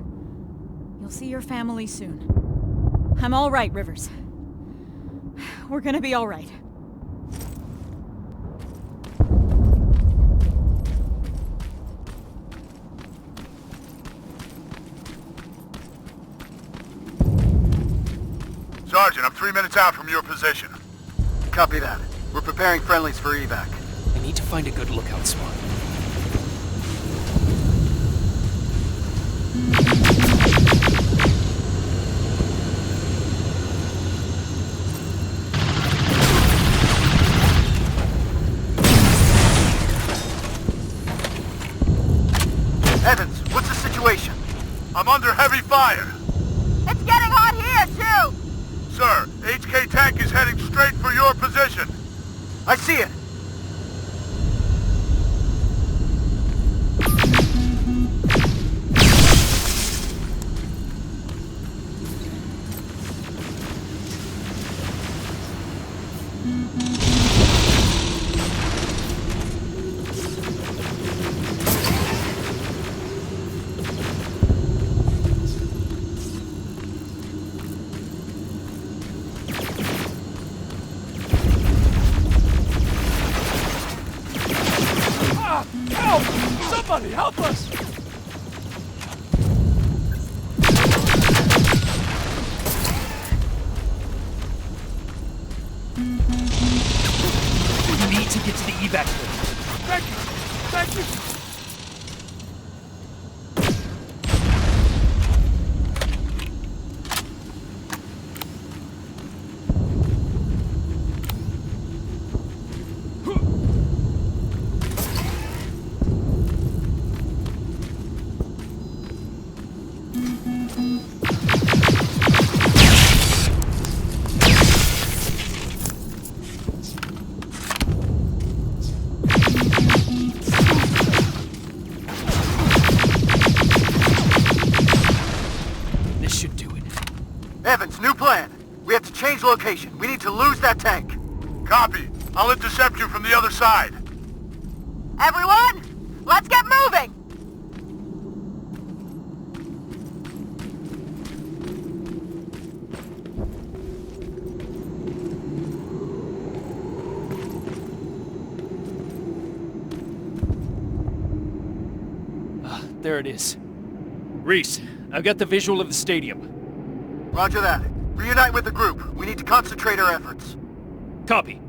You'll see your family soon. I'm all right, Rivers. We're gonna be all right. Sergeant, I'm 3 minutes out from your position. Copy that. We're preparing friendlies for evac. I need to find a good lookout spot. Evans, what's the situation? I'm under heavy fire. It's getting hot here, too! Sir, HK tank is heading straight for your position. I see it. Help! Somebody help us! We need to get to the evac point. Thank you! Thank you! Evans, new plan. We have to change location. We need to lose that tank. Copy. I'll intercept you from the other side. Everyone, let's get moving! There it is. Reese, I've got the visual of the stadium. Roger that. Reunite with the group. We need to concentrate our efforts. Copy.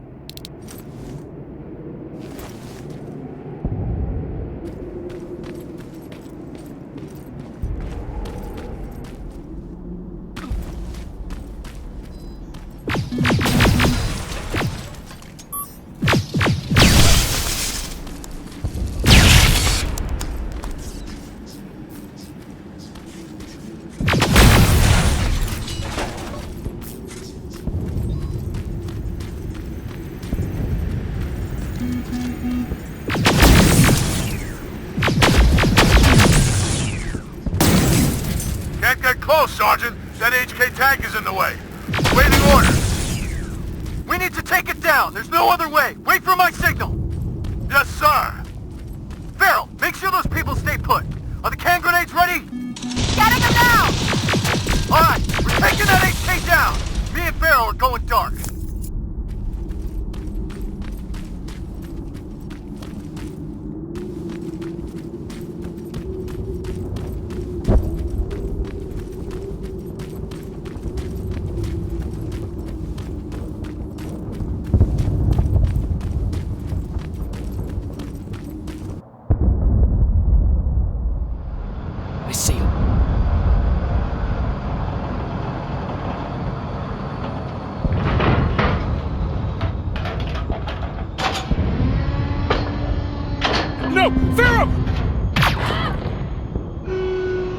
Can't get close, Sergeant. That HK tank is in the way. Waiting orders. We need to take it down. There's no other way. Wait for my signal. Yes, sir. Farrell, make sure those people stay put. Are the can grenades ready? Getting them now! All right, we're taking that HK down. Me and Farrell are going dark.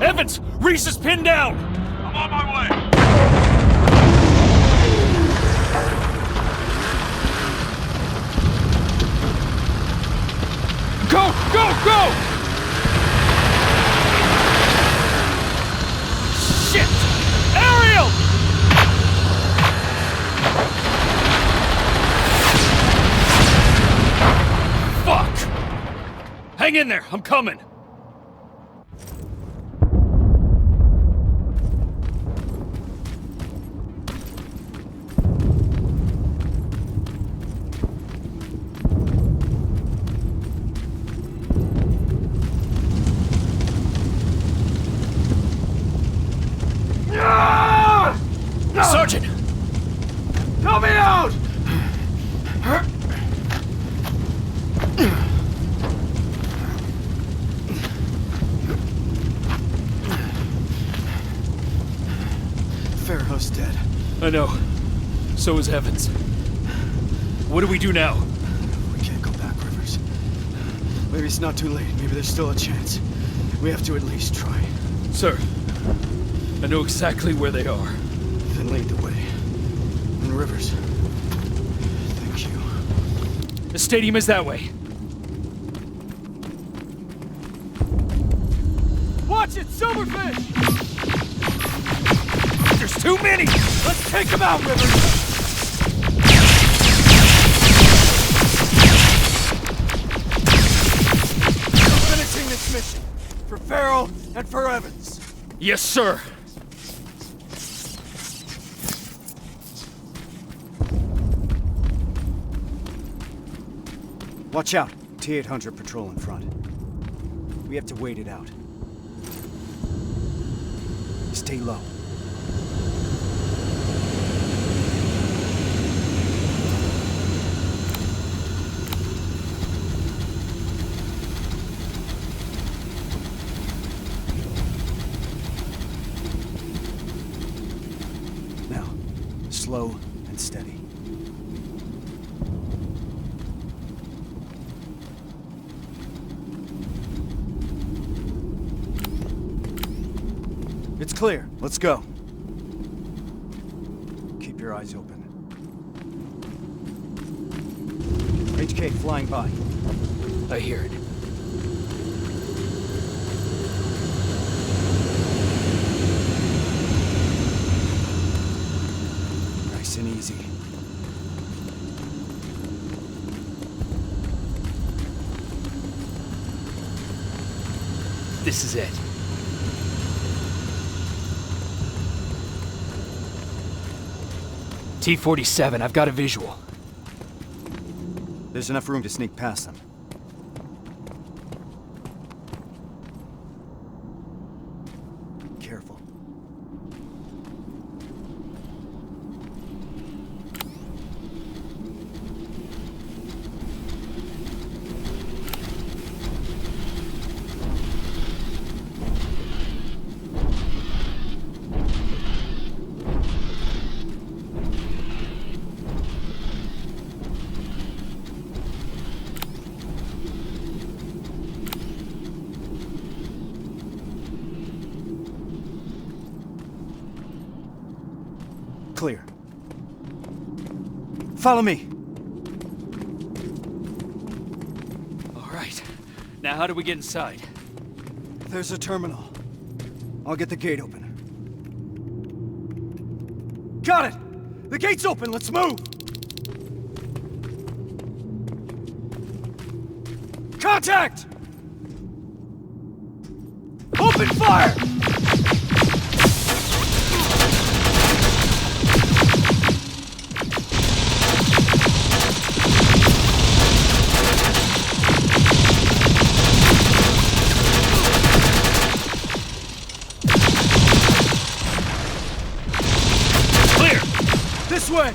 Evans! Reese is pinned down! I'm on my way! Go! Go! Go! Shit! Ariel! Fuck! Hang in there, I'm coming! Sergeant! Help me out! Pharaoh's dead. I know. So is Evans. What do we do now? We can't go back, Rivers. Maybe it's not too late. Maybe there's still a chance. We have to at least try. Sir, I know exactly where they are. Then lead the way. And Rivers, thank you. The stadium is that way. Watch it, Silverfish! There's too many! Let's take them out, Rivers! Finishing this mission. For Farrell and for Evans. Yes, sir. Watch out. T-800 patrol in front. We have to wait it out. Stay low. Now, slow and steady. It's clear. Let's go. Keep your eyes open. HK flying by. I hear it. Nice and easy. This is it. T-47, I've got a visual. There's enough room to sneak past them. Careful. Clear. Follow me. All right. Now how do we get inside? There's a terminal. I'll get the gate open. Got it! The gate's open, let's move! Contact! Open fire! This way!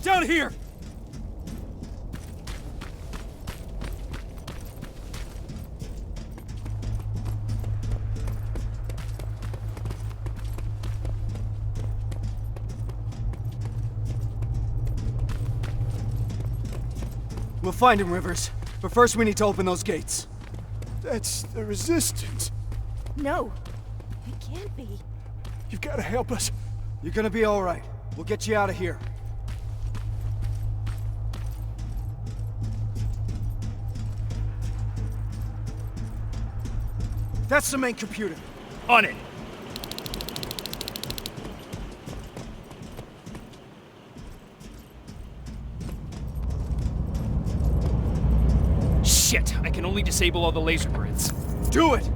Down here! We'll find him, Rivers. But first we need to open those gates. That's the resistance. No, it can't be. You've got to help us. You're gonna be all right. We'll get you out of here. That's the main computer. On it. Shit, I can only disable all the laser grids. Do it!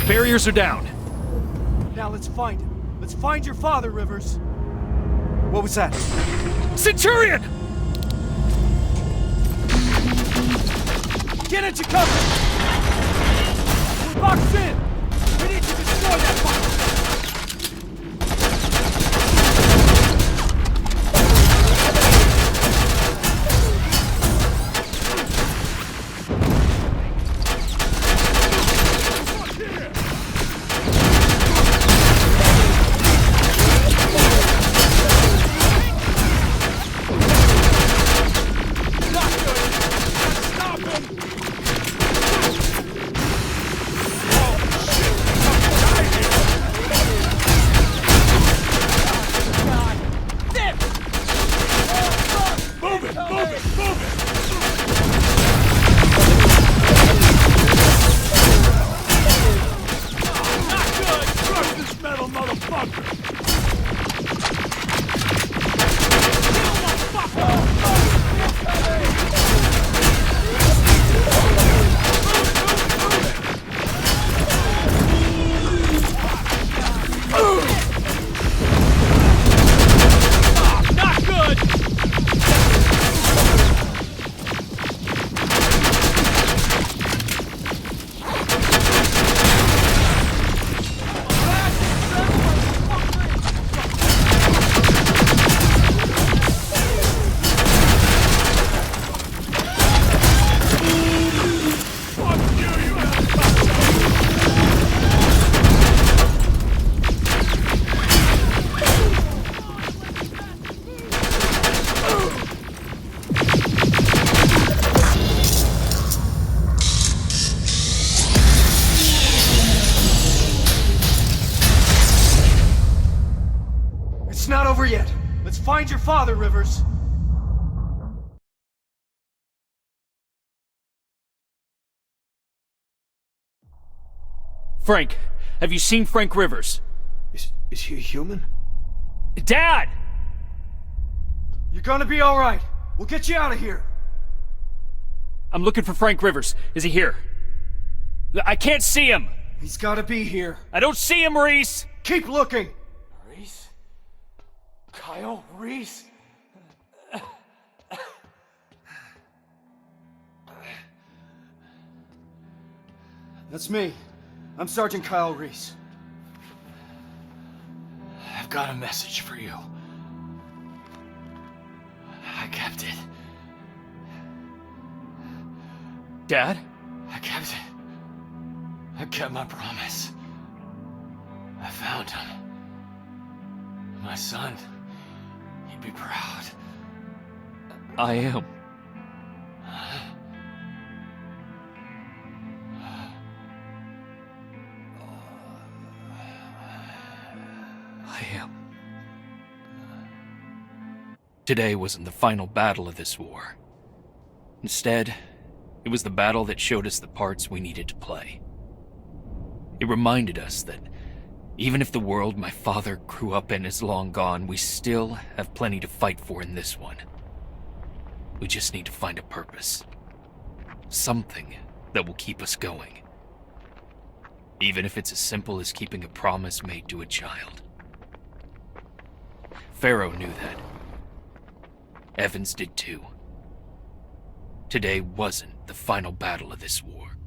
Barriers are down. Now let's find him. Let's find your father, Rivers. What was that? Centurion! Get into cover! We're boxed in! We need to destroy that box! It's not over yet. Let's find your father, Rivers. Frank, have you seen Frank Rivers? Is he a human? Dad! You're gonna be alright. We'll get you out of here. I'm looking for Frank Rivers. Is he here? I can't see him! He's gotta be here. I don't see him, Reese! Keep looking! Reese? Kyle Reese? That's me. I'm Sergeant Kyle Reese. I've got a message for you. I kept it. Dad? I kept it. I kept my promise. I found him. My son. He'd be proud. I am. I am. Today wasn't the final battle of this war. Instead, it was the battle that showed us the parts we needed to play. It reminded us that even if the world my father grew up in is long gone, we still have plenty to fight for in this one. We just need to find a purpose. Something that will keep us going. Even if it's as simple as keeping a promise made to a child. Pharaoh knew that. Evans did too. Today wasn't the final battle of this war.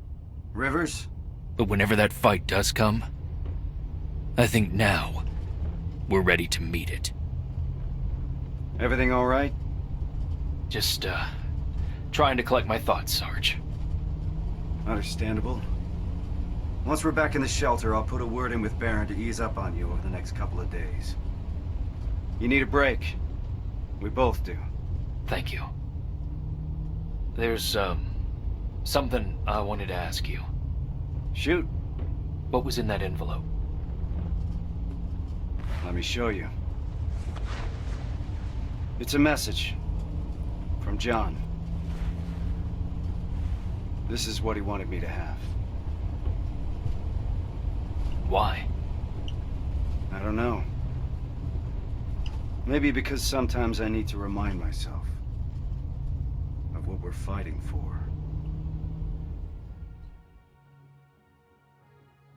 Rivers? But whenever that fight does come, I think now we're ready to meet it. Everything all right? Just, trying to collect my thoughts, Sarge. Understandable. Once we're back in the shelter, I'll put a word in with Baron to ease up on you over the next couple of days. You need a break. We both do. Thank you. There's, something I wanted to ask you. Shoot. What was in that envelope? Let me show you. It's a message. From John. This is what he wanted me to have. Why? I don't know. Maybe because sometimes I need to remind myself of what we're fighting for.